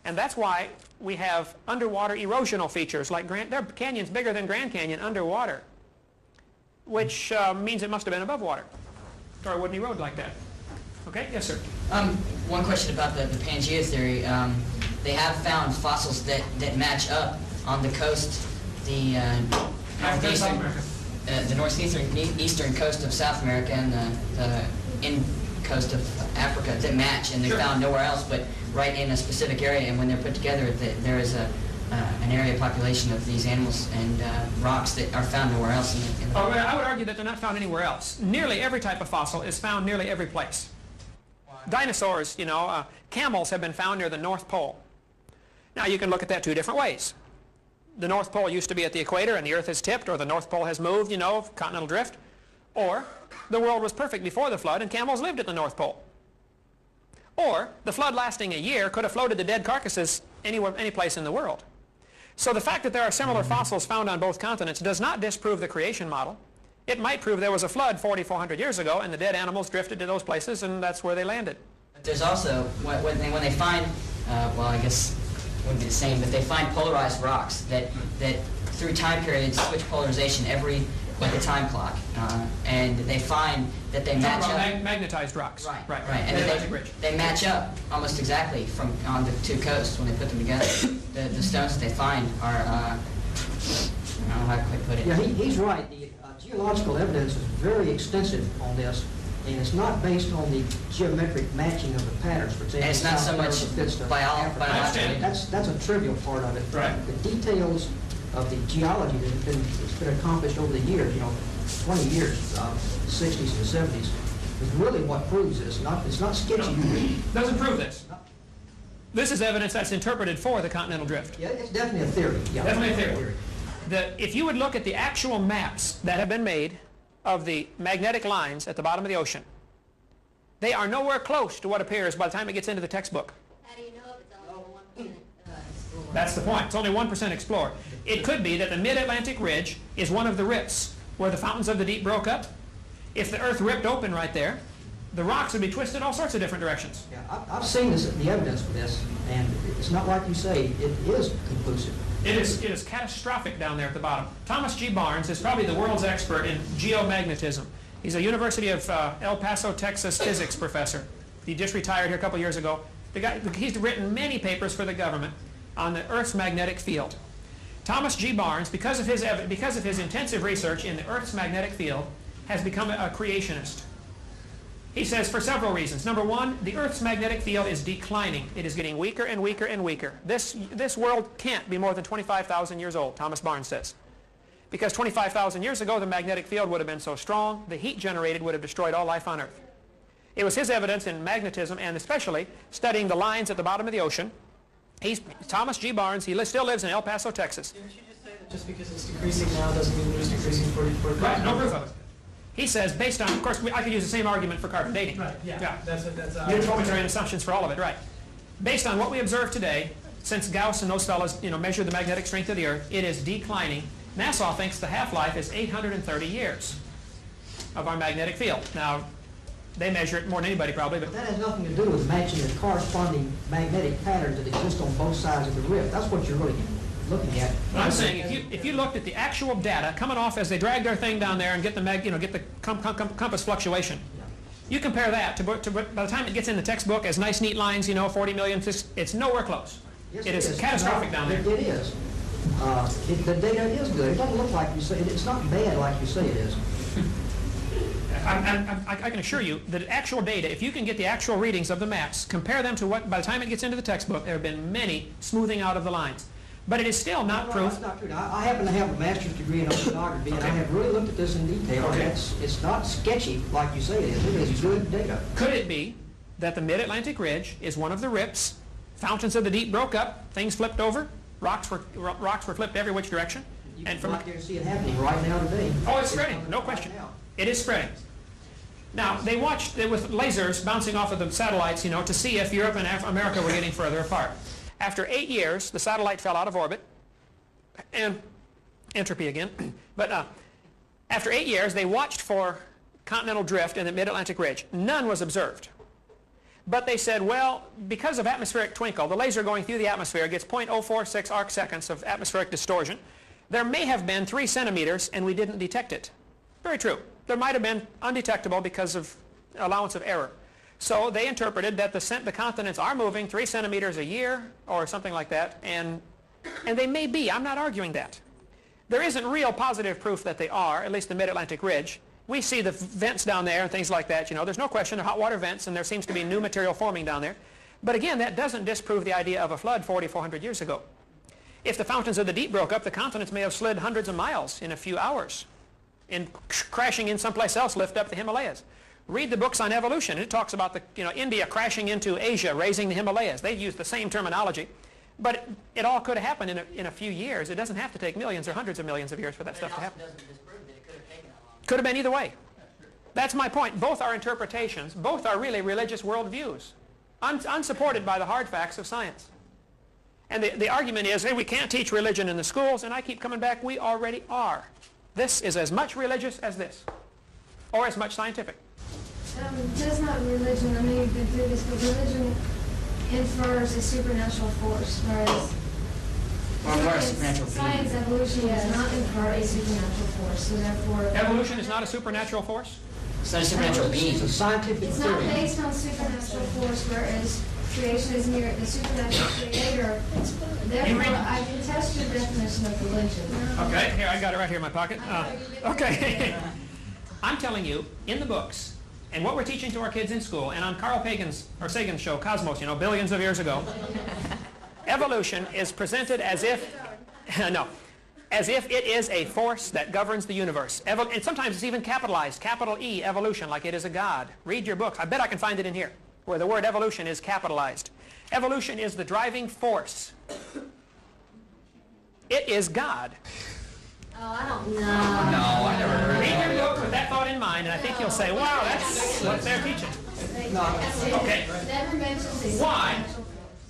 Speaker 2: and that's why we have underwater erosional features like there are canyons bigger than Grand Canyon underwater, which means it must have been above water, or it wouldn't erode like that. Okay? Yes, sir.
Speaker 7: One question about the Pangea theory. They have found fossils that match up on the coast, the northeastern coast of South America and the coast of Africa that match, and they're found nowhere else but right in a specific area. And when they're put together, there is an area population of these animals and rocks that are found nowhere else in the world.
Speaker 2: I would argue that they're not found anywhere else. Nearly every type of fossil is found nearly every place. Dinosaurs, camels have been found near the North Pole. Now you can look at that two different ways. The North Pole used to be at the equator and the Earth has tipped, or the North Pole has moved, continental drift. Or the world was perfect before the flood and camels lived at the North Pole. Or the flood lasting a year could have floated the dead carcasses any place in the world. So the fact that there are similar fossils found on both continents does not disprove the creation model. It might prove there was a flood 4,400 years ago and the dead animals drifted to those places and that's where they landed.
Speaker 7: But there's also, when they find, I guess it wouldn't be the same, but they find polarized rocks that through time periods switch polarization like a time clock. And they find that they match up.
Speaker 2: Magnetized rocks.
Speaker 7: Right. And they match up almost exactly on the two coasts when they put them together. The stones that they find are, I don't know how to quite put it.
Speaker 3: Yeah, he's right. The geological evidence is very extensive on this, and it's not based on the geometric matching of the patterns. For example,
Speaker 7: and it's not so much biology.
Speaker 3: That's a trivial part of it.
Speaker 2: Right.
Speaker 3: The details of the geology that's been accomplished over the years, 20 years, 60s and 70s, is really what proves it. It's not sketchy.
Speaker 2: Doesn't prove this. This is evidence that's interpreted for the continental drift.
Speaker 3: Yeah, it's definitely a theory. Yeah.
Speaker 2: Definitely a theory. If you would look at the actual maps that have been made of the magnetic lines at the bottom of the ocean, they are nowhere close to what appears by the time it gets into the textbook.
Speaker 6: How do you know if it's only 1% explored?
Speaker 2: That's the point. It's only 1% explored. It could be that the mid-Atlantic ridge is one of the rips where the fountains of the deep broke up. If the earth ripped open right there, the rocks would be twisted all sorts of different directions.
Speaker 3: Yeah, I've seen the evidence for this, and it's not like you say. It is conclusive.
Speaker 2: It is catastrophic down there at the bottom. Thomas G. Barnes is probably the world's expert in geomagnetism. He's a University of El Paso, Texas physics professor. He just retired here a couple years ago. He's written many papers for the government on the Earth's magnetic field. Thomas G. Barnes, because of his intensive research in the Earth's magnetic field, has become a creationist. He says for several reasons. Number one, the Earth's magnetic field is declining. It is getting weaker and weaker and weaker. This world can't be more than 25,000 years old, Thomas Barnes says. Because 25,000 years ago, the magnetic field would have been so strong, the heat generated would have destroyed all life on Earth. It was his evidence in magnetism, and especially studying the lines at the bottom of the ocean. Thomas G. Barnes, he still lives in El Paso, Texas.
Speaker 12: Didn't you just say that just because it's decreasing now doesn't mean it's decreasing for
Speaker 2: Right, no proof of it. He says, based on, of course, I could use the same argument for carbon dating.
Speaker 12: Right, yeah. That's
Speaker 2: Uniformitarian assumptions for all of it, right. Based on what we observe today, since Gauss and those fellows, measured the magnetic strength of the Earth, it is declining. NASA thinks the half-life is 830 years of our magnetic field. Now, they measure it more than anybody probably, but
Speaker 3: that has nothing to do with matching the corresponding magnetic patterns that exist on both sides of the rift. That's what you're really looking at.
Speaker 2: I'm saying if you looked at the actual data coming off as they drag their thing down there and get the compass fluctuation, you compare that to by the time it gets in the textbook as nice neat lines, 40 million, it's nowhere close.
Speaker 3: Yes,
Speaker 2: it is catastrophic down there.
Speaker 3: It is. The data is good. It doesn't look like you say it. It's not bad like you say it is.
Speaker 2: I can assure you that actual data, if you can get the actual readings of the maps, compare them to what, by the time it gets into the textbook, there have been many smoothing out of the lines. But it is still not
Speaker 3: No,
Speaker 2: proof.
Speaker 3: that's not true. Now, I happen to have a master's degree in oceanography, and I have really looked at this in detail.
Speaker 2: Okay.
Speaker 3: And it's not sketchy like you say it is. It is good data.
Speaker 2: Could it be that the Mid-Atlantic Ridge is one of the rips, fountains of the deep broke up, things flipped over, rocks were flipped every which direction?
Speaker 3: You
Speaker 2: And
Speaker 3: can
Speaker 2: from
Speaker 3: go out there and see it happening right now today.
Speaker 2: Oh, it's spreading, no question.
Speaker 3: Right now.
Speaker 2: It is spreading. Now, they watched it with lasers bouncing off of the satellites, you know, to see if Europe and America were getting further apart. After 8 years, the satellite fell out of orbit, and entropy again. But after 8 years, they watched for continental drift in the Mid-Atlantic Ridge. None was observed. But they said, well, because of atmospheric twinkle, the laser going through the atmosphere gets 0.046 arc seconds of atmospheric distortion. There may have been 3 centimeters, and we didn't detect it. Very true. There might have been undetectable because of allowance of error. So they interpreted that the continents are moving 3 centimeters a year or something like that, and they may be. I'm not arguing that. There isn't real positive proof that they are, at least the Mid-Atlantic Ridge. We see the vents down there and things like that. You know, there's no question of hot water vents, and there seems to be new material forming down there. But again, that doesn't disprove the idea of a flood 4,400 years ago. If the fountains of the deep broke up, the continents may have slid hundreds of miles in a few hours, and crashing in someplace else lift up the Himalayas. Read the books on evolution. It talks about India crashing into Asia, raising the Himalayas. They use the same terminology. But it all could have happened in a few years. It doesn't have to take millions or hundreds of millions of years for that stuff to happen. Could have been either way. That's my point. Both are interpretations. Both are really religious worldviews, unsupported by the hard facts of science. And the argument is, hey, we can't teach religion in the schools, and I keep coming back, we already are. This is as much religious as this, or as much scientific.
Speaker 10: That's not religion. I mean, you've been through this, but religion infers a supernatural force, whereas science evolution does not infer a supernatural force, so therefore...
Speaker 2: Evolution is not a supernatural force?
Speaker 7: It's not a supernatural being.
Speaker 3: It's a scientific
Speaker 10: It's
Speaker 3: theory.
Speaker 10: not based on supernatural force, whereas creation is near the supernatural creator. Therefore, I contest your definition of religion.
Speaker 2: Okay, here, I got it right here in my pocket. Okay. I'm telling you, in the books, and what we're teaching to our kids in school, and on Carl Sagan's show, Cosmos, you know, billions of years ago, evolution is presented as if, as if it is a force that governs the universe. And sometimes it's even capitalized, capital E, evolution, like it is a god. Read your books. I bet I can find it in here, where the word evolution is capitalized. Evolution is the driving force. It is God.
Speaker 6: Oh, I don't know.
Speaker 7: No, I never heard
Speaker 2: Read your
Speaker 7: that.
Speaker 2: book with that thought in mind, and I think you'll say, wow, that's what they're teaching. Okay.
Speaker 10: Never mentions a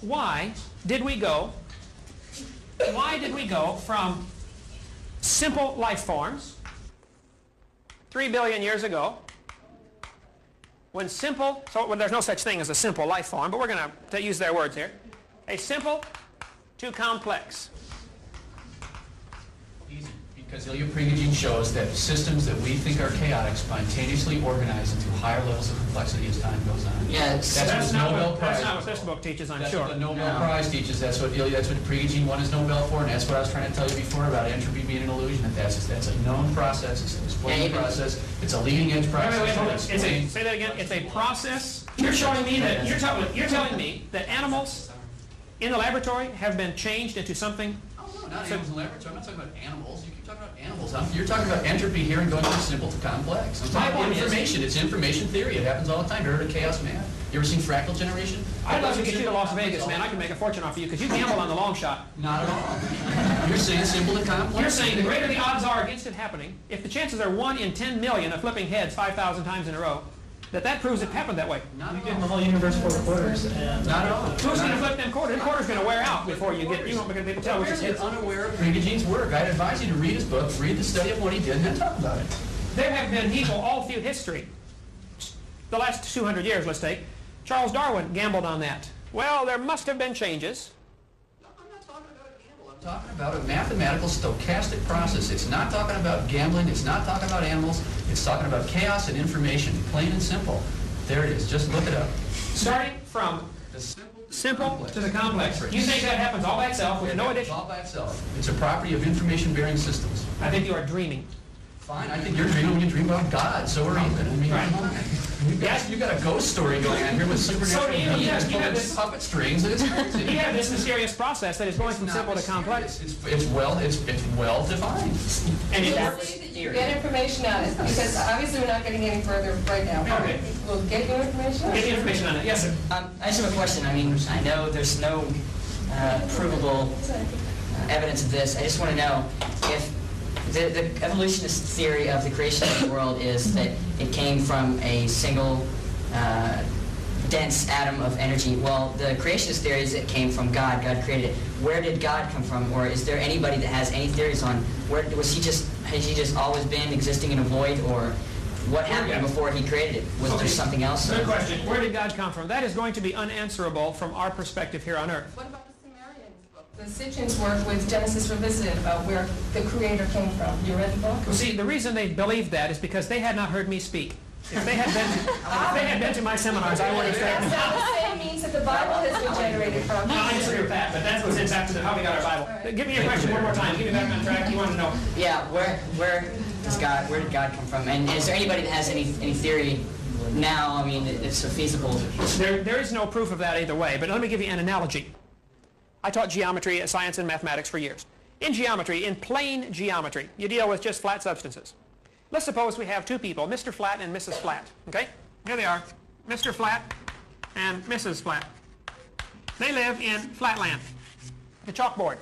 Speaker 2: Why did we go from simple life forms 3 billion years ago, when there's no such thing as a simple life form, but we're going to use their words here, a simple to complex.
Speaker 5: Easy, because Embry-Riddle shows that systems that we think are chaotic spontaneously organize into higher levels of complexity as time goes on.
Speaker 7: Yeah,
Speaker 2: That's not what this book teaches, I'm
Speaker 5: That's
Speaker 2: sure.
Speaker 5: what the Nobel Prize teaches. That's what Embry-Riddle won his Nobel for, and that's what I was trying to tell you before about entropy being an illusion. That's a known process. It's an explained process. It's a leading edge process.
Speaker 2: Wait, hold on. Say that again. It's a process. You're showing me that you're telling me that animals in the laboratory have been changed into something.
Speaker 5: Oh, no, not animals in the laboratory. I'm not talking about animals. You keep talking about animals. You're talking about entropy here and going from simple to complex. I'm talking about information. It's information theory. It happens all the time. You ever heard of chaos math? You ever seen fractal generation?
Speaker 2: I'd love to get you to Las Vegas, man. I can make a fortune off of you because you gamble on the long shot.
Speaker 5: Not at all. You're saying simple to complex.
Speaker 2: You're saying the greater the odds are against it happening, if the chances are 1 in 10 million of flipping heads 5,000 times in a row, that proves it happened that way.
Speaker 5: Not
Speaker 12: You
Speaker 5: at
Speaker 12: give
Speaker 5: all.
Speaker 12: them the whole universe 4 quarters, and
Speaker 5: Not at all.
Speaker 2: Who's going to flip them quarters? The quarter's going to wear out before you won't be able to tell which is
Speaker 5: You're
Speaker 2: his.
Speaker 5: unaware of Embry-Riddle's work. I'd advise you to read his book, read the study of what he did, and then talk about it.
Speaker 2: There have been people all through history, the last 200 years, let's take. Charles Darwin gambled on that. Well, there must have been changes.
Speaker 5: I'm not talking about a gamble. I'm talking about a mathematical stochastic process. It's not talking about gambling. It's not talking about animals. It's talking about chaos and information, plain and simple. There it is. Just look it up.
Speaker 2: Starting from
Speaker 5: The
Speaker 2: simple to the complex. You think that happens all by itself with no addition?
Speaker 5: All by itself. It's a property of information-bearing systems.
Speaker 2: I think you are dreaming.
Speaker 5: Fine. I think you're dreaming when you dream about God. So are you. I mean,
Speaker 2: Right.
Speaker 5: come on. You got a ghost story going on here with supernatural beings pulling puppet strings. It's crazy.
Speaker 2: You have this mysterious process that is going from simple to complex.
Speaker 5: It's well defined.
Speaker 2: And it
Speaker 10: Let's
Speaker 2: works.
Speaker 10: see that you get information on it, because obviously we're not getting any further right now.
Speaker 2: Okay.
Speaker 10: We'll get you information on it.
Speaker 2: Get the information on it. Yes, sir.
Speaker 7: I just have a question. I mean, I know there's no provable evidence of this. I just want to know if the evolutionist theory of the creation of the world is that it came from a single dense atom of energy. Well, the creationist theory is it came from God. God created it. Where did God come from? Or is there anybody that has any theories on where has he just always been existing in a void, or what happened before he created it? Was there something else?
Speaker 2: Good question. Where did God come from? That is going to be unanswerable from our perspective here on Earth.
Speaker 10: What about the Sumerians book? The Sitchin's work with Genesis Revisited about where the Creator came from. You read the book?
Speaker 2: Well, see, the reason they believed that is because they had not heard me speak. If they had been to my seminars, I would have said.
Speaker 10: That's the same means that the Bible has been generated from.
Speaker 2: No, I disagree with that, but that's what's back to how we got our Bible. Give me your question one more time. Give me back on track. You want to know?
Speaker 7: Yeah, where did God come from? And is there anybody that has any theory now? I mean, it's so feasible.
Speaker 2: There is no proof of that either way, but let me give you an analogy. I taught geometry, science, and mathematics for years. In geometry, in plane geometry, you deal with just flat substances. Let's suppose we have two people, Mr. Flat and Mrs. Flat. Okay? Here they are, Mr. Flat and Mrs. Flat. They live in Flatland, the chalkboard.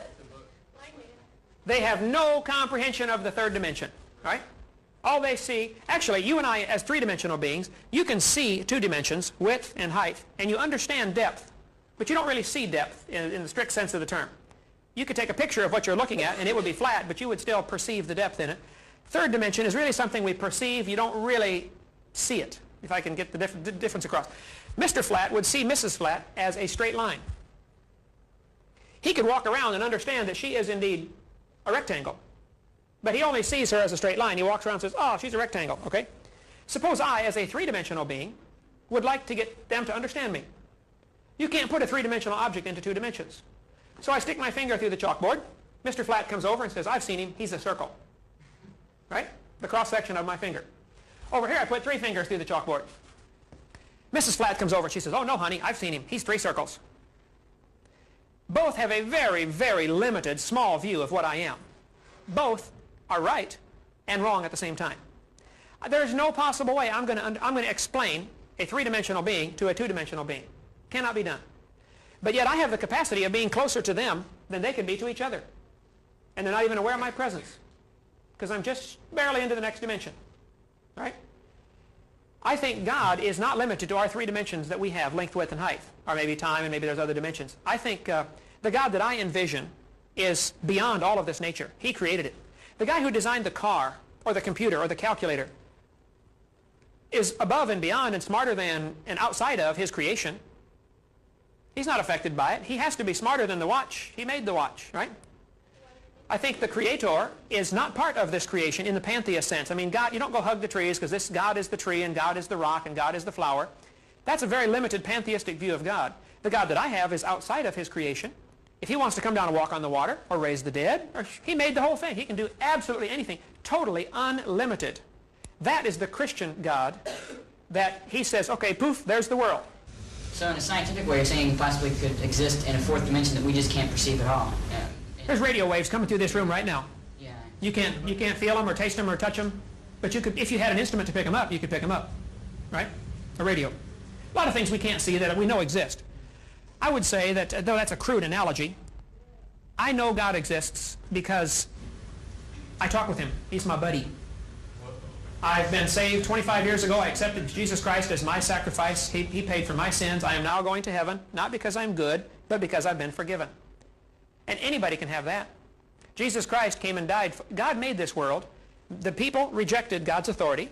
Speaker 2: They have no comprehension of the third dimension, right? All they see, actually, you and I as three-dimensional beings, you can see two dimensions, width and height, and you understand depth, but you don't really see depth in the strict sense of the term. You could take a picture of what you're looking at, and it would be flat, but you would still perceive the depth in it. Third dimension is really something we perceive. You don't really see it, if I can get the difference across. Mr. Flat would see Mrs. Flat as a straight line. He could walk around and understand that she is indeed a rectangle, but he only sees her as a straight line. He walks around and says, oh, she's a rectangle, okay? Suppose I, as a three-dimensional being, would like to get them to understand me. You can't put a three-dimensional object into two dimensions. So I stick my finger through the chalkboard. Mr. Flat comes over and says, I've seen him, he's a circle. Right? The cross-section of my finger. Over here I put three fingers through the chalkboard. Mrs. Flat comes over and she says, oh no honey, I've seen him, he's three circles. Both have a very, very limited, small view of what I am. Both are right and wrong at the same time. There's no possible way I'm going to explain a three-dimensional being to a two-dimensional being. Cannot be done. But yet I have the capacity of being closer to them than they can be to each other. And they're not even aware of my presence, because I'm just barely into the next dimension. Right? I think God is not limited to our three dimensions that we have, length, width, and height, or maybe time, and maybe there's other dimensions. I think the God that I envision is beyond all of this nature. He created it. The guy who designed the car, or the computer, or the calculator is above and beyond and smarter than and outside of his creation. He's not affected by it. He has to be smarter than the watch. He made the watch, right? I think the Creator is not part of this creation in the pantheist sense. I mean, God, you don't go hug the trees because this God is the tree and God is the rock and God is the flower. That's a very limited pantheistic view of God. The God that I have is outside of his creation. If he wants to come down and walk on the water or raise the dead, he made the whole thing. He can do absolutely anything, totally unlimited. That is the Christian God, that he says, okay, poof, there's the world.
Speaker 7: So in a scientific way, you're saying he possibly could exist in a fourth dimension that we just can't perceive at all. Yeah.
Speaker 2: There's radio waves coming through this room right now.
Speaker 7: Yeah.
Speaker 2: You can't feel them or taste them or touch them, but you could, if you had an instrument to pick them up, you could pick them up, right? A radio. A lot of things we can't see that we know exist. I would say that, though that's a crude analogy, I know God exists because I talk with him. He's my buddy. I've been saved 25 years ago. I accepted Jesus Christ as my sacrifice. He paid for my sins. I am now going to heaven, not because I'm good, but because I've been forgiven. And anybody can have that. Jesus Christ came and died. God made this world. The people rejected God's authority,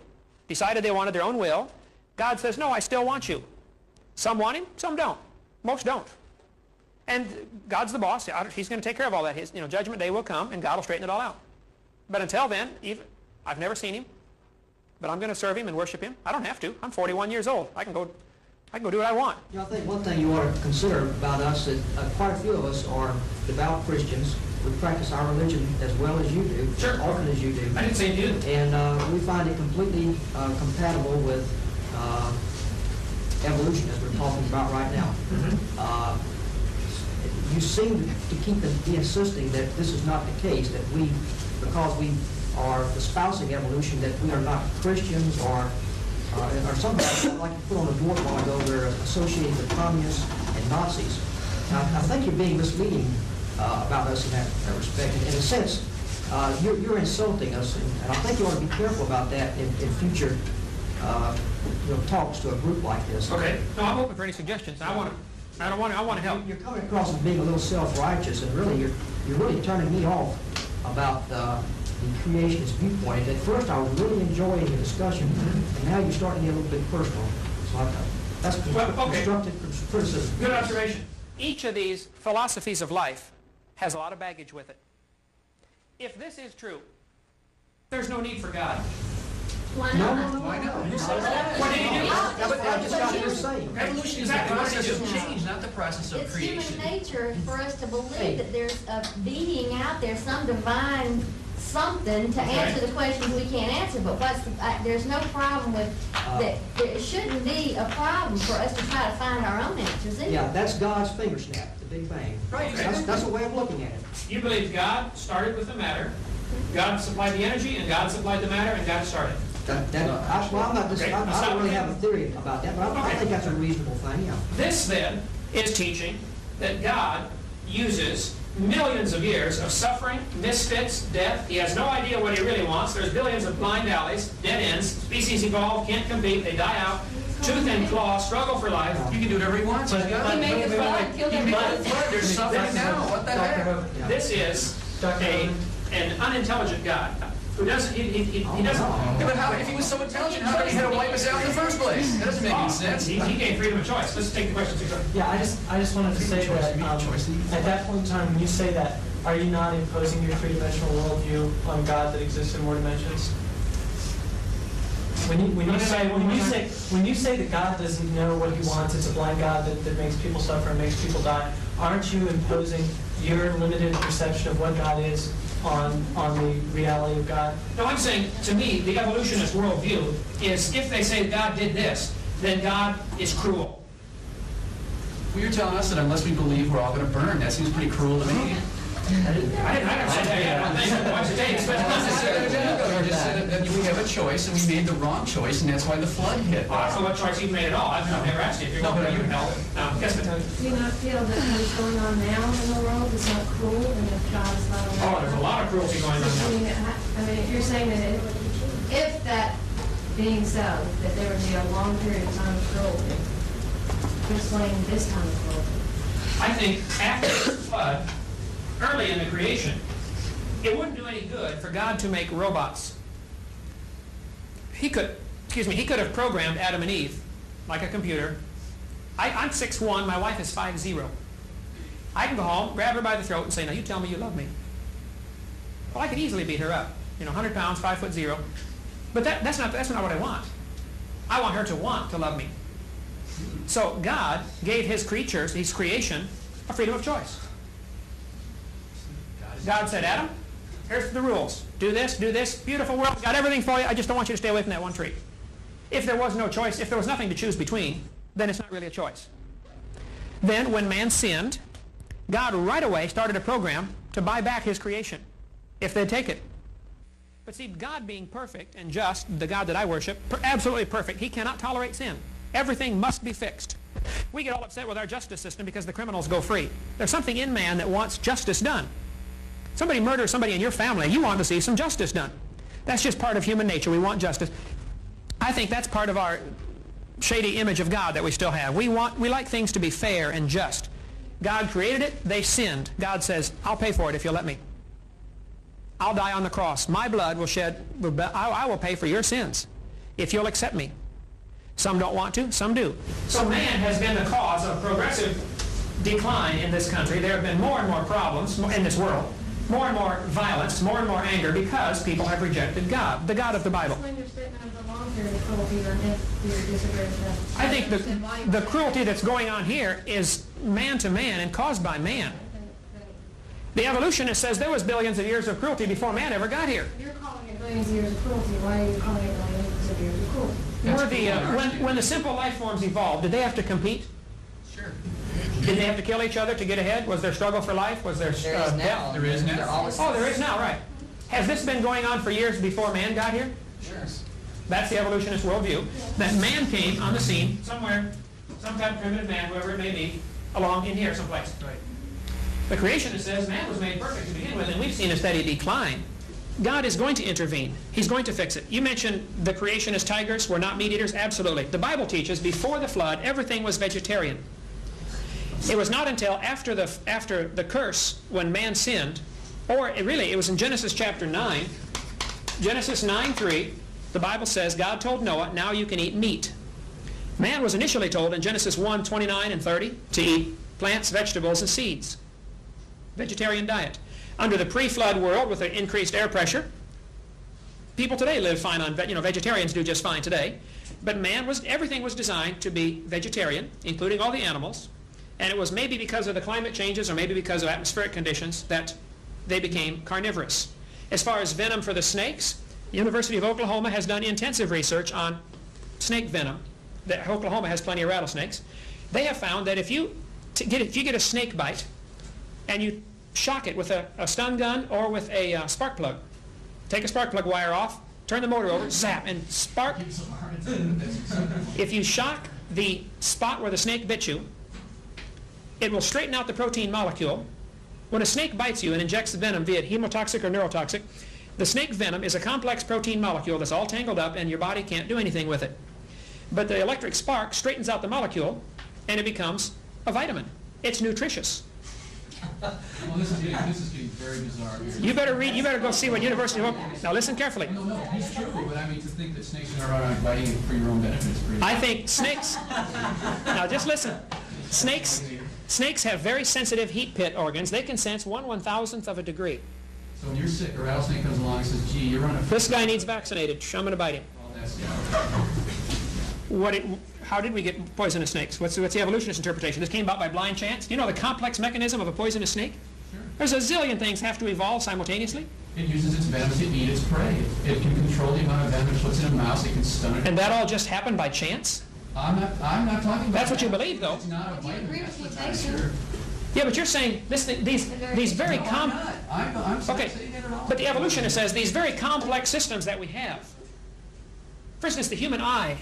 Speaker 2: decided they wanted their own will. God says, no, I still want you. Some want him, some don't. Most don't. And God's the boss. He's going to take care of all that. His, judgment day will come, and God will straighten it all out. But until then, I've never seen him, but I'm going to serve him and worship him. I don't have to. I'm 41 years old. I can go do what I want.
Speaker 3: I think one thing you ought to consider about us is quite a few of us are devout Christians. We practice our religion as well as you do,
Speaker 2: sure,
Speaker 3: as often as you do.
Speaker 2: I didn't say you.
Speaker 3: And we find it completely compatible with evolution as we're talking about right now. You seem to keep insisting that this is not the case, that we, because we are espousing evolution, that we are not Christians or something like you put on a board a while ago, we're associated with communists and Nazis. Now, I think you're being misleading about us in that respect. In a sense, you're insulting us, and I think you ought to be careful about that in future talks to a group like this.
Speaker 2: Okay. No, I'm open for any suggestions. I want to help.
Speaker 3: You're coming across as being a little self-righteous, and really, you're really turning me off about the creationist viewpoint. At first, I was really enjoying the discussion, and now you're starting to get a little bit personal. So that's constructive criticism.
Speaker 2: Good observation. Each of these philosophies of life has a lot of baggage with it. If this is true, there's no need for God.
Speaker 6: Why not?
Speaker 9: Why not?
Speaker 2: What did he do?
Speaker 3: That's what I just got here saying.
Speaker 5: Evolution is the process of change, not the process of
Speaker 6: It's
Speaker 5: creation.
Speaker 6: human nature for us to believe that there's a being out there, some divine something to answer the questions we can't answer. But there's no problem with that. It shouldn't be a problem for us to try to find our own answers.
Speaker 3: Yeah, that's God's finger snap, the Big Bang.
Speaker 2: Right.
Speaker 3: That's a way of looking at it.
Speaker 2: You believe God started with the matter, God supplied the energy, and God supplied the matter, and God started.
Speaker 3: I don't really have a theory about that, but I think that's a reasonable thing, yeah.
Speaker 2: This, then, is teaching that God uses millions of years of suffering, misfits, death. He has no idea what he really wants. There's billions of blind alleys, dead ends, species evolve, can't compete, they die out, tooth and claw, struggle for life.
Speaker 5: You can do whatever he wants.
Speaker 10: He made the flood, killed everybody.
Speaker 5: There's suffering now. What the heck?
Speaker 2: This is an unintelligent God who doesn't, he doesn't.
Speaker 5: Yeah, but how, if he was so intelligent, how did he had to wipe us out in the first place? That doesn't make any sense.
Speaker 2: He gave freedom of choice. Let's take the question.
Speaker 12: Yeah, I just wanted to say that at that point in time, when you say that, are you not imposing your three-dimensional worldview on God that exists in more dimensions? When you say that God doesn't know what he wants, it's a blind God that makes people suffer and makes people die, aren't you imposing your limited perception of what God is on the reality of God?
Speaker 2: No, I'm saying, to me, the evolutionist worldview is if they say God did this, then God is cruel.
Speaker 5: Well, you're telling us that unless we believe we're all going to burn. That seems pretty cruel to me.
Speaker 2: I didn't say that yet. I don't think. What's it take?
Speaker 5: You just said that we have a choice, and we made the wrong choice, and that's why the flood hit.
Speaker 2: Well, I don't know what choice you've made at all. I've never asked you if you're going to help. Yes, but
Speaker 10: Do you not feel that what's going on now in the world is not cruel and that God is not aware?
Speaker 2: there's a lot of cruelty going on now.
Speaker 10: I mean, if you're saying that if that being so, that there would be a long period of time of cruelty, explain this kind of cruelty.
Speaker 2: I think after the flood, early in the creation, it wouldn't do any good for God to make robots. He could have programmed Adam and Eve like a computer. I'm 6'1", my wife is 5'0". I can go home, grab her by the throat and say, now you tell me you love me. Well, I could easily beat her up. 100 pounds, 5'0". But that's not what I want. I want her to want to love me. So God gave his creatures, his creation, a freedom of choice. God said, Adam, here's the rules. Do this, beautiful world, got everything for you, I just don't want you to stay away from that one tree. If there was no choice, if there was nothing to choose between, then it's not really a choice. Then when man sinned, God right away started a program to buy back his creation, if they'd take it. But see, God being perfect and just, the God that I worship, absolutely perfect, he cannot tolerate sin. Everything must be fixed. We get all upset with our justice system because the criminals go free. There's something in man that wants justice done. Somebody murders somebody in your family, you want to see some justice done. That's just part of human nature. We want justice. I think that's part of our shady image of God that we still have. We like things to be fair and just. God created it, they sinned. God says, I'll pay for it if you'll let me. I'll die on the cross. My blood will shed, I will pay for your sins if you'll accept me. Some don't want to, some do. So man has been the cause of progressive decline in this country. There have been more and more problems in this world. More and more violence, more and more anger because people have rejected God, the God of the Bible.
Speaker 10: Explain your statement of the long period of cruelty, then if you disagree with that.
Speaker 2: I think the cruelty that's going on here is man to man and caused by man. The evolutionist says there was billions of years of cruelty before man ever got here.
Speaker 10: You're calling it billions of years of cruelty. Why are you calling it billions of years of cruelty?
Speaker 2: Were the, when the simple life forms evolved, did they have to compete?
Speaker 5: Sure.
Speaker 2: Did they have to kill each other to get ahead? Was there struggle for life? Was there
Speaker 7: There is now.
Speaker 2: death?
Speaker 5: There is now.
Speaker 7: They're always-
Speaker 2: Oh, there is now, right. Has this been going on for years before man got here?
Speaker 7: Sure.
Speaker 2: That's the evolutionist worldview. That man came on the scene somewhere, some kind of primitive man, whoever it may be, along in here someplace.
Speaker 5: Right.
Speaker 2: The creationist says man was made perfect to begin with, and we've seen a steady decline. God is going to intervene. He's going to fix it. You mentioned the creationist tigers were not meat eaters. Absolutely. The Bible teaches before the flood, everything was vegetarian. It was not until after the curse, when man sinned, or it was in Genesis chapter 9, Genesis 9:3, the Bible says God told Noah, now you can eat meat. Man was initially told in Genesis 1:29 and 30 to eat plants, vegetables, and seeds. Vegetarian diet. Under the pre-flood world with the increased air pressure, people today live fine on, vegetarians do just fine today. But everything was designed to be vegetarian, including all the animals. And it was maybe because of the climate changes or maybe because of atmospheric conditions that they became carnivorous. As far as venom for the snakes, the University of Oklahoma has done intensive research on snake venom. Oklahoma has plenty of rattlesnakes. They have found that if you get a snake bite and you shock it with a stun gun or with a spark plug, take a spark plug wire off, turn the motor over, zap, and spark. If you shock the spot where the snake bit you, it will straighten out the protein molecule. When a snake bites you and injects the venom, be it hemotoxic or neurotoxic, the snake venom is a complex protein molecule that's all tangled up and your body can't do anything with it. But the electric spark straightens out the molecule and it becomes a vitamin. It's nutritious.
Speaker 5: Well, this is getting very bizarre here.
Speaker 2: You better go see what University of Oklahoma. Now listen carefully.
Speaker 5: No, it's true, but I mean to think that snakes are around biting you for your own benefit is pretty.
Speaker 2: I think snakes, now just listen, snakes have very sensitive heat pit organs. They can sense 1/1000th of a degree.
Speaker 5: So when you're sick, a rattlesnake comes along and says, gee, you're on a...
Speaker 2: This guy needs vaccinated. I'm going to bite him.
Speaker 5: Well, that's,
Speaker 2: How did we get poisonous snakes? What's the evolutionist interpretation? This came about by blind chance? Do you know the complex mechanism of a poisonous snake?
Speaker 5: Sure.
Speaker 2: There's a zillion things have to evolve simultaneously.
Speaker 5: It uses its venom to eat its prey. It can control the amount of venom it puts in a mouse. It can stun it.
Speaker 2: And that all just happened by chance?
Speaker 5: I'm not talking about
Speaker 2: That's what you believe, though.
Speaker 5: It's not a vitamin.
Speaker 10: agree with
Speaker 5: That's
Speaker 10: mutation?
Speaker 5: sure.
Speaker 2: Yeah, but you're saying these very
Speaker 5: No, I'm not. I'm not
Speaker 2: Okay,
Speaker 5: saying that at all.
Speaker 2: but the evolutionist says these very complex systems that we have. For instance, the human eye.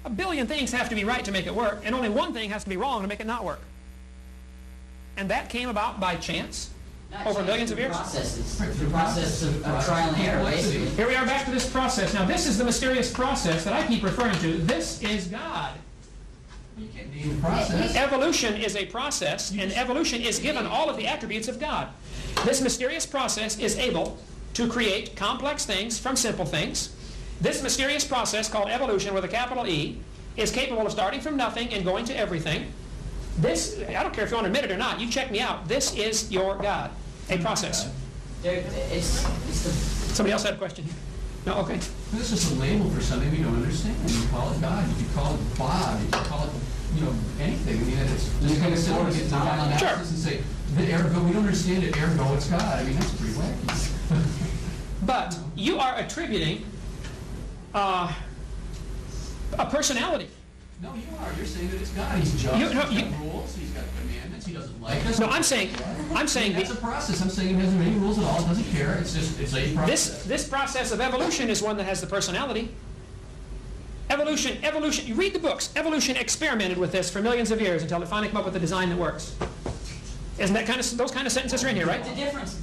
Speaker 2: A billion things have to be right to make it work, and only one thing has to be wrong to make it not work. And that came about by chance over millions of years.
Speaker 7: Through process of trial and error, basically.
Speaker 2: Here we are back to this process. Now, this is the mysterious process that I keep referring to. This is God.
Speaker 5: You can't name the process.
Speaker 2: Evolution is a process, and evolution is given all of the attributes of God. This mysterious process is able to create complex things from simple things. This mysterious process, called evolution with a capital E, is capable of starting from nothing and going to everything. This, I don't care if you want to admit it or not, you check me out. This is your God, a process. Somebody else had a question here? No? Okay.
Speaker 5: This is a label for something we don't understand. You call it God, you could call it Bob, you could call it, anything. I mean, it's just kind of silly to get to analysis and say, the ergo, we don't understand it, ergo, it's God. I mean, that's pretty wacky.
Speaker 2: But you are attributing a personality.
Speaker 5: No, you are. You're saying that it's God. He's just. He's got rules. He's got commandments. He doesn't like us.
Speaker 2: No, I'm saying
Speaker 5: that's a process. I'm saying it hasn't any rules at all. It doesn't care. It's a process.
Speaker 2: This process of evolution is one that has the personality. Evolution. You read the books. Evolution experimented with this for millions of years until it finally came up with a design that works. Isn't that those kind of sentences are in here, right?
Speaker 7: The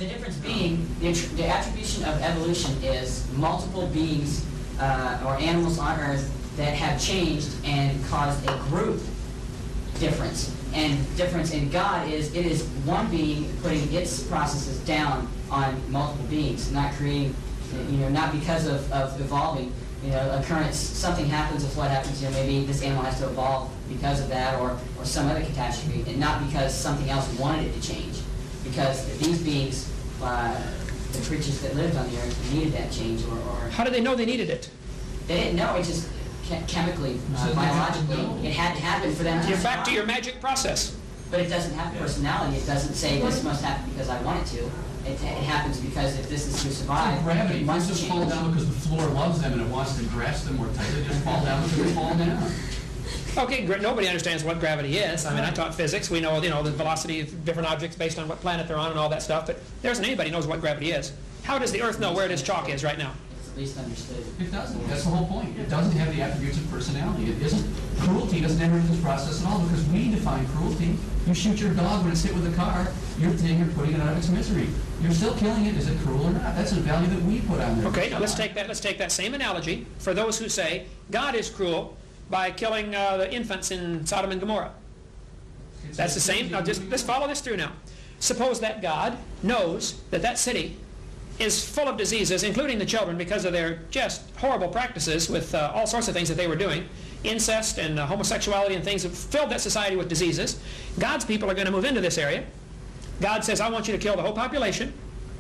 Speaker 7: difference being the attribution of evolution is multiple beings or animals on Earth that have changed and caused a group difference. And difference in God is it is one being putting its processes down on multiple beings, not creating, not because of evolving. Occurrence, something happens, a flood happens, maybe this animal has to evolve because of that or some other catastrophe, and not because something else wanted it to change. Because these beings, the creatures that lived on the earth, needed that change or...
Speaker 2: How did they know they needed it?
Speaker 7: They didn't know, it just chemically, biologically, it had to happen for them to...
Speaker 2: You're back to your magic process.
Speaker 7: But it doesn't have personality. It doesn't say this must happen because I want it to. It happens because if this is to survive,
Speaker 5: Gravity.
Speaker 7: it
Speaker 5: Mice
Speaker 7: must
Speaker 5: just
Speaker 7: change.
Speaker 5: fall down because the floor loves them and it wants to grasp them more tightly. They just fall down because they fall down.
Speaker 2: Okay, nobody understands what gravity is. I mean, I taught physics. We know, the velocity of different objects based on what planet they're on and all that stuff, but there isn't anybody who knows what gravity is. How does the Earth know where this chalk is right now?
Speaker 7: It's at least understood.
Speaker 5: It doesn't. That's the whole point. It doesn't have the attributes of personality. It isn't. Cruelty doesn't enter into this process at all because we define cruelty. You shoot your dog when it's hit with a car, you're putting it out of its misery. You're still killing it. Is it cruel or not? That's a value that we put on there.
Speaker 2: Okay, now let's take that same analogy for those who say God is cruel by killing the infants in Sodom and Gomorrah. That's the same. Now let's follow this through now. Suppose that God knows that that city is full of diseases, including the children, because of their just horrible practices with all sorts of things that they were doing, incest and homosexuality and things that filled that society with diseases. God's people are going to move into this area. God says, I want you to kill the whole population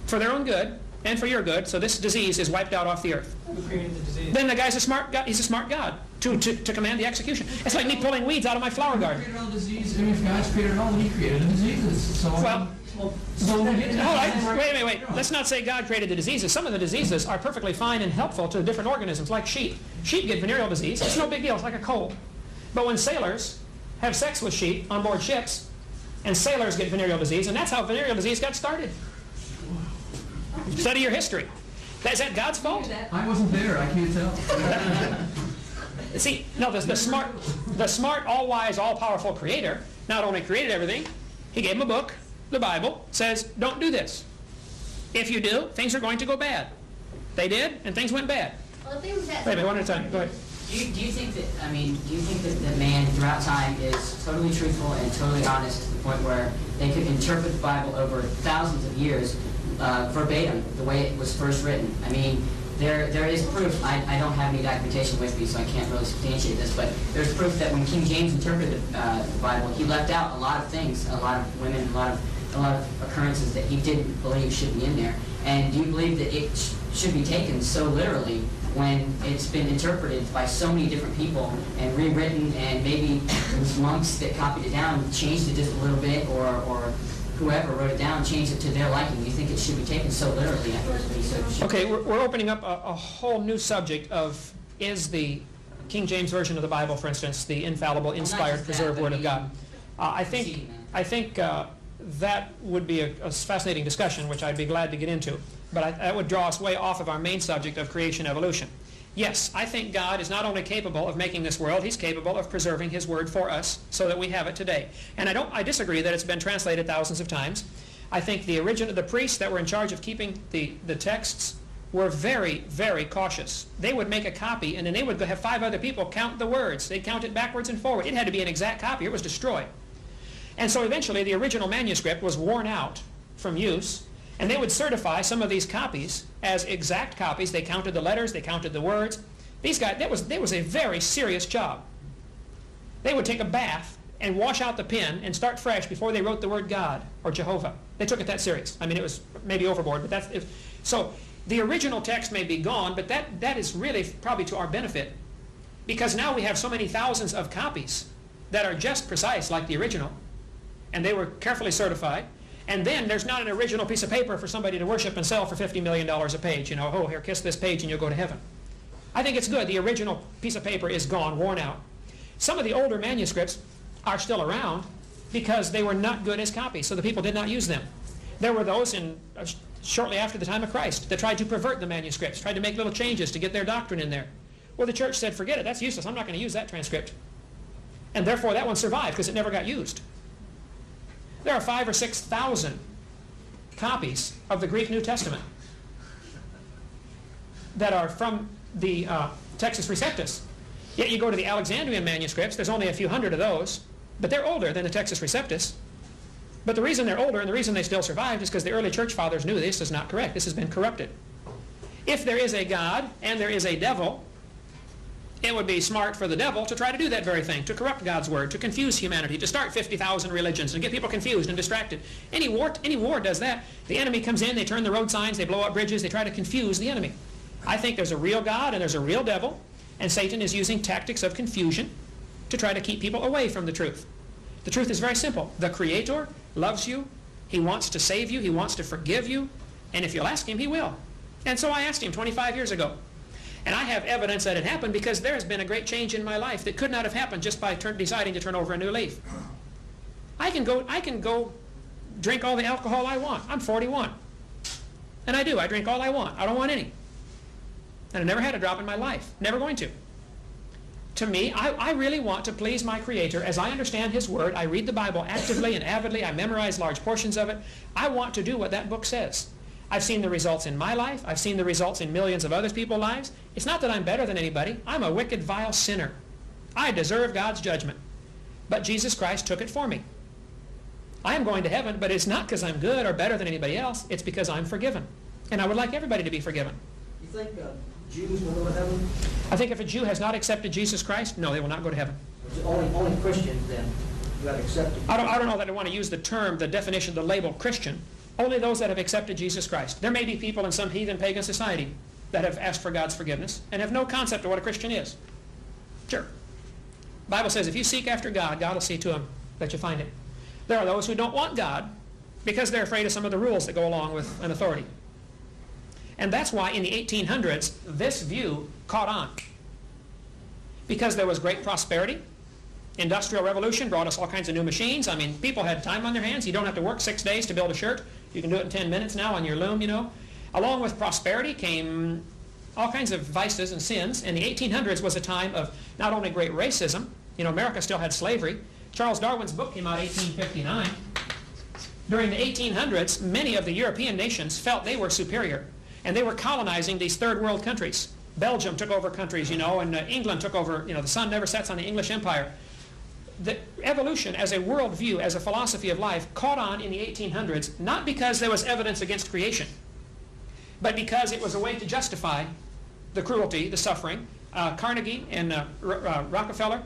Speaker 2: for their own good and for your good, so this disease is wiped out off the earth.
Speaker 12: Who created the disease?
Speaker 2: Then the guy's a smart God. He's a smart God to command the execution. It's like me pulling weeds out of my flower garden.
Speaker 5: Created all the disease. I mean, if God's created it all, then He created the diseases. So,
Speaker 2: Well,
Speaker 5: so
Speaker 2: wait. Let's not say God created the diseases. Some of the diseases are perfectly fine and helpful to different organisms, like sheep. Sheep get venereal disease. It's no big deal. It's like a cold. But when sailors have sex with sheep on board ships, and sailors get venereal disease, and that's how venereal disease got started. Study your history. Is that God's fault?
Speaker 5: I wasn't there. I can't tell.
Speaker 2: See, no, the smart, all-wise, all-powerful Creator not only created everything, He gave them a book, the Bible, says, don't do this. If you do, things are going to go bad. They did, and things went bad.
Speaker 6: Well, if they were that
Speaker 2: Wait a minute, one at a time. Go ahead.
Speaker 7: Do you think that man throughout time is totally truthful and totally honest to the point where they could interpret the Bible over thousands of years verbatim, the way it was first written? I mean, there is proof. I don't have any documentation with me, so I can't really substantiate this, but there's proof that when King James interpreted the Bible, he left out a lot of things, a lot of women, a lot of occurrences that he didn't believe should be in there. And do you believe that it should be taken so literally when it's been interpreted by so many different people and rewritten, and maybe those monks that copied it down changed it just a little bit, or whoever wrote it down changed it to their liking? Do you think it should be taken so literally after it's been so?
Speaker 2: Okay, we're opening up a whole new subject of, is the King James Version of the Bible, for instance, the infallible, inspired, preserved Word of God? I think that would be a fascinating discussion, which I'd be glad to get into. But that would draw us way off of our main subject of creation evolution. Yes, I think God is not only capable of making this world, He's capable of preserving His Word for us so that we have it today. And I disagree that it's been translated thousands of times. I think the priests that were in charge of keeping the texts were very, very cautious. They would make a copy, and then they would have 5 other people count the words. They'd count it backwards and forward. It had to be an exact copy. It was destroyed. And so eventually the original manuscript was worn out from use, and they would certify some of these copies as exact copies. They counted the letters, they counted the words. These guys, that was a very serious job. They would take a bath and wash out the pen and start fresh before they wrote the word God or Jehovah. They took it that serious. I mean, it was maybe overboard, but so the original text may be gone, but that is really probably to our benefit, because now we have so many thousands of copies that are just precise like the original, and they were carefully certified. And then there's not an original piece of paper for somebody to worship and sell for $50 million a page. Oh, here, kiss this page and you'll go to heaven. I think it's good. The original piece of paper is gone, worn out. Some of the older manuscripts are still around because they were not good as copies, so the people did not use them. There were those shortly after the time of Christ that tried to pervert the manuscripts, tried to make little changes to get their doctrine in there. Well, the church said, forget it, that's useless. I'm not going to use that transcript. And therefore that one survived because it never got used. There are 5,000 or 6,000 copies of the Greek New Testament that are from the Textus Receptus. Yet you go to the Alexandrian manuscripts, there's only a few hundred of those, but they're older than the Textus Receptus. But the reason they're older and the reason they still survived is because the early church fathers knew this is not correct. This has been corrupted. If there is a God and there is a devil, it would be smart for the devil to try to do that very thing, to corrupt God's word, to confuse humanity, to start 50,000 religions and get people confused and distracted. Any war does that. The enemy comes in, they turn the road signs, they blow up bridges, they try to confuse the enemy. I think there's a real God and there's a real devil, and Satan is using tactics of confusion to try to keep people away from the truth. The truth is very simple. The Creator loves you He wants to save you. He wants to forgive you. And if you'll ask him, he will. And so I asked him 25 years ago. And I have evidence that it happened because there has been a great change in my life that could not have happened just by deciding to turn over a new leaf. I can go drink all the alcohol I want. I'm 41. And I do. I drink all I want. I don't want any. And I never had a drop in my life. Never going to. To me, I really want to please my Creator as I understand His Word. I read the Bible actively and avidly. I memorize large portions of it. I want to do what that book says. I've seen the results in my life. I've seen the results in millions of other people's lives. It's not that I'm better than anybody. I'm a wicked, vile sinner. I deserve God's judgment. But Jesus Christ took it for me. I am going to heaven, but it's not because I'm good or better than anybody else. It's because I'm forgiven. And I would like everybody to be forgiven.
Speaker 3: You think Jews will go to heaven?
Speaker 2: I think if a Jew has not accepted Jesus Christ, no, they will not go to heaven.
Speaker 3: Only Christians then who have accepted.
Speaker 2: I don't know that I want to use the term, the definition, the label Christian. Only those that have accepted Jesus Christ. There may be people in some heathen pagan society that have asked for God's forgiveness and have no concept of what a Christian is. Sure. The Bible says if you seek after God, God will see to him that you find him. There are those who don't want God because they're afraid of some of the rules that go along with an authority. And that's why in the 1800s, this view caught on. Because there was great prosperity. Industrial revolution brought us all kinds of new machines. I mean, people had time on their hands. You don't have to work 6 days to build a shirt. You can do it in 10 minutes now on your loom, you know. Along with prosperity came all kinds of vices and sins. And the 1800s was a time of not only great racism. You know, America still had slavery. Charles Darwin's book came out in 1859. During the 1800s, many of the European nations felt they were superior. And they were colonizing these third world countries. Belgium took over countries, you know, and England took over, you know, the sun never sets on the English Empire. The evolution as a worldview, as a philosophy of life, caught on in the 1800s, not because there was evidence against creation, but because it was a way to justify the cruelty, the suffering. Carnegie and Rockefeller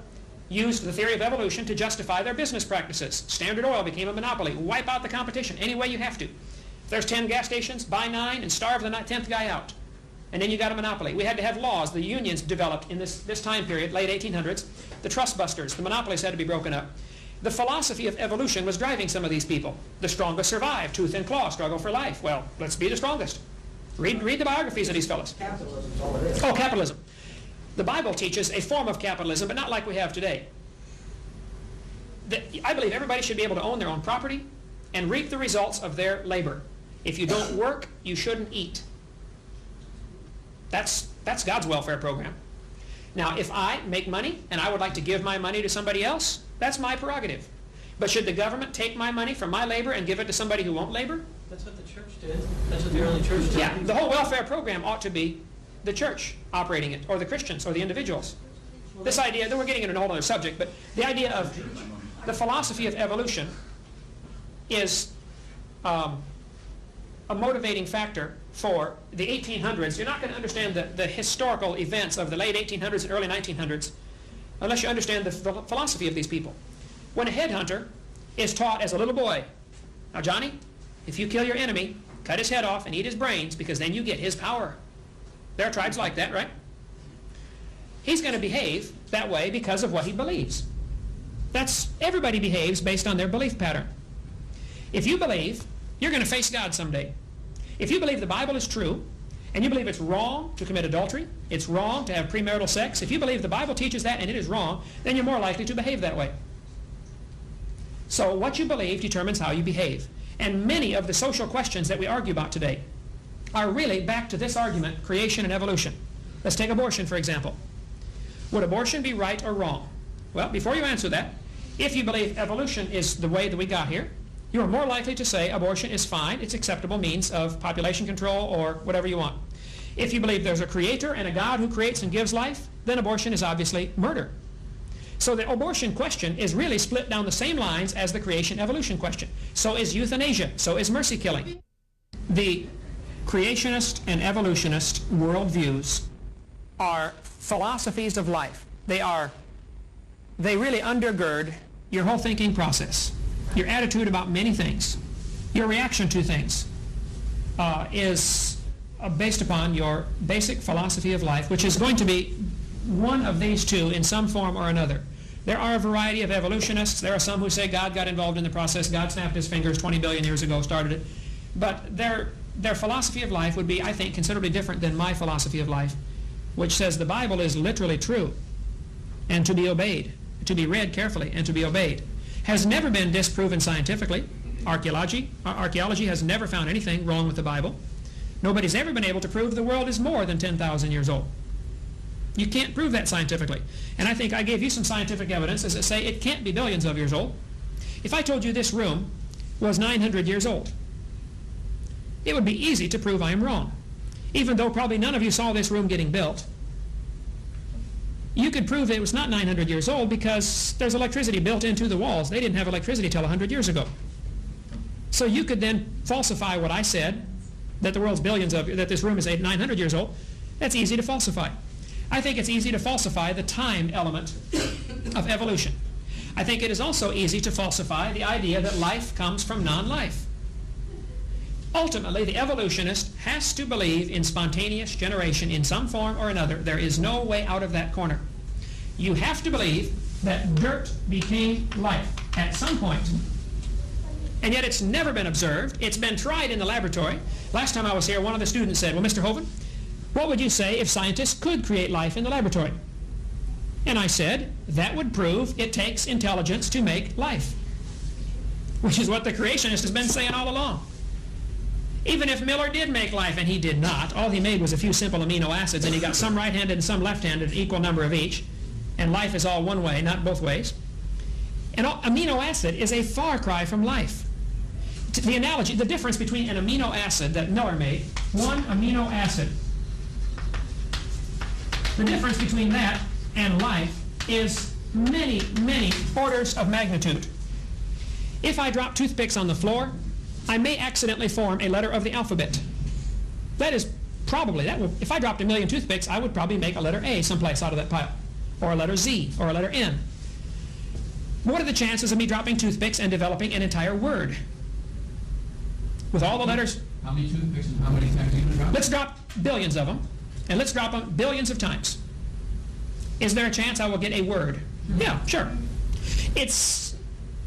Speaker 2: used the theory of evolution to justify their business practices. Standard Oil became a monopoly. Wipe out the competition any way you have to. If there's 10 gas stations, buy 9 and starve the 10th guy out. And then you got a monopoly. We had to have laws. The unions developed in this time period, late 1800s. The trust busters, the monopolies had to be broken up. The philosophy of evolution was driving some of these people. The strongest survive, tooth and claw, struggle for life. Well, let's be the strongest. Read the biographies of these fellows.
Speaker 3: Capitalism is all it is.
Speaker 2: Oh, capitalism. The Bible teaches a form of capitalism, but not like we have today. I believe everybody should be able to own their own property and reap the results of their labor. If you don't work, you shouldn't eat. That's God's welfare program. Now, if I make money and I would like to give my money to somebody else, that's my prerogative. But should the government take my money from my labor and give it to somebody who won't labor?
Speaker 12: That's what the church did. That's what the early church did.
Speaker 2: Yeah, the whole welfare program ought to be the church operating it, or the Christians, or the individuals. This idea, then we're getting into a whole other subject, but the idea of the philosophy of evolution is a motivating factor for the 1800s. You're not going to understand the historical events of the late 1800s and early 1900s unless you understand the philosophy of these people. When a headhunter is taught as a little boy, now Johnny, if you kill your enemy, cut his head off and eat his brains because then you get his power. There are tribes like that, right? He's going to behave that way because of what he believes. Everybody behaves based on their belief pattern. If you believe, you're going to face God someday. If you believe the Bible is true, and you believe it's wrong to commit adultery, it's wrong to have premarital sex, if you believe the Bible teaches that and it is wrong, then you're more likely to behave that way. So what you believe determines how you behave. And many of the social questions that we argue about today are really back to this argument, creation and evolution. Let's take abortion, for example. Would abortion be right or wrong? Well, before you answer that, if you believe evolution is the way that we got here, you are more likely to say abortion is fine, it's acceptable means of population control or whatever you want. If you believe there's a creator and a God who creates and gives life, then abortion is obviously murder. So the abortion question is really split down the same lines as the creation-evolution question. So is euthanasia, so is mercy killing. The creationist and evolutionist worldviews are philosophies of life. They really undergird your whole thinking process. Your attitude about many things, your reaction to things is based upon your basic philosophy of life, which is going to be one of these two in some form or another. There are a variety of evolutionists. There are some who say God got involved in the process. God snapped his fingers 20 billion years ago, started it. But their philosophy of life would be, I think, considerably different than my philosophy of life, which says the Bible is literally true and to be obeyed, to be read carefully and to be obeyed. Has never been disproven scientifically. Archaeology has never found anything wrong with the Bible. Nobody's ever been able to prove the world is more than 10,000 years old. You can't prove that scientifically. And I think I gave you some scientific evidence that say it can't be billions of years old. If I told you this room was 900 years old, it would be easy to prove I am wrong. Even though probably none of you saw this room getting built, you could prove it was not 900 years old because there's electricity built into the walls. They didn't have electricity till 100 years ago. So you could then falsify what I said, that the world's that this room is 900 years old. That's easy to falsify. I think it's easy to falsify the time element of evolution. I think it is also easy to falsify the idea that life comes from non-life. Ultimately, the evolutionist has to believe in spontaneous generation in some form or another. There is no way out of that corner. You have to believe that dirt became life at some point. And yet it's never been observed. It's been tried in the laboratory. Last time I was here, one of the students said, well, Mr. Hovind, what would you say if scientists could create life in the laboratory? And I said, that would prove it takes intelligence to make life, which is what the creationist has been saying all along. Even if Miller did make life, and he did not, all he made was a few simple amino acids, and he got some right-handed and some left-handed, an equal number of each, and life is all one way, not both ways. And amino acid is a far cry from life. The analogy, the difference between an amino acid that Miller made, one amino acid, the difference between that and life is many, many orders of magnitude. If I drop toothpicks on the floor, I may accidentally form a letter of the alphabet. That is probably, if I dropped 1,000,000 toothpicks, I would probably make a letter A someplace out of that pile, or a letter Z, or a letter N. What are the chances of me dropping toothpicks and developing an entire word? With all the letters.
Speaker 5: How many toothpicks and how many times are you going to drop?
Speaker 2: Let's drop billions of them, and let's drop them billions of times. Is there a chance I will get a word? Yeah, sure. It's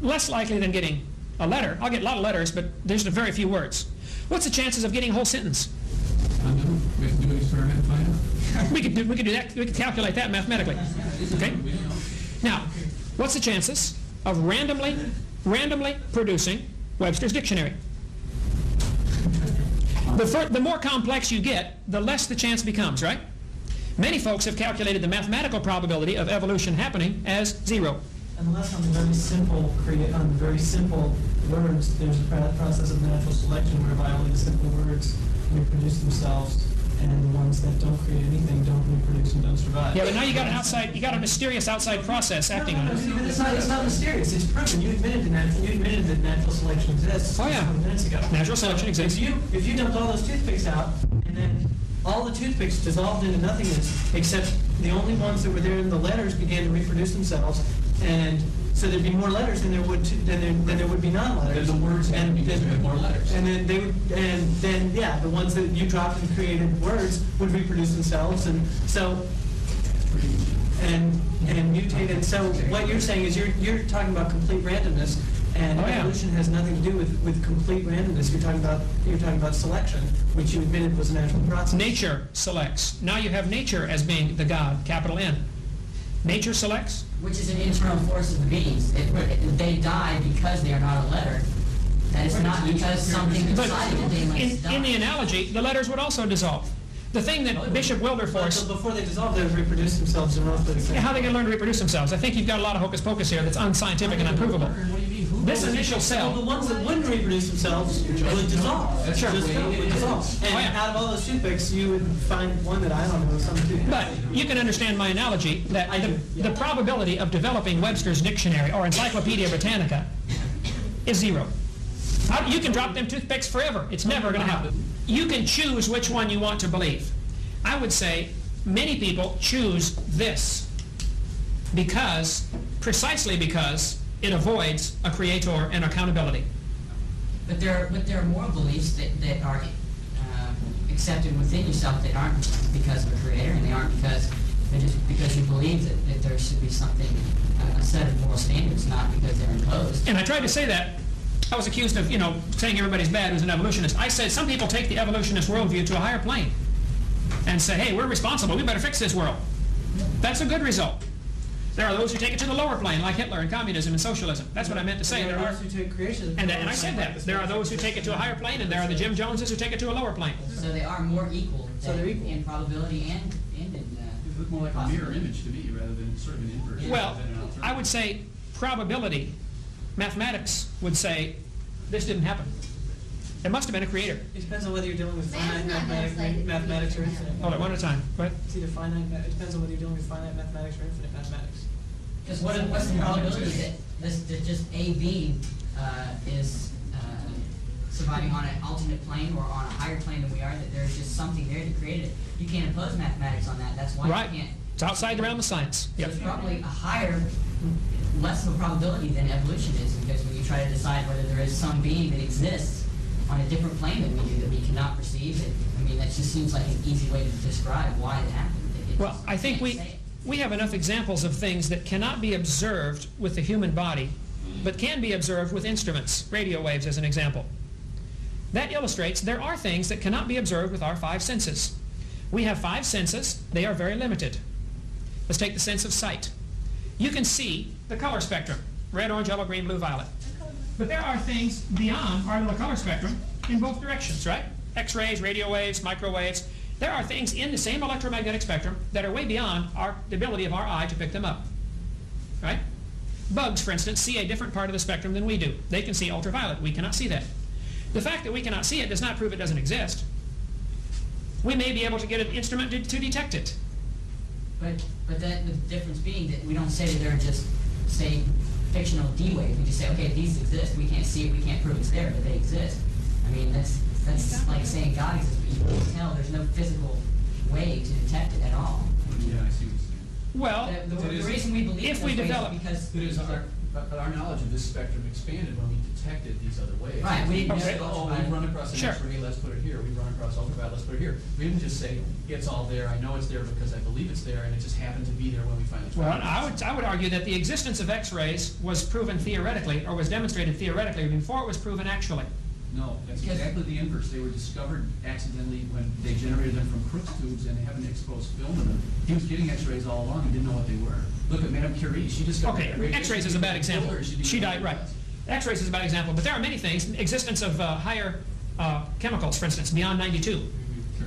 Speaker 2: less likely than getting a letter. I'll get a lot of letters, but there's very few words. What's the chances of getting a whole sentence?
Speaker 5: We have to do an experiment and find out.
Speaker 2: We could do that. We could calculate that mathematically. Okay. Now, what's the chances of randomly producing Webster's dictionary? The more complex you get, the less the chance becomes, right? Many folks have calculated the mathematical probability of evolution happening as 0.
Speaker 12: Unless on very simple words, there's a process of natural selection whereby only the simple words reproduce themselves, and the ones that don't create anything don't reproduce and don't survive.
Speaker 2: Yeah, but now you got a mysterious outside process acting on it.
Speaker 12: It's not mysterious. It's proven. You admitted that natural selection exists.
Speaker 2: Oh yeah.
Speaker 12: 20 minutes ago.
Speaker 2: Natural selection exists.
Speaker 12: If you dumped all those toothpicks out, and then all the toothpicks dissolved into nothingness, except the only ones that were there in the letters began to reproduce themselves, and so there'd be more letters than there would be non-letters.
Speaker 5: The words and because we have more letters.
Speaker 12: And then the ones that you dropped and created words would reproduce themselves, and so and mutated. So what you're saying is you're talking about complete randomness, and evolution has nothing to do with complete randomness. You're talking about selection, which you admitted was a natural process.
Speaker 2: Nature selects. Now you have nature as being the God, capital N. Nature selects.
Speaker 7: Which is an internal force of the beings. They die because they are not a letter. That is not because something decided that they must die.
Speaker 2: In the analogy, the letters would also dissolve. The thing that Bishop Wilberforce...
Speaker 12: So before they dissolve, they would reproduce themselves in roughly the same.
Speaker 2: Yeah, how are they going to learn to reproduce themselves? I think you've got a lot of hocus pocus here that's unscientific and unprovable. This initial cell...
Speaker 12: Well, the ones that wouldn't reproduce themselves would dissolve.
Speaker 2: Sure.
Speaker 12: Would dissolve. And out of all those toothpicks, you would find one that, I don't know, some toothpick.
Speaker 2: But you can understand my analogy that the probability of developing Webster's dictionary or Encyclopedia Britannica is 0. You can drop them toothpicks forever. It's never going to happen. You can choose which one you want to believe. I would say many people choose this precisely because it avoids a creator and accountability.
Speaker 7: But there are more beliefs that are accepted within yourself that aren't because of a creator, and they aren't because you believe that there should be something a set of moral standards, not because they're imposed.
Speaker 2: And I tried to say that. I was accused of, saying everybody's bad who's an evolutionist. I said some people take the evolutionist worldview to a higher plane and say, hey, we're responsible, we better fix this world. That's a good result. There are those who take it to the lower plane, like Hitler and communism and socialism. That's what I meant to say.
Speaker 12: There are those who take creationism.
Speaker 2: And I said that. There are those who take it to a higher plane, and there are the Jim Joneses who take it to a lower plane.
Speaker 7: So they are more equal, in probability and in
Speaker 5: It looked more like a mirror image to me rather than sort of an inverse.
Speaker 2: Well, I would say probability, mathematics would say this didn't happen. There must have been a creator.
Speaker 12: It depends on whether you're dealing with finite mathematics or infinite.
Speaker 2: Hold it, one at a time. Go ahead.
Speaker 12: It's either finite, it depends on whether you're dealing with finite mathematics or infinite mathematics.
Speaker 7: Because what's the probability that just A being is surviving on an alternate plane or on a higher plane than we are, that there's just something there that created it. You can't impose mathematics on that. That's why
Speaker 2: Right.
Speaker 7: you can't.
Speaker 2: It's outside the realm of science.
Speaker 7: So
Speaker 2: Yep.
Speaker 7: it's probably a higher, less of a probability than evolution is, because when you try to decide whether there is some being that exists on a different plane than we do, that we cannot perceive, that just seems like an easy way to describe why it happened.
Speaker 2: Well, I think we have enough examples of things that cannot be observed with the human body, but can be observed with instruments, radio waves as an example. That illustrates there are things that cannot be observed with our five senses. We have five senses. They are very limited. Let's take the sense of sight. You can see the color spectrum, red, orange, yellow, green, blue, violet. But there are things beyond our little color spectrum in both directions, right? X-rays, radio waves, microwaves. There are things in the same electromagnetic spectrum that are way beyond the ability of our eye to pick them up, right? Bugs, for instance, see a different part of the spectrum than we do. They can see ultraviolet. We cannot see that. The fact that we cannot see it does not prove it doesn't exist. We may be able to get an instrument to detect it.
Speaker 7: But the difference being that we don't say that they're just, say, fictional D waves. We just say, okay, these exist. We can't see it. We can't prove it's there, but they exist. I mean, that's like saying God exists, but you can tell there's no physical way to detect it at all.
Speaker 5: Yeah, I see what you're saying.
Speaker 2: Well,
Speaker 7: the reason we believe
Speaker 2: if we develop,
Speaker 7: because
Speaker 5: but our knowledge of this spectrum expanded when we detected these other waves.
Speaker 7: Right.
Speaker 5: We didn't
Speaker 2: Okay.
Speaker 5: say, oh, we've run across an
Speaker 2: Sure.
Speaker 5: X-ray, let's put it here. We've run across ultraviolet, let's put it here. We didn't just say, it's all there, I know it's there because I believe it's there, and it just happened to be there when we finally
Speaker 2: well,
Speaker 5: found it.
Speaker 2: I would argue that the existence of X-rays was proven theoretically, or was demonstrated theoretically, before it was proven actually.
Speaker 5: No, that's exactly the inverse. They were discovered accidentally when they generated them from Crookes tubes and they haven't exposed film in them. He was getting X-rays all along and didn't know what they were. Look at Madame Curie. She discovered that
Speaker 2: Okay,
Speaker 5: radiation
Speaker 2: X-rays is a bad example.
Speaker 5: killed her. Didn't
Speaker 2: She
Speaker 5: even know
Speaker 2: died,
Speaker 5: what it
Speaker 2: right.
Speaker 5: was.
Speaker 2: X-rays is a bad example, but there are many things. Existence of higher chemicals, for instance, beyond 92,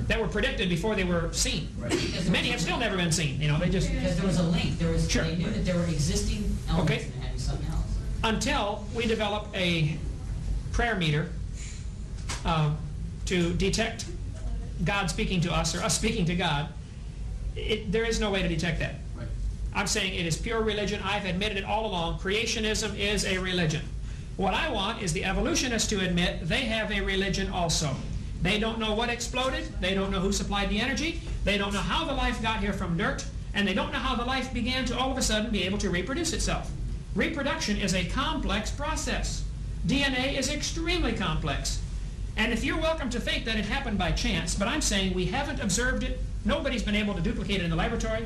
Speaker 2: that were predicted before they were seen.
Speaker 5: Right.
Speaker 2: Many have still never been seen. They just
Speaker 7: because there was a link.
Speaker 2: Sure.
Speaker 7: They knew that there were existing elements
Speaker 2: Okay.
Speaker 7: and having something else.
Speaker 2: until we develop a prayer meter to detect God speaking to us or us speaking to God. There is no way to detect that.
Speaker 5: Right.
Speaker 2: I'm saying it is pure religion. I've admitted it all along. Creationism is a religion. What I want is the evolutionists to admit they have a religion also. They don't know what exploded. They don't know who supplied the energy. They don't know how the life got here from dirt. And they don't know how the life began to all of a sudden be able to reproduce itself. Reproduction is a complex process. DNA is extremely complex. And if you're welcome to think that it happened by chance, but I'm saying we haven't observed it. Nobody's been able to duplicate it in the laboratory.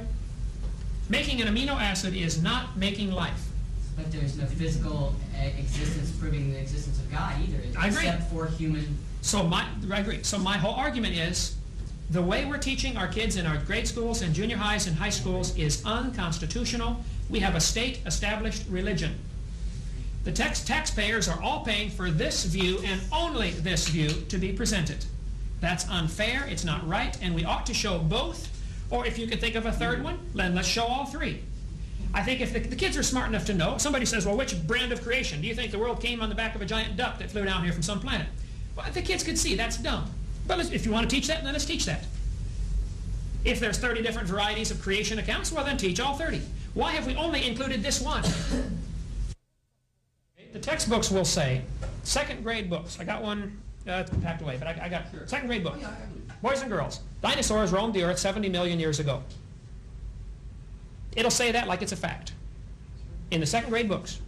Speaker 2: Making an amino acid is not making life.
Speaker 7: But there's no physical existence proving the existence of God either,
Speaker 2: I agree.
Speaker 7: except for human.
Speaker 2: I agree. So my whole argument is the way we're teaching our kids in our grade schools and junior highs and high schools is unconstitutional. We have a state-established religion. The taxpayers are all paying for this view and only this view to be presented. That's unfair, it's not right, and we ought to show both. Or if you can think of a third one, then let's show all three. I think if the kids are smart enough to know, somebody says, well, which brand of creation? Do you think the world came on the back of a giant duck that flew down here from some planet? Well, the kids could see that's dumb. But if you want to teach that, then let's teach that. If there's 30 different varieties of creation accounts, well, then teach all 30. Why have we only included this one? The textbooks will say, second grade books. I got one packed away, but I got second grade book. Boys and girls, dinosaurs roamed the earth 70 million years ago. It'll say that like it's a fact in the second grade books.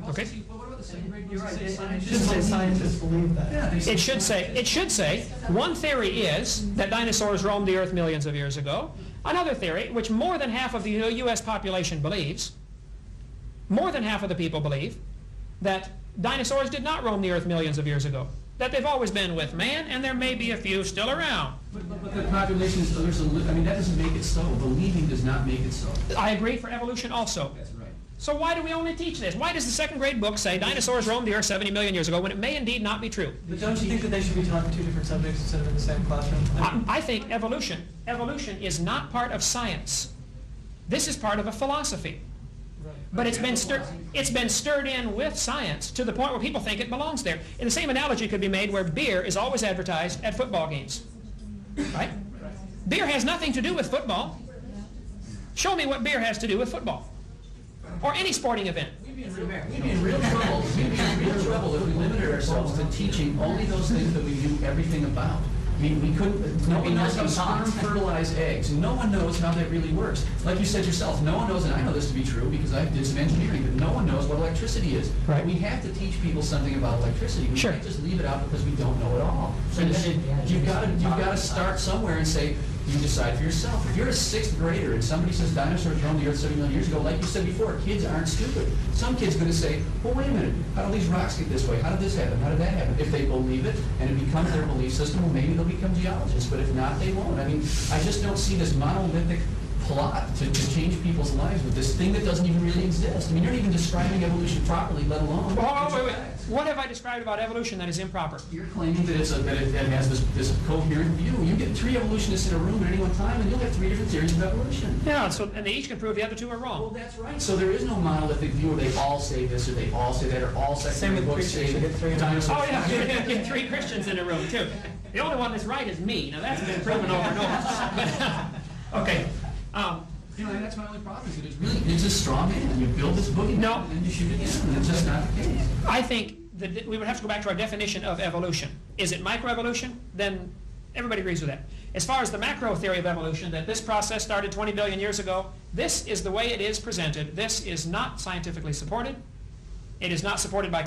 Speaker 2: Okay?
Speaker 5: What about the second grade books?
Speaker 12: It should say scientists believe that.
Speaker 5: Yeah,
Speaker 2: It should say one theory is that dinosaurs roamed the earth millions of years ago. Another theory, which more than half of the U.S. population believes, More than half of the people believe that dinosaurs did not roam the earth millions of years ago, that they've always been with man, and there may be a few still around.
Speaker 5: But the population is, I mean, that doesn't make it so. Believing does not make it so.
Speaker 2: I agree for evolution also.
Speaker 5: That's right.
Speaker 2: So why do we only teach this? Why does the second grade book say dinosaurs roamed the earth 70 million years ago when it may indeed not be true?
Speaker 12: But don't you think that they should be taught in two different subjects instead of in the same classroom?
Speaker 2: I think evolution is not part of science. This is part of a philosophy. But it's been stirred in with science to the point where people think it belongs there. And the same analogy could be made where beer is always advertised at football games. Right? Beer has nothing to do with football. Show me what beer has to do with football. Or any sporting event.
Speaker 5: We'd be in real trouble. We'd be in real trouble if we limited ourselves to teaching only those things that we knew everything about. I mean, we couldn't, no one knows how sperm fertilize eggs. No one knows how that really works. Like you said yourself, no one knows, and I know this to be true because I did some engineering, but no one knows what electricity is.
Speaker 2: Right.
Speaker 5: We have to teach people something about electricity. We can't just leave it out because we don't know it all. So you've got to start somewhere and say, you decide for yourself. If you're a sixth grader and somebody says dinosaurs roamed the earth 70 million years ago, like you said before, kids aren't stupid. Some kid's going to say, well, wait a minute, how do these rocks get this way? How did this happen? How did that happen? If they believe it and it becomes their belief system, well, maybe they'll become geologists. But if not, they won't. I mean, I just don't see this monolithic plot to change people's lives with this thing that doesn't even really exist. I mean, you're not even describing evolution properly, let alone...
Speaker 2: Wait. What have I described about evolution that is improper?
Speaker 5: You're claiming that it has this coherent view. You get three evolutionists in a room at any one time, and you'll have three different theories of evolution.
Speaker 2: Yeah, and they each can prove the other two are wrong.
Speaker 5: Well, that's right. So there is no monolithic view where they all say this or they all say that or all secondary books say dinosaurs.
Speaker 2: Oh, yeah, you get three Christians in a room, too. The only one that's right is me. Now, that's been proven over and over. But, okay.
Speaker 5: You know, that's my only problem. It's a straw man. You build this boogeyman and then you shoot it down, and it's just not the case.
Speaker 2: I think that we would have to go back to our definition of evolution. Is it microevolution? Then everybody agrees with that. As far as the macro theory of evolution, that this process started 20 billion years ago, this is the way it is presented. This is not scientifically supported. It is not supported by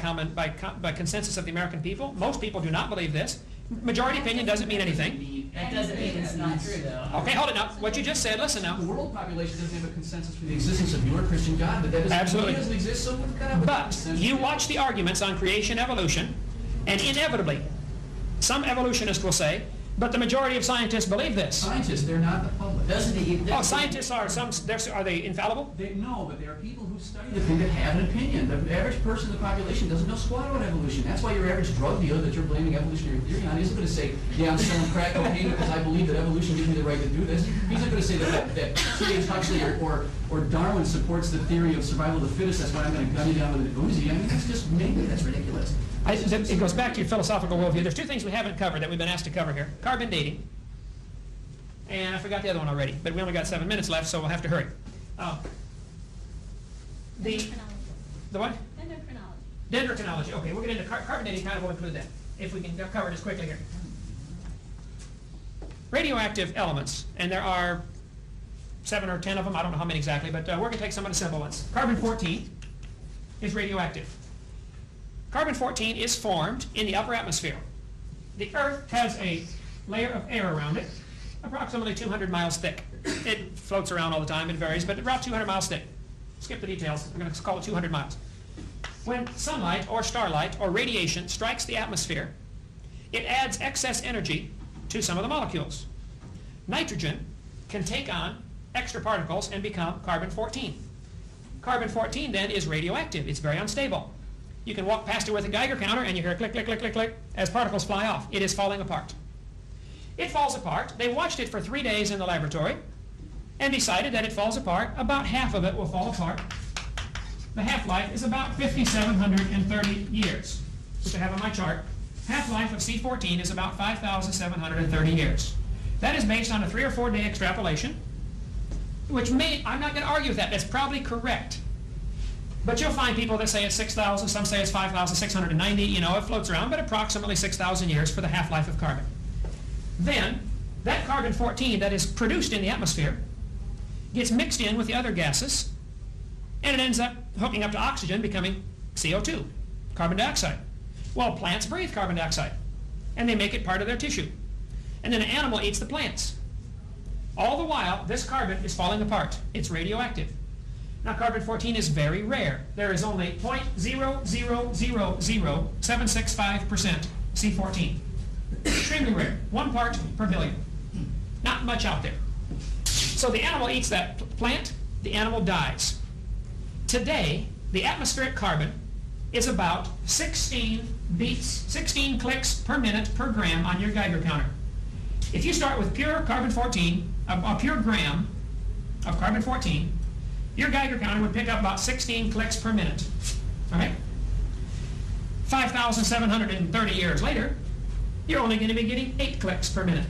Speaker 2: consensus of the American people. Most people do not believe this. Majority opinion doesn't mean anything.
Speaker 7: That doesn't mean it's not true, though.
Speaker 2: Okay, hold it now. What you just said, listen now.
Speaker 5: The world population doesn't have a consensus for the existence of your Christian God, but that doesn't
Speaker 2: Absolutely.
Speaker 5: He doesn't exist, so we've got to have a
Speaker 2: But
Speaker 5: consensus.
Speaker 2: you watch the arguments on creation, evolution, and inevitably, some evolutionists will say, but the majority of scientists believe this.
Speaker 5: Scientists, they're not the public.
Speaker 2: Oh, scientists are are they infallible?
Speaker 5: No, but there are people who study the thing that have an opinion. The average person in the population doesn't know squat about evolution. That's why your average drug dealer that you're blaming evolutionary theory on isn't going to say, yeah, I'm selling crack cocaine because I believe that evolution gives me the right to do this. He's not going to say that T.H. Huxley or Darwin supports the theory of survival of the fittest. That's why I'm going to gun you down with an Uzi. I mean, that's just maybe that's ridiculous.
Speaker 2: It goes back to your philosophical worldview. There's two things we haven't covered that we've been asked to cover here. Carbon dating. And I forgot the other one already, but we only got 7 minutes left, so we'll have to hurry. The what?
Speaker 11: Dendrochronology.
Speaker 2: Dendrochronology. Okay, we'll get into carbon dating, kind of will include that, if we can cover it as quickly here. Radioactive elements, and there are 7 or 10 of them, I don't know how many exactly, but we're going to take some of the simple ones. Carbon-14 is radioactive. Carbon-14 is formed in the upper atmosphere. The Earth has a layer of air around it, approximately 200 miles thick. It floats around all the time, it varies, but about 200 miles thick. Skip the details, I'm going to call it 200 miles. When sunlight or starlight or radiation strikes the atmosphere, it adds excess energy to some of the molecules. Nitrogen can take on extra particles and become carbon-14. Carbon-14 then is radioactive. It's very unstable. You can walk past it with a Geiger counter and you hear click, click, click, click, click as particles fly off. It is falling apart. It falls apart. They watched it for 3 days in the laboratory and decided that it falls apart. About half of it will fall apart. The half-life is about 5,730 years, which I have on my chart. Half-life of C14 is about 5,730 years. That is based on a 3 or 4 day extrapolation, which I'm not going to argue with that. That's probably correct. But you'll find people that say it's 6,000, some say it's 5,690, you know, it floats around, but approximately 6,000 years for the half-life of carbon. Then, that carbon-14 that is produced in the atmosphere gets mixed in with the other gases, and it ends up hooking up to oxygen, becoming CO2, carbon dioxide. Well, plants breathe carbon dioxide, and they make it part of their tissue. And then an animal eats the plants. All the while, this carbon is falling apart. It's radioactive. Now, carbon-14 is very rare. There is only 0.0000765% C14. Extremely rare. 1 part per billion. Not much out there. So the animal eats that plant, the animal dies. Today, the atmospheric carbon is about 16 beats, 16 clicks per minute per gram on your Geiger counter. If you start with pure carbon-14, a pure gram of carbon-14, your Geiger counter would pick up about 16 clicks per minute. All right? 5,730 years later, you're only going to be getting 8 clicks per minute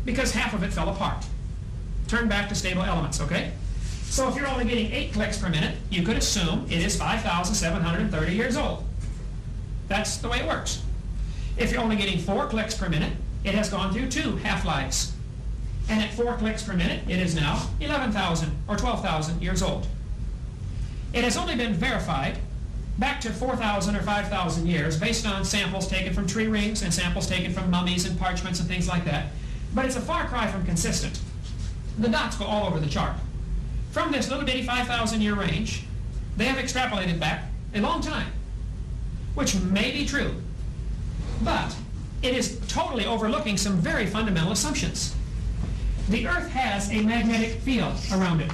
Speaker 2: because half of it fell apart. Turn back to stable elements, okay? So if you're only getting 8 clicks per minute, you could assume it is 5,730 years old. That's the way it works. If you're only getting 4 clicks per minute, it has gone through 2 half-lives. And at 4 clicks per minute, it is now 11,000 or 12,000 years old. It has only been verified back to 4,000 or 5,000 years based on samples taken from tree rings and samples taken from mummies and parchments and things like that. But it's a far cry from consistent. The dots go all over the chart. From this little bitty 5,000 year range, they have extrapolated back a long time, which may be true. But it is totally overlooking some very fundamental assumptions. The Earth has a magnetic field around it.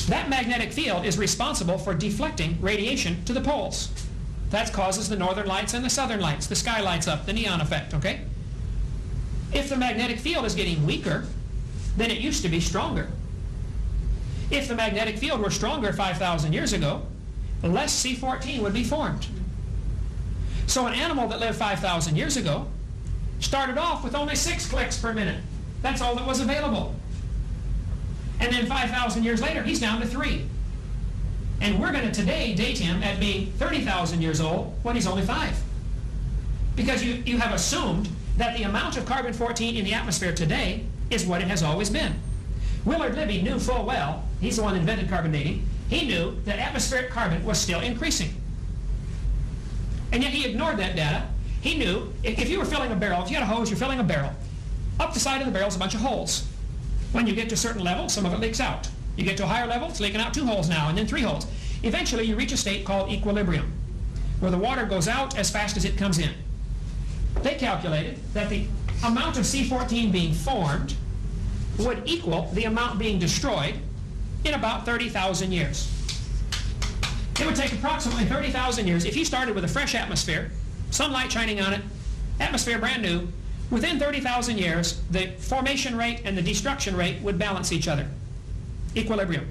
Speaker 2: That magnetic field is responsible for deflecting radiation to the poles. That causes the northern lights and the southern lights. The sky lights up, the neon effect, okay? If the magnetic field is getting weaker, then it used to be stronger. If the magnetic field were stronger 5,000 years ago, less C14 would be formed. So an animal that lived 5,000 years ago started off with only 6 clicks per minute. That's all that was available. And then 5,000 years later, he's down to 3. And we're going to today date him at being 30,000 years old when he's only 5. Because you have assumed that the amount of carbon-14 in the atmosphere today is what it has always been. Willard Libby knew full well, he's the one who invented carbon dating, he knew that atmospheric carbon was still increasing. And yet he ignored that data. He knew if you were filling a barrel, if you had a hose, you're filling a barrel. Up the side of the barrel is a bunch of holes. When you get to a certain level, some of it leaks out. You get to a higher level, it's leaking out 2 holes now, and then 3 holes. Eventually, you reach a state called equilibrium, where the water goes out as fast as it comes in. They calculated that the amount of C14 being formed would equal the amount being destroyed in about 30,000 years. It would take approximately 30,000 years. If you started with a fresh atmosphere, sunlight shining on it, atmosphere brand new, within 30,000 years, the formation rate and the destruction rate would balance each other. Equilibrium.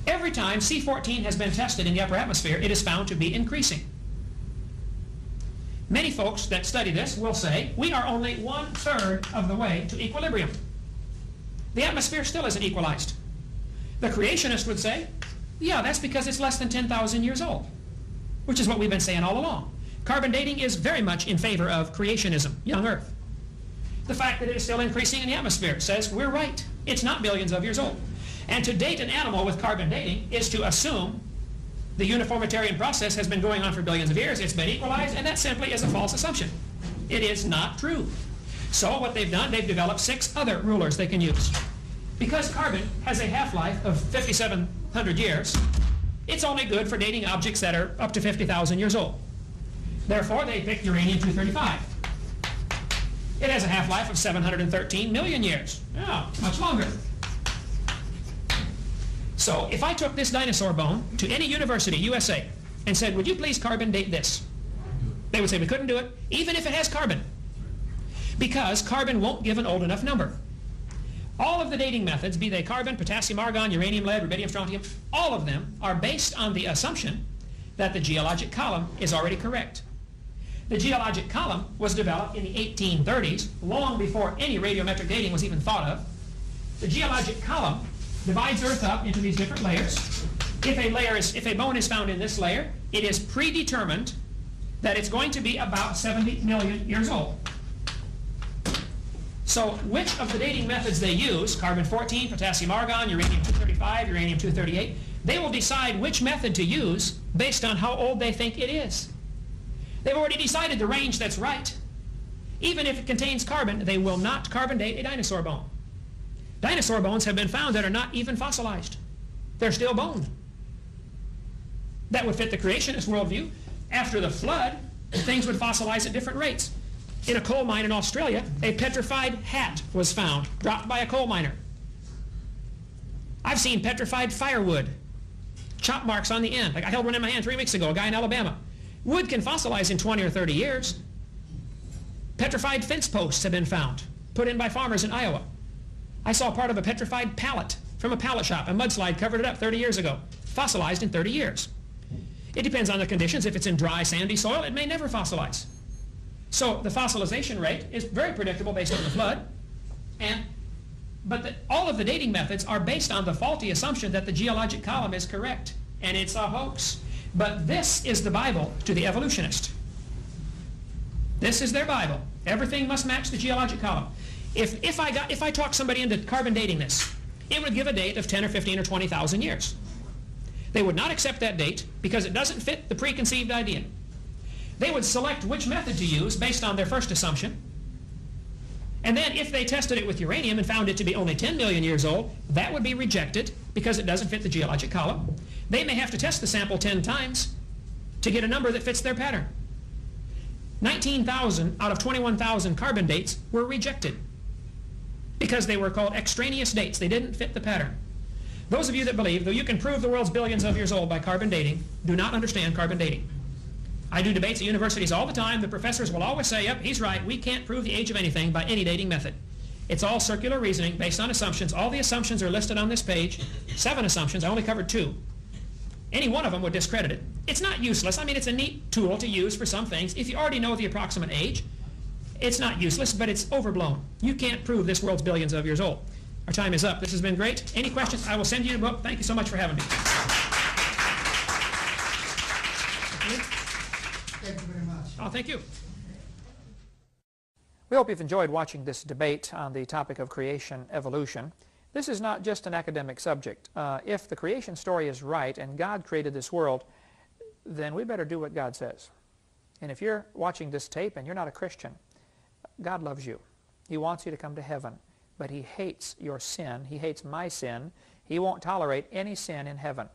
Speaker 2: Every time C14 has been tested in the upper atmosphere, it is found to be increasing. Many folks that study this will say, we are only 1/3 of the way to equilibrium. The atmosphere still isn't equalized. The creationist would say, yeah, that's because it's less than 10,000 years old, which is what we've been saying all along. Carbon dating is very much in favor of creationism, young Earth. The fact that it is still increasing in the atmosphere says we're right. It's not billions of years old. And to date an animal with carbon dating is to assume the uniformitarian process has been going on for billions of years, it's been equalized, and that simply is a false assumption. It is not true. So what they've done, they've developed 6 other rulers they can use. Because carbon has a half-life of 5,700 years, it's only good for dating objects that are up to 50,000 years old. Therefore, they picked uranium-235. It has a half-life of 713 million years. Yeah, much longer. So if I took this dinosaur bone to any university, USA, and said, would you please carbon date this? They would say, we couldn't do it, even if it has carbon. Because carbon won't give an old enough number. All of the dating methods, be they carbon, potassium, argon, uranium, lead, rubidium, strontium, all of them are based on the assumption that the geologic column is already correct. The geologic column was developed in the 1830s, long before any radiometric dating was even thought of. The geologic column divides Earth up into these different layers. If a bone is found in this layer, it is predetermined that it's going to be about 70 million years old. So which of the dating methods they use, carbon-14, potassium argon, uranium-235, uranium-238, they will decide which method to use based on how old they think it is. They've already decided the range that's right. Even if it contains carbon, they will not carbon date a dinosaur bone. Dinosaur bones have been found that are not even fossilized. They're still bone. That would fit the creationist worldview. After the flood, things would fossilize at different rates. In a coal mine in Australia, a petrified hat was found, dropped by a coal miner. I've seen petrified firewood, chop marks on the end. Like I held one in my hand 3 weeks ago, a guy in Alabama. Wood can fossilize in 20 or 30 years. Petrified fence posts have been found, put in by farmers in Iowa. I saw part of a petrified pallet from a pallet shop. A mudslide covered it up 30 years ago. Fossilized in 30 years. It depends on the conditions. If it's in dry, sandy soil, it may never fossilize. So the fossilization rate is very predictable based on the flood. But all of the dating methods are based on the faulty assumption that the geologic column is correct. And it's a hoax. But this is the Bible to the evolutionist. This is their Bible. Everything must match the geologic column. If I talk somebody into carbon dating this, it would give a date of 10 or 15 or 20,000 years. They would not accept that date because it doesn't fit the preconceived idea. They would select which method to use based on their first assumption. And then if they tested it with uranium and found it to be only 10 million years old, that would be rejected because it doesn't fit the geologic column. They may have to test the sample 10 times to get a number that fits their pattern. 19,000 out of 21,000 carbon dates were rejected because they were called extraneous dates. They didn't fit the pattern. Those of you that believe, though you can prove the world's billions of years old by carbon dating, do not understand carbon dating. I do debates at universities all the time. The professors will always say, yep, he's right. We can't prove the age of anything by any dating method. It's all circular reasoning based on assumptions. All the assumptions are listed on this page. 7 assumptions. I only covered 2. Any one of them would discredit it. It's not useless. I mean, it's a neat tool to use for some things. If you already know the approximate age, it's not useless, but it's overblown. You can't prove this world's billions of years old. Our time is up. This has been great. Any questions? I will send you a book. Thank you so much for having me.
Speaker 13: Thank you very much.
Speaker 2: Oh, thank you. We hope you've enjoyed watching this debate on the topic of creation evolution. This is not just an academic subject. If the creation story is right and God created this world, then we better do what God says. And if you're watching this tape and you're not a Christian, God loves you. He wants you to come to heaven. But He hates your sin. He hates my sin. He won't tolerate any sin in heaven.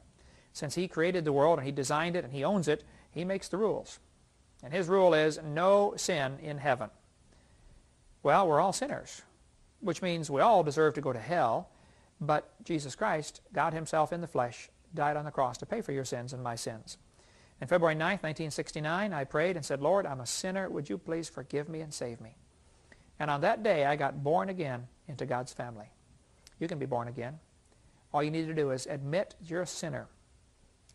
Speaker 2: Since He created the world and He designed it and He owns it, He makes the rules. And His rule is no sin in heaven. Well, we're all sinners, which means we all deserve to go to hell. But Jesus Christ, God Himself in the flesh, died on the cross to pay for your sins and my sins. On February 9th, 1969, I prayed and said, Lord, I'm a sinner. Would you please forgive me and save me? And on that day, I got born again into God's family. You can be born again. All you need to do is admit you're a sinner.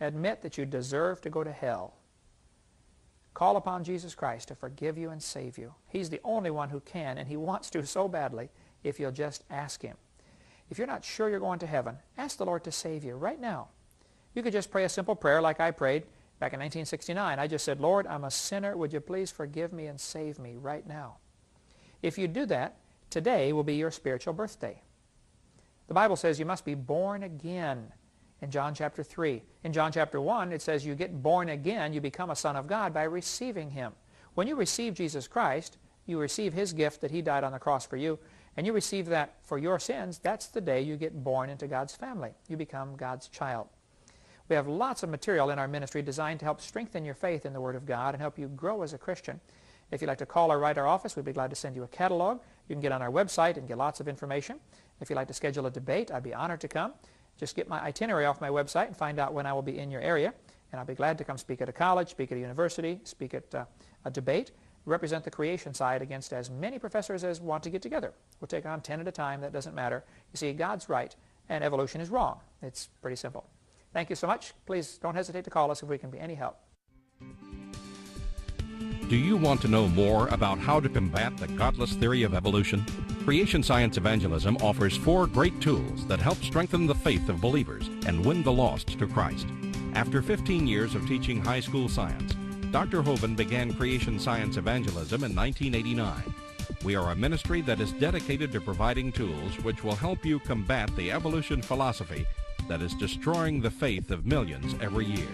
Speaker 2: Admit that you deserve to go to hell. Call upon Jesus Christ to forgive you and save you. He's the only one who can, and He wants to so badly if you'll just ask Him. If you're not sure you're going to heaven, ask the Lord to save you right now. You could just pray a simple prayer like I prayed back in 1969. I just said, Lord, I'm a sinner. Would you please forgive me and save me right now? If you do that, today will be your spiritual birthday. The Bible says you must be born again in John chapter 3. In John chapter 1, it says you get born again, you become a son of God by receiving Him. When you receive Jesus Christ, you receive His gift that He died on the cross for you, and you receive that for your sins. That's the day you get born into God's family. You become God's child. We have lots of material in our ministry designed to help strengthen your faith in the Word of God and help you grow as a Christian. If you'd like to call or write our office, we'd be glad to send you a catalog. You can get on our website and get lots of information. If you'd like to schedule a debate, I'd be honored to come. Just get my itinerary off my website and find out when I will be in your area. And I'll be glad to come speak at a college, speak at a university, speak at a debate, represent the creation side against as many professors as want to get together. We'll take on 10 at a time. That doesn't matter. You see, God's right and evolution is wrong. It's pretty simple. Thank you so much. Please don't hesitate to call us if we can be any help.
Speaker 14: Do you want to know more about how to combat the godless theory of evolution? Creation Science Evangelism offers 4 great tools that help strengthen the faith of believers and win the lost to Christ. After 15 years of teaching high school science, Dr. Hovind began Creation Science Evangelism in 1989. We are a ministry that is dedicated to providing tools which will help you combat the evolution philosophy that is destroying the faith of millions every year.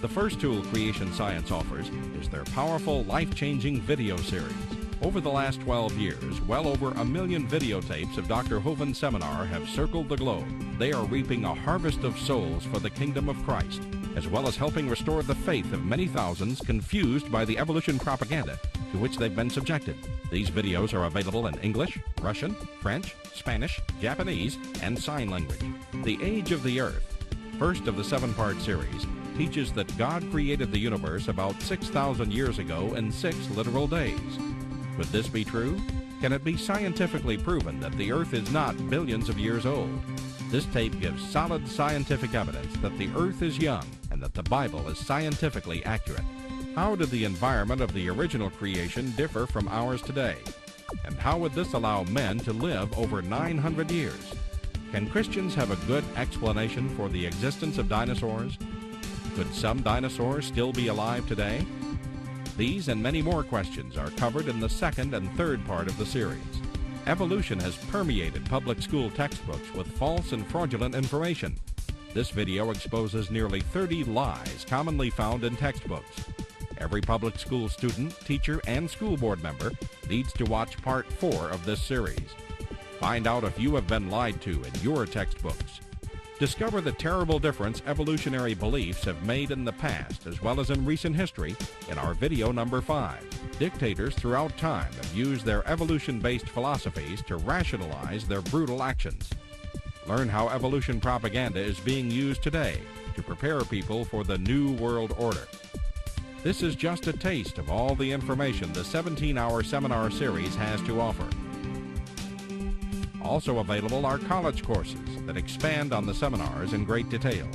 Speaker 14: The first tool Creation Science offers is their powerful, life-changing video series. Over the last 12 years, well over 1 million videotapes of Dr. Hovind's seminar have circled the globe. They are reaping a harvest of souls for the kingdom of Christ, as well as helping restore the faith of many thousands confused by the evolution propaganda to which they've been subjected. These videos are available in English, Russian, French, Spanish, Japanese, and sign language. The Age of the Earth, first of the 7-part series, teaches that God created the universe about 6,000 years ago in 6 literal days. Could this be true? Can it be scientifically proven that the Earth is not billions of years old? This tape gives solid scientific evidence that the Earth is young and that the Bible is scientifically accurate. How did the environment of the original creation differ from ours today? And how would this allow men to live over 900 years? Can Christians have a good explanation for the existence of dinosaurs? Could some dinosaurs still be alive today? These and many more questions are covered in the 2nd and 3rd part of the series. Evolution has permeated public school textbooks with false and fraudulent information. This video exposes nearly 30 lies commonly found in textbooks. Every public school student, teacher, and school board member needs to watch part 4 of this series. Find out if you have been lied to in your textbooks. Discover the terrible difference evolutionary beliefs have made in the past as well as in recent history in our video number 5. Dictators throughout time have used their evolution-based philosophies to rationalize their brutal actions. Learn how evolution propaganda is being used today to prepare people for the New World Order. This is just a taste of all the information the 17-hour seminar series has to offer. Also available are college courses that expand on the seminars in great detail.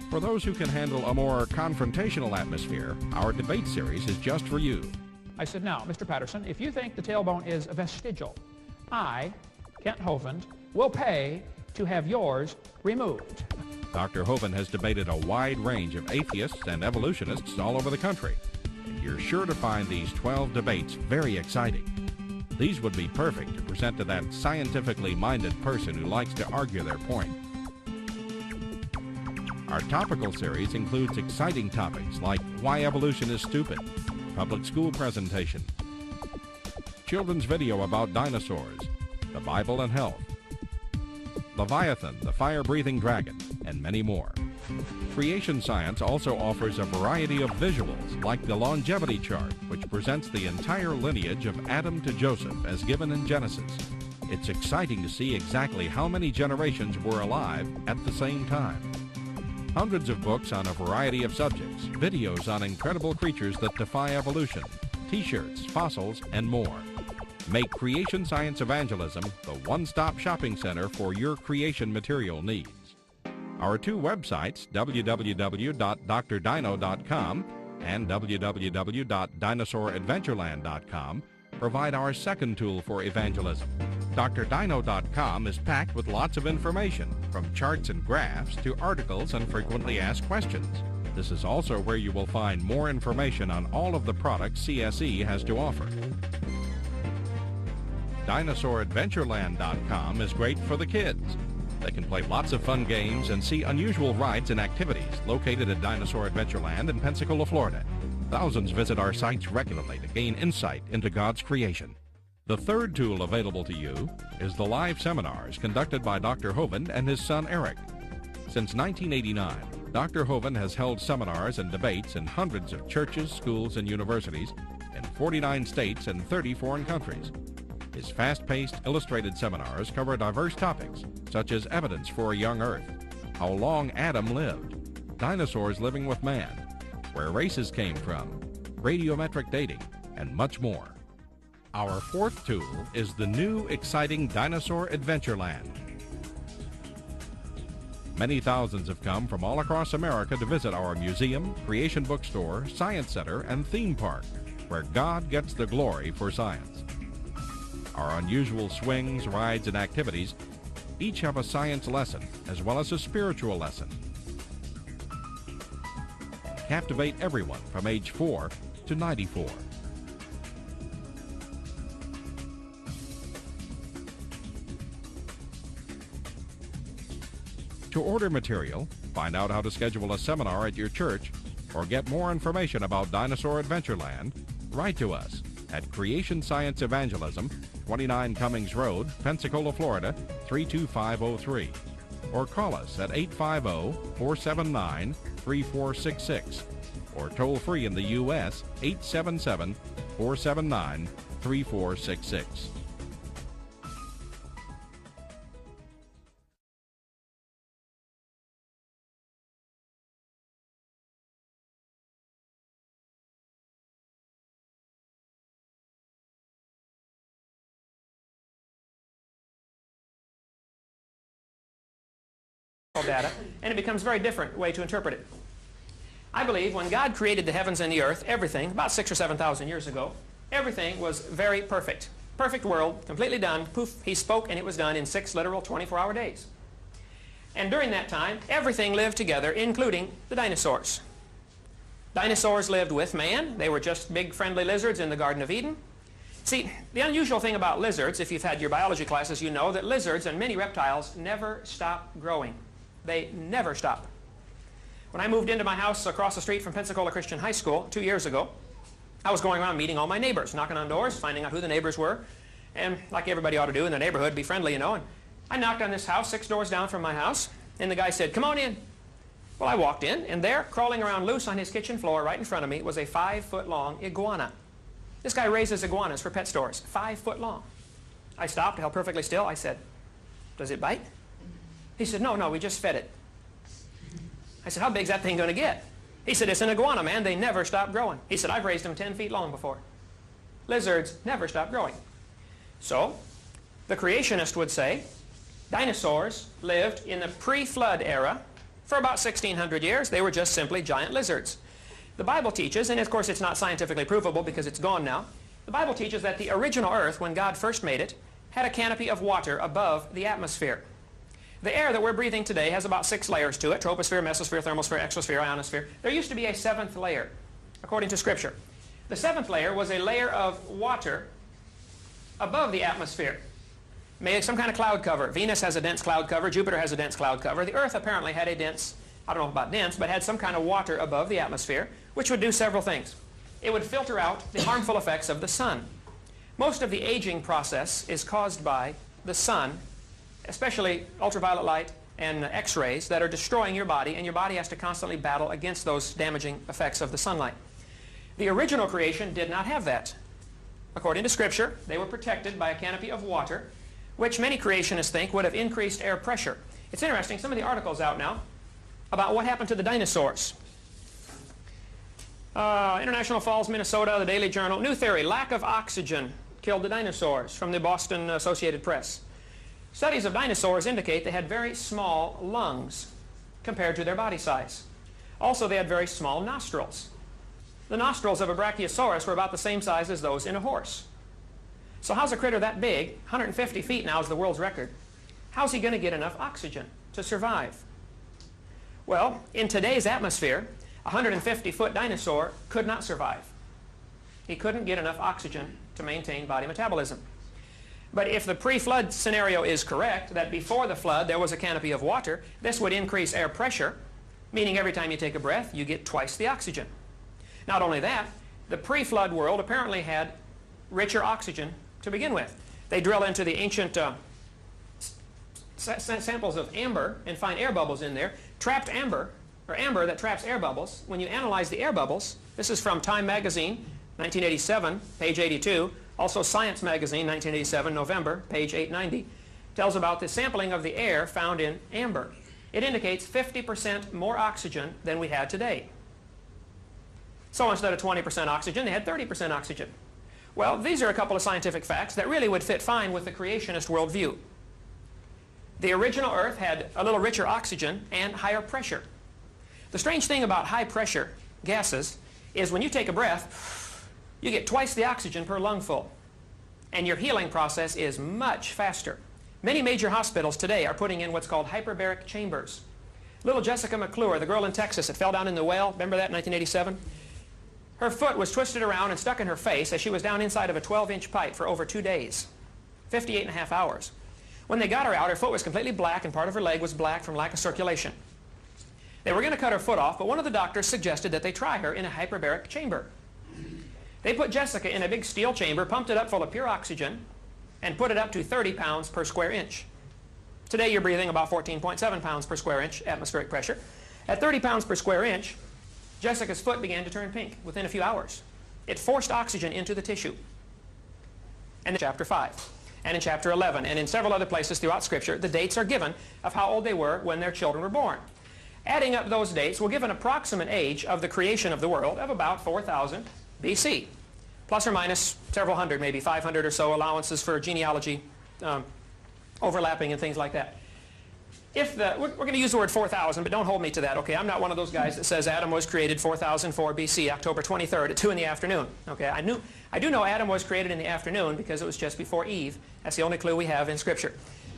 Speaker 14: For those who can handle a more confrontational atmosphere, our debate series is just for you.
Speaker 2: I said, now, Mr. Patterson, if you think the tailbone is vestigial, I, Kent Hovind, will pay to have yours removed.
Speaker 14: Dr. Hovind has debated a wide range of atheists and evolutionists all over the country, and you're sure to find these 12 debates very exciting. These would be perfect to present to that scientifically minded person who likes to argue their point. Our topical series includes exciting topics like why evolution is stupid, public school presentation, children's video about dinosaurs, the Bible and health, Leviathan, the fire-breathing dragon, and many more. Creation science also offers a variety of visuals, like the longevity chart, which presents the entire lineage of Adam to Joseph as given in Genesis. It's exciting to see exactly how many generations were alive at the same time. Hundreds of books on a variety of subjects, videos on incredible creatures that defy evolution, t-shirts, fossils, and more. Make Creation Science Evangelism the one-stop shopping center for your creation material needs. Our 2 websites, www.drdino.com and www.dinosauradventureland.com, provide our second tool for evangelism. DrDino.com is packed with lots of information, from charts and graphs to articles and frequently asked questions. This is also where you will find more information on all of the products CSE has to offer. Dinosauradventureland.com is great for the kids. They can play lots of fun games and see unusual rides and activities located at Dinosaur Adventureland in Pensacola, Florida. Thousands visit our sites regularly to gain insight into God's creation. The third tool available to you is the live seminars conducted by Dr. Hovind and his son Eric. Since 1989, Dr. Hovind has held seminars and debates in hundreds of churches, schools, and universities in 49 states and 30 foreign countries. His fast-paced, illustrated seminars cover diverse topics, such as evidence for a young Earth, how long Adam lived, dinosaurs living with man, where races came from, radiometric dating, and much more. Our fourth tool is the new, exciting Dinosaur Adventureland. Many thousands have come from all across America to visit our museum, creation bookstore, science center, and theme park, where God gets the glory for science. Our unusual swings, rides, and activities each have a science lesson as well as a spiritual lesson. Captivate everyone from age 4 to 94. To order material, find out how to schedule a seminar at your church, or get more information about Dinosaur Adventureland, write to us at Creation Science Evangelism, 29 Cummings Road, Pensacola, Florida, 32503. Or call us at 850-479-3466. Or toll free in the U.S., 877-479-3466.
Speaker 2: data, and it becomes a very different way to interpret it. I believe when God created the heavens and the earth, everything, about 6,000 or 7,000 years ago, everything was very perfect. Perfect world, completely done. Poof, he spoke and it was done in 6 literal 24-hour days. And during that time, everything lived together, including the dinosaurs. Dinosaurs lived with man. They were just big friendly lizards in the Garden of Eden. See, the unusual thing about lizards, if you've had your biology classes, you know that lizards and many reptiles never stop growing. They never stop. When I moved into my house across the street from Pensacola Christian High School 2 years ago, I was going around meeting all my neighbors, knocking on doors, finding out who the neighbors were, and like everybody ought to do in the neighborhood, be friendly, you know. And I knocked on this house 6 doors down from my house, and the guy said, "Come on in." Well, I walked in, and there, crawling around loose on his kitchen floor right in front of me, was a 5-foot-long iguana. This guy raises iguanas for pet stores, 5 foot long. I stopped, held perfectly still. I said, "Does it bite?" He said, "No, we just fed it." I said, "How big's that thing going to get?" He said, "It's an iguana, man. They never stop growing." He said, "I've raised them 10 feet long before." Lizards never stop growing. So, the creationist would say, dinosaurs lived in the pre-flood era for about 1,600 years. They were just simply giant lizards. The Bible teaches, and of course it's not scientifically provable because it's gone now, the Bible teaches that the original earth, when God first made it, had a canopy of water above the atmosphere. The air that we're breathing today has about 6 layers to it: troposphere, mesosphere, thermosphere, exosphere, ionosphere. There used to be a 7th layer, according to Scripture. The 7th layer was a layer of water above the atmosphere, made some kind of cloud cover. Venus has a dense cloud cover. Jupiter has a dense cloud cover. The Earth apparently had a dense, I don't know about dense, but had some kind of water above the atmosphere, which would do several things. It would filter out the harmful effects of the sun. Most of the aging process is caused by the sun, especially ultraviolet light and X-rays that are destroying your body, and your body has to constantly battle against those damaging effects of the sunlight. The original creation did not have that. According to Scripture, they were protected by a canopy of water, which many creationists think would have increased air pressure. It's interesting, some of the articles out now about what happened to the dinosaurs. International Falls, Minnesota, the Daily Journal. New theory: lack of oxygen killed the dinosaurs, from the Boston Associated Press. Studies of dinosaurs indicate they had very small lungs compared to their body size. Also, they had very small nostrils. The nostrils of a brachiosaurus were about the same size as those in a horse. So how's a critter that big, 150 feet now is the world's record, how's he going to get enough oxygen to survive? Well, in today's atmosphere, a 150-foot dinosaur could not survive. He couldn't get enough oxygen to maintain body metabolism. But if the pre-flood scenario is correct, that before the flood there was a canopy of water, this would increase air pressure, meaning every time you take a breath, you get twice the oxygen. Not only that, the pre-flood world apparently had richer oxygen to begin with. They drill into the ancient samples of amber and find air bubbles in there. Trapped amber, or amber that traps air bubbles. When you analyze the air bubbles, this is from Time magazine, 1987, page 82. Also Science magazine, 1987, November, page 890, tells about the sampling of the air found in amber. It indicates 50% more oxygen than we had today. So instead of 20% oxygen, they had 30% oxygen. Well, these are a couple of scientific facts that really would fit fine with the creationist worldview. The original Earth had a little richer oxygen and higher pressure. The strange thing about high pressure gases is when you take a breath, you get twice the oxygen per lungful, and your healing process is much faster. Many major hospitals today are putting in what's called hyperbaric chambers. Little Jessica McClure, the girl in Texas that fell down in the well, remember that in 1987? Her foot was twisted around and stuck in her face as she was down inside of a 12-inch pipe for over 2 days, 58.5 hours. When they got her out, her foot was completely black and part of her leg was black from lack of circulation. They were going to cut her foot off, but one of the doctors suggested that they try her in a hyperbaric chamber. They put Jessica in a big steel chamber, pumped it up full of pure oxygen, and put it up to 30 pounds per square inch. Today you're breathing about 14.7 pounds per square inch atmospheric pressure. At 30 pounds per square inch, Jessica's foot began to turn pink within a few hours. It forced oxygen into the tissue. And in chapter 5, and in chapter 11, and in several other places throughout Scripture, the dates are given of how old they were when their children were born. Adding up those dates will give an approximate age of the creation of the world of about 4,000 BC, plus or minus several hundred, maybe 500 or so allowances for genealogy overlapping and things like that. We're going to use the word 4,000, but don't hold me to that, okay? I'm not one of those guys that says Adam was created 4004 BC, October 23rd at 2 in the afternoon, okay? I do know Adam was created in the afternoon because it was just before Eve. That's the only clue we have in Scripture.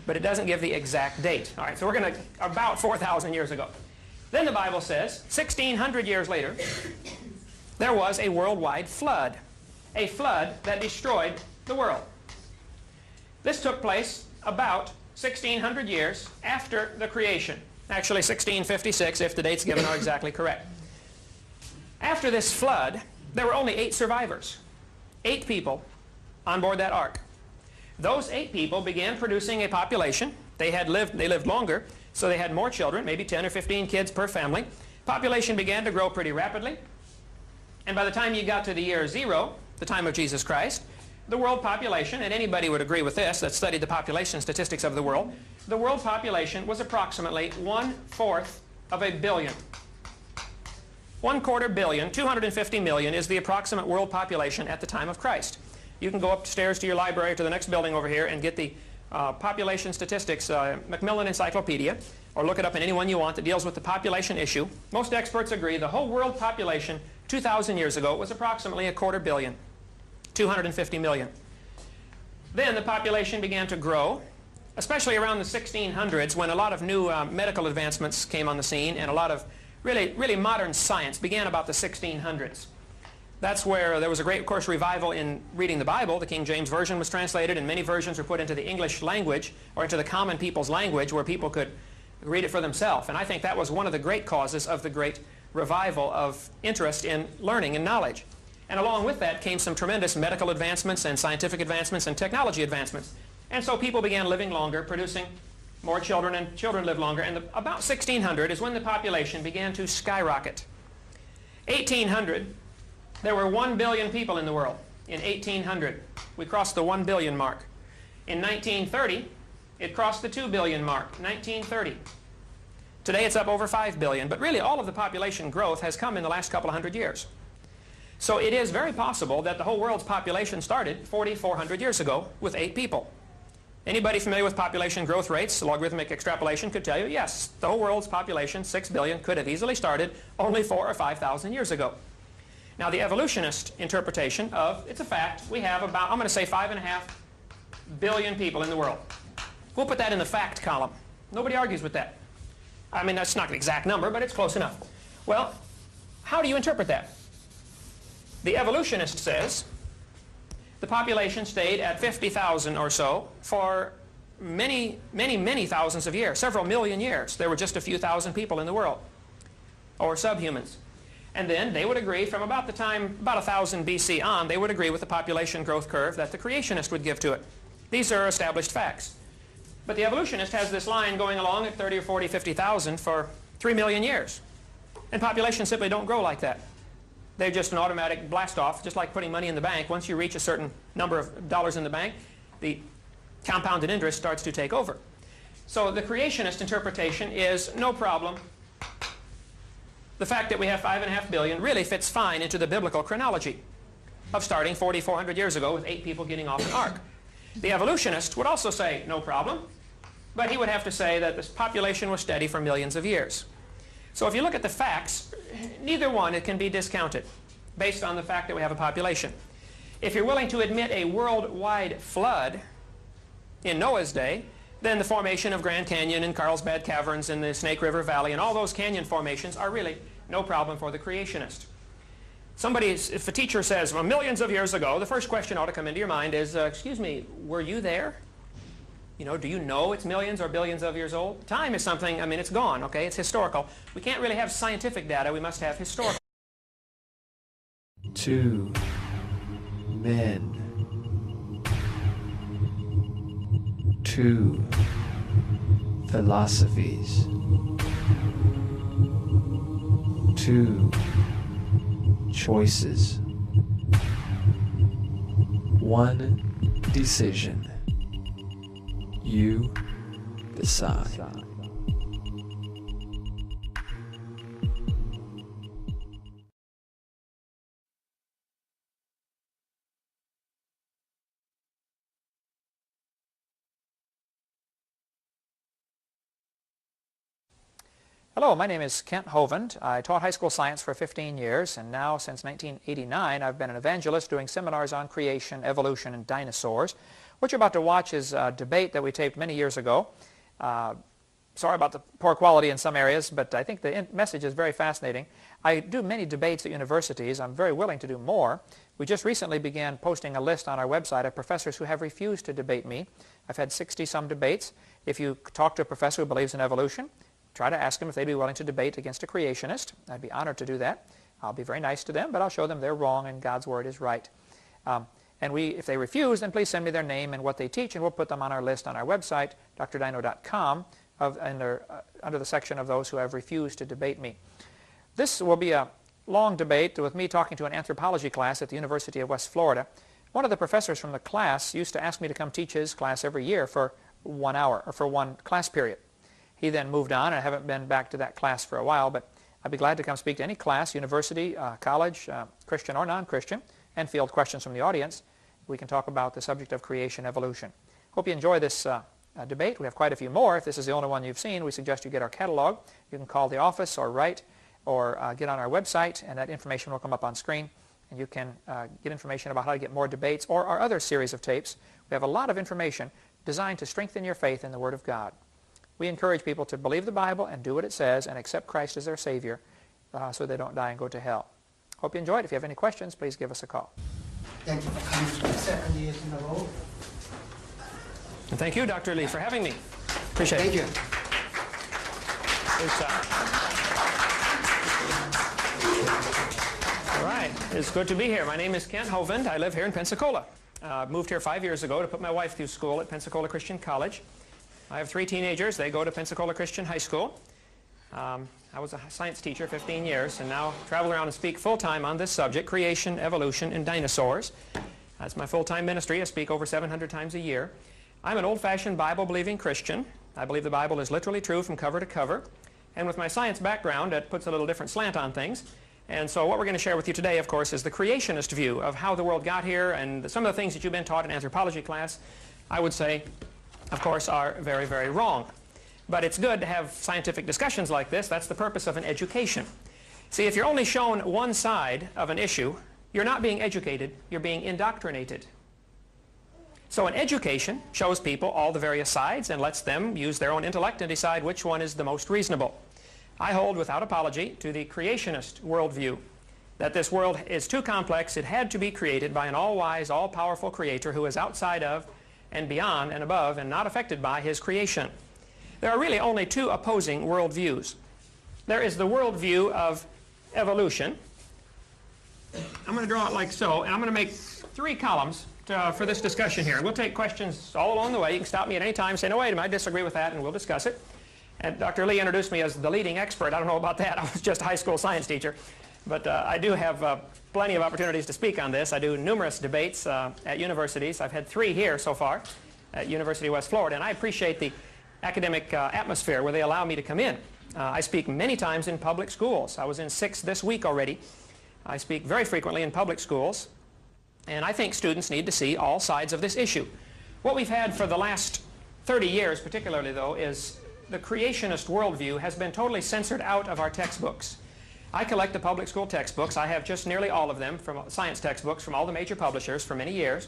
Speaker 2: But it doesn't give the exact date. All right, so we're going to, about 4,000 years ago. Then the Bible says, 1,600 years later, there was a worldwide flood. A flood that destroyed the world. This took place about 1,600 years after the creation. Actually 1656 if the dates given are exactly correct. After this flood, there were only 8 survivors. 8 people on board that ark. Those 8 people began producing a population. They lived longer, so they had more children, maybe 10 or 15 kids per family. Population began to grow pretty rapidly. And by the time you got to the year 0, the time of Jesus Christ, the world population, and anybody would agree with this that studied the population statistics of the world population was approximately 1/4 of a billion. 1/4 billion, 250 million is the approximate world population at the time of Christ. You can go upstairs to your library or to the next building over here and get the population statistics, Macmillan Encyclopedia, or look it up in any one you want that deals with the population issue. Most experts agree the whole world population 2,000 years ago was approximately 1/4 billion. 250 million. Then the population began to grow, especially around the 1600s when a lot of new medical advancements came on the scene and a lot of really modern science began about the 1600s. That's where there was a great, of course, revival in reading the Bible. The King James Version was translated and many versions were put into the English language or into the common people's language where people could read it for themselves. And I think that was one of the great causes of the great revival of interest in learning and knowledge. And along with that came some tremendous medical advancements and scientific advancements and technology advancements. And so people began living longer, producing more children, and children lived longer. And about 1600 is when the population began to skyrocket. 1800, there were 1 billion people in the world. In 1800, we crossed the 1 billion mark. In 1930, it crossed the 2 billion mark. 1930. Today it's up over 5 billion. But really all of the population growth has come in the last couple of hundred years. So it is very possible that the whole world's population started 4,400 years ago with 8 people. Anybody familiar with population growth rates, logarithmic extrapolation, could tell you, yes, the whole world's population, 6 billion, could have easily started only 4,000 or 5,000 years ago. Now the evolutionist interpretation of, it's a fact, we have about, I'm going to say 5.5 billion people in the world. We'll put that in the fact column. Nobody argues with that. I mean, that's not the exact number, but it's close enough. Well, how do you interpret that? The evolutionist says the population stayed at 50,000 or so for many thousands of years, several million years. There were just a few thousand people in the world, or subhumans. And then they would agree from about 1,000 BC on, they would agree with the population growth curve that the creationist would give to it. These are established facts. But the evolutionist has this line going along at 30 or 40, 50,000 for 3 million years. And populations simply don't grow like that. They're just an automatic blast off, just like putting money in the bank. Once you reach a certain number of dollars in the bank, the compounded interest starts to take over. So the creationist interpretation is no problem. The fact that we have 5.5 billion really fits fine into the biblical chronology of starting 4,400 years ago with 8 people getting off an ark. The evolutionist would also say no problem, but he would have to say that this population was steady for millions of years. So if you look at the facts, neither one can be discounted based on the fact that we have a population. If you're willing to admit a worldwide flood in Noah's day, then the formation of Grand Canyon and Carlsbad Caverns and the Snake River Valley and all those canyon formations are really no problem for the creationist. If a teacher says, well, millions of years ago, the first question ought to come into your mind is, excuse me, were you there? You know, do you know it's millions or billions of years old? Time is something, I mean, it's gone, okay? It's historical. We can't really have scientific data. We must have historical.
Speaker 1: 2 men. 2 philosophies. 2 choices. 1 decision. You decide.
Speaker 2: Hello, my name is Kent Hovind. I taught high school science for 15 years, and now since 1989 I've been an evangelist doing seminars on creation, evolution, and dinosaurs. What you're about to watch is a debate that we taped many years ago. Sorry about the poor quality in some areas, but I think the message is very fascinating. I do many debates at universities. I'm very willing to do more. We just recently began posting a list on our website of professors who have refused to debate me. I've had 60-some debates. If you talk to a professor who believes in evolution, try to ask them if they'd be willing to debate against a creationist. I'd be honored to do that. I'll be very nice to them, but I'll show them they're wrong and God's Word is right. If they refuse, then please send me their name and what they teach, and we'll put them on our list on our website, drdino.com, under the section of those who have refused to debate me. This will be a long debate with me talking to an anthropology class at the University of West Florida. One of the professors from the class used to ask me to come teach his class every year for 1 hour, or for one class period. He then moved on, and I haven't been back to that class for a while, but I'd be glad to come speak to any class, university, college, Christian or non-Christian, and field questions from the audience. We can talk about the subject of creation, evolution. Hope you enjoy this debate. We have quite a few more. If this is the only one you've seen, we suggest you get our catalog. You can call the office or write or get on our website, and that information will come up on screen. And you can get information about how to get more debates or our other series of tapes. We have a lot of information designed to strengthen your faith in the Word of God. We encourage people to believe the Bible and do what it says and accept Christ as their Savior so they don't die and go to hell. Hope you enjoyed it. If you have any questions, please give us a call.
Speaker 13: Thank you for coming for the 7 years in a row.
Speaker 2: And thank you, Dr. Lee, for having me. Appreciate it.
Speaker 13: Thank you.
Speaker 2: All right. It's good to be here. My name is Kent Hovind. I live here in Pensacola. Moved here 5 years ago to put my wife through school at Pensacola Christian College. I have 3 teenagers. They go to Pensacola Christian High School. I was a science teacher 15 years and now travel around and speak full-time on this subject, creation, evolution, and dinosaurs. That's my full-time ministry. I speak over 700 times a year. I'm an old-fashioned Bible-believing Christian. I believe the Bible is literally true from cover to cover. And with my science background, it puts a little different slant on things. And so what we're going to share with you today, of course, is the creationist view of how the world got here, and some of the things that you've been taught in anthropology class, I would say, of course, are very, very wrong. But it's good to have scientific discussions like this. That's the purpose of an education. See, if you're only shown one side of an issue, you're not being educated, you're being indoctrinated. So an education shows people all the various sides and lets them use their own intellect and decide which one is the most reasonable. I hold without apology to the creationist worldview, that this world is too complex. It had to be created by an all-wise, all-powerful creator who is outside of and beyond and above and not affected by his creation. There are really only 2 opposing worldviews. There is the worldview of evolution. I'm going to draw it like so, and I'm going to make 3 columns for this discussion here. We'll take questions all along the way. You can stop me at any time and say, no, wait a minute, I disagree with that, and we'll discuss it. And Dr. Lee introduced me as the leading expert. I don't know about that. I was just a high school science teacher. But I do have plenty of opportunities to speak on this. I do numerous debates at universities. I've had 3 here so far at University of West Florida, and I appreciate the academic atmosphere where they allow me to come in. I speak many times in public schools. I was in 6 this week already. I speak very frequently in public schools, and I think students need to see all sides of this issue. What we've had for the last 30 years particularly, though, is the creationist worldview has been totally censored out of our textbooks. I collect the public school textbooks. I have just nearly all of them from science textbooks from all the major publishers for many years.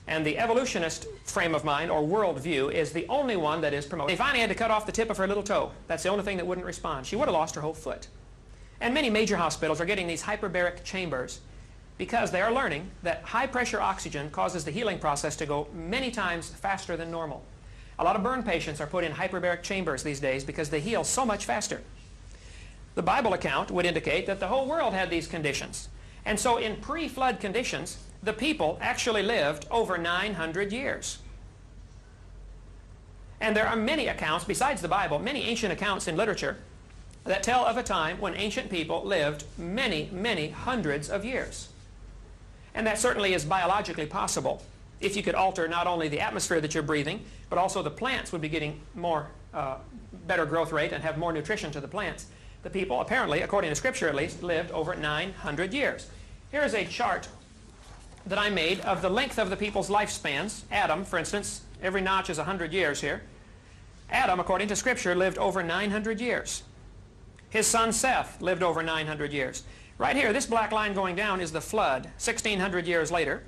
Speaker 2: And the evolutionist frame of mind, or worldview, is the only one that is promoted. They finally had to cut off the tip of her little toe. That's the only thing that wouldn't respond. She would have lost her whole foot. And many major hospitals are getting these hyperbaric chambers because they are learning that high-pressure oxygen causes the healing process to go many times faster than normal. A lot of burn patients are put in hyperbaric chambers these days because they heal so much faster. The Bible account would indicate that the whole world had these conditions. And so in pre-flood conditions, the people actually lived over 900 years. And there are many accounts, besides the Bible, many ancient accounts in literature that tell of a time when ancient people lived many, many hundreds of years. And that certainly is biologically possible. If you could alter not only the atmosphere that you're breathing, but also the plants would be getting more, better growth rate and have more nutrition to the plants. The people, apparently, according to Scripture at least, lived over 900 years. Here's a chart that I made of the length of the people's lifespans. Adam, for instance, every notch is 100 years here. Adam, according to Scripture, lived over 900 years. His son Seth lived over 900 years. Right here, this black line going down is the flood, 1,600 years later.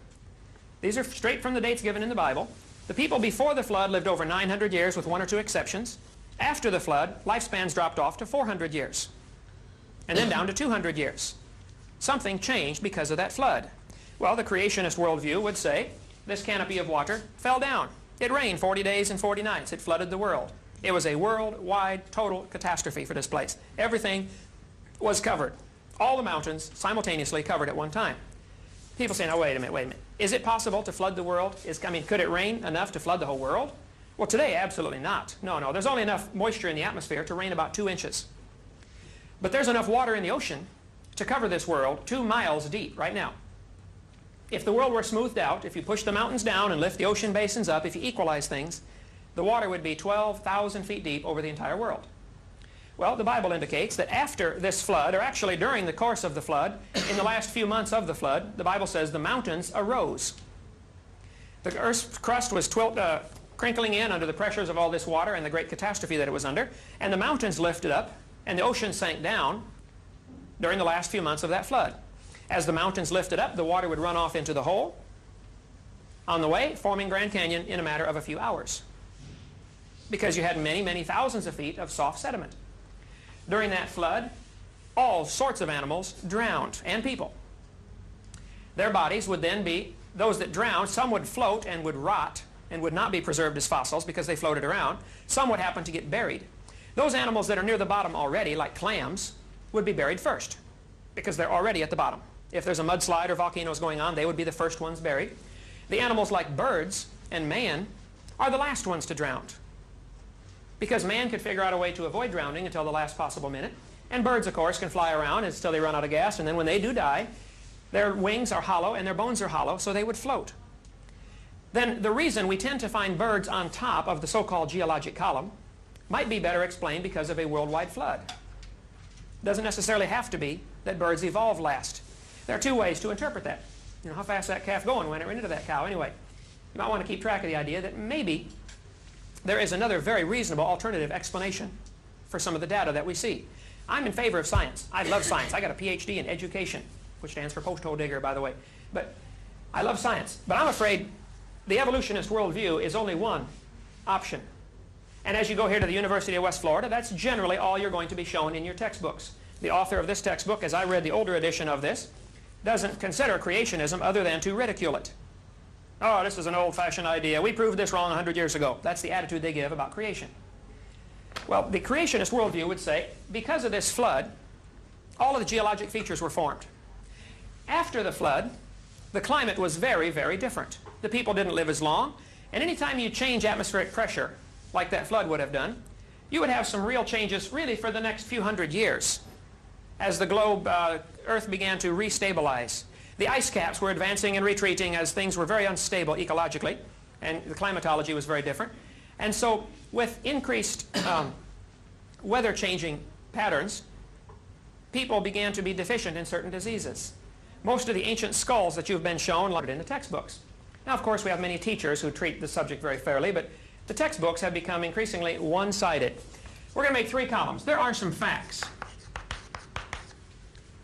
Speaker 2: These are straight from the dates given in the Bible. The people before the flood lived over 900 years with one or two exceptions. After the flood, lifespans dropped off to 400 years. And then down to 200 years. Something changed because of that flood. Well, the creationist worldview would say this canopy of water fell down. It rained 40 days and 40 nights. It flooded the world. It was a worldwide total catastrophe for this place. Everything was covered. All the mountains simultaneously covered at one time. People say, now wait a minute. Is it possible to flood the world? Could it rain enough to flood the whole world? Well, today, absolutely not. No. There's only enough moisture in the atmosphere to rain about 2 inches. But there's enough water in the ocean to cover this world 2 miles deep right now. If the world were smoothed out, if you push the mountains down and lift the ocean basins up, if you equalize things, the water would be 12,000 feet deep over the entire world. Well, the Bible indicates that after this flood, or actually during the course of the flood, in the last few months of the flood, the Bible says the mountains arose. The earth's crust was crinkling in under the pressures of all this water and the great catastrophe that it was under, and the mountains lifted up, and the ocean sank down during the last few months of that flood. As the mountains lifted up, the water would run off into the hole on the way, forming Grand Canyon in a matter of a few hours, because you had many, many thousands of feet of soft sediment. During that flood, all sorts of animals drowned, and people. Their bodies would then be, those that drowned, some would float and would rot and would not be preserved as fossils because they floated around. Some would happen to get buried. Those animals that are near the bottom already, like clams, would be buried first because they're already at the bottom. If there's a mudslide or volcanoes going on, they would be the first ones buried. The animals like birds and man are the last ones to drown, because man could figure out a way to avoid drowning until the last possible minute. And birds, of course, can fly around until they run out of gas, and then when they do die, their wings are hollow and their bones are hollow, so they would float. Then the reason we tend to find birds on top of the so-called geologic column might be better explained because of a worldwide flood. It doesn't necessarily have to be that birds evolved last. There are two ways to interpret that. You know, how fast that calf going when it ran into that cow? Anyway, you might want to keep track of the idea that maybe there is another very reasonable alternative explanation for some of the data that we see. I'm in favor of science. I love science. I got a PhD in education, which stands for post-hole digger, by the way. But I love science. But I'm afraid the evolutionist worldview is only one option. And as you go here to the University of West Florida, that's generally all you're going to be shown in your textbooks. The author of this textbook, as I read the older edition of this, doesn't consider creationism other than to ridicule it. Oh, this is an old-fashioned idea. We proved this wrong 100 years ago. That's the attitude they give about creation. Well, the creationist worldview would say, because of this flood, all of the geologic features were formed. After the flood, the climate was very, very different. The people didn't live as long, and anytime you change atmospheric pressure, like that flood would have done, you would have some real changes really for the next few hundred years as the globe, Earth began to restabilize. The ice caps were advancing and retreating as things were very unstable ecologically, and the climatology was very different. And so with increased weather changing patterns, people began to be deficient in certain diseases. Most of the ancient skulls that you've been shown are in the textbooks. Now, of course, we have many teachers who treat the subject very fairly, but the textbooks have become increasingly one-sided. We're going to make 3 columns. There are some facts.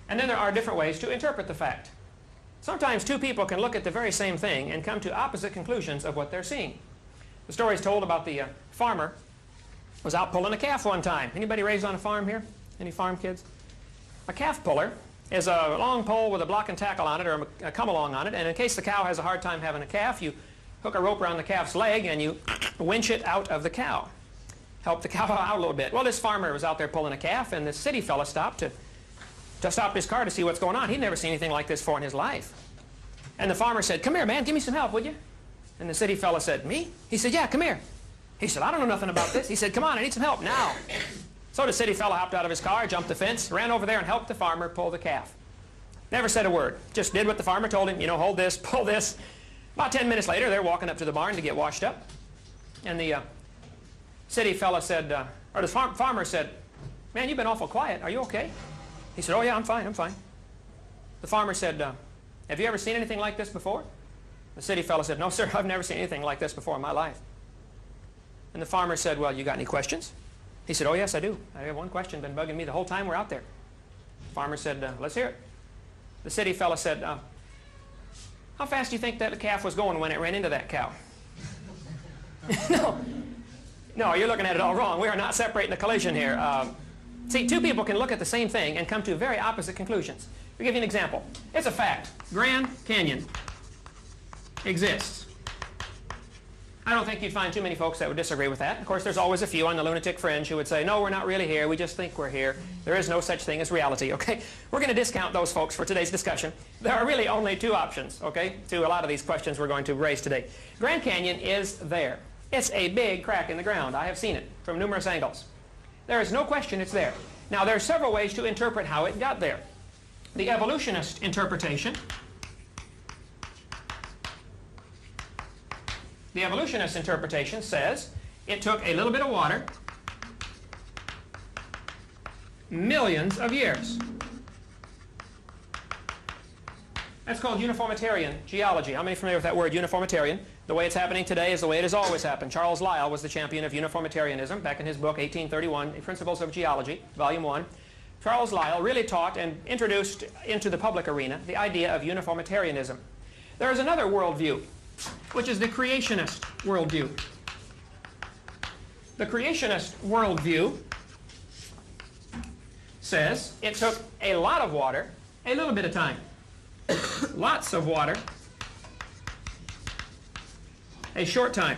Speaker 2: And then there are different ways to interpret the fact. Sometimes 2 people can look at the very same thing and come to opposite conclusions of what they're seeing. The story is told about the farmer was out pulling a calf one time. Anybody raised on a farm here? Any farm kids? A calf puller is a long pole with a block and tackle on it, or a come-along on it, and in case the cow has a hard time having a calf, you hook a rope around the calf's leg and you winch it out of the cow. Help the cow out a little bit. Well, this farmer was out there pulling a calf, and the city fella stopped to to stop his car to see what's going on. He'd never seen anything like this before in his life. And the farmer said, "Come here, man, give me some help, would you?" And the city fella said, "Me?" He said, "Yeah, come here." He said, "I don't know nothing about this." He said, "Come on, I need some help now." So the city fella hopped out of his car, jumped the fence, ran over there and helped the farmer pull the calf. Never said a word. Just did what the farmer told him, you know, hold this, pull this. About 10 minutes later, they're walking up to the barn to get washed up. And the city fella said, or the farmer said, "Man, you've been awful quiet. Are you okay?" He said, "Oh, yeah, I'm fine, I'm fine." The farmer said, "Have you ever seen anything like this before?" The city fella said, "No, sir, I've never seen anything like this before in my life." And the farmer said, "Well, you got any questions?" He said, "Oh, yes, I do. I have one question been bugging me the whole time we're out there." The farmer said, "Let's hear it." The city fella said, "How fast do you think that calf was going when it ran into that cow?" No, you're looking at it all wrong. We are not separating the collision here. See, two people can look at the same thing and come to very opposite conclusions. I'll give you an example. It's a fact. Grand Canyon exists. I don't think you'd find too many folks that would disagree with that. Of course, there's always a few on the lunatic fringe who would say, "No, we're not really here. We just think we're here. There is no such thing as reality." Okay? We're going to discount those folks for today's discussion. There are really only two options, okay, to a lot of these questions we're going to raise today. Grand Canyon is there. It's a big crack in the ground. I have seen it from numerous angles. There is no question it's there. Now, there are several ways to interpret how it got there. The evolutionist interpretation. The evolutionist interpretation says it took a little bit of water, millions of years. That's called uniformitarian geology. How many are familiar with that word, uniformitarian? The way it's happening today is the way it has always happened. Charles Lyell was the champion of uniformitarianism back in his book, 1831, Principles of Geology, Volume 1. Charles Lyell really taught and introduced into the public arena the idea of uniformitarianism. There is another worldview, which is the creationist worldview. The creationist worldview says it took a lot of water, a little bit of time. Lots of water, a short time.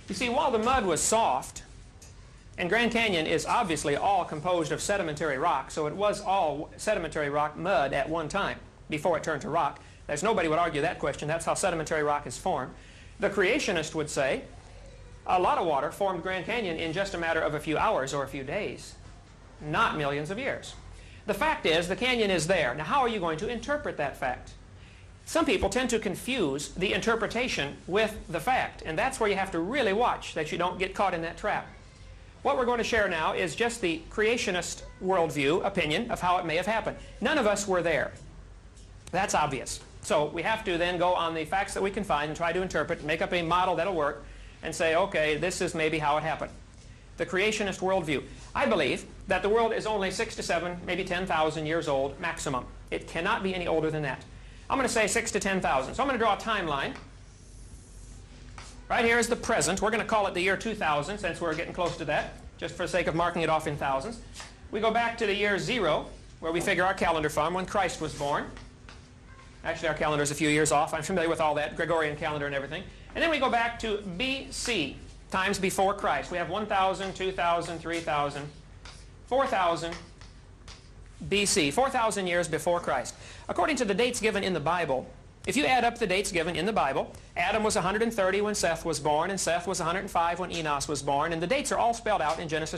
Speaker 2: You see, while the mud was soft, and Grand Canyon is obviously all composed of sedimentary rock, so it was all sedimentary rock mud at one time before it turned to rock. There's nobody would argue that question. That's how sedimentary rock is formed. The creationist would say a lot of water formed Grand Canyon in just a matter of a few hours or a few days, not millions of years. The fact is, the canyon is there. Now, how are you going to interpret that fact? Some people tend to confuse the interpretation with the fact, and that's where you have to really watch that you don't get caught in that trap. What we're going to share now is just the creationist worldview opinion of how it may have happened. None of us were there. That's obvious. So we have to then go on the facts that we can find and try to interpret, make up a model that'll work, and say, okay, this is maybe how it happened. The creationist worldview. I believe that the world is only 6 to 7, maybe 10,000 years old maximum. It cannot be any older than that. I'm going to say 6 to 10,000. So I'm going to draw a timeline. Right here is the present. We're going to call it the year 2000 since we're getting close to that, just for the sake of marking it off in thousands. We go back to the year 0, where we figure our calendar from, when Christ was born. Actually, our calendar is a few years off. I'm familiar with all that, Gregorian calendar and everything. And then we go back to BC, times before Christ. We have 1,000, 2,000, 3,000, 4,000 BC, 4,000 years before Christ. According to the dates given in the Bible, if you add up the dates given in the Bible, Adam was 130 when Seth was born, and Seth was 105 when Enos was born, and the dates are all spelled out in Genesis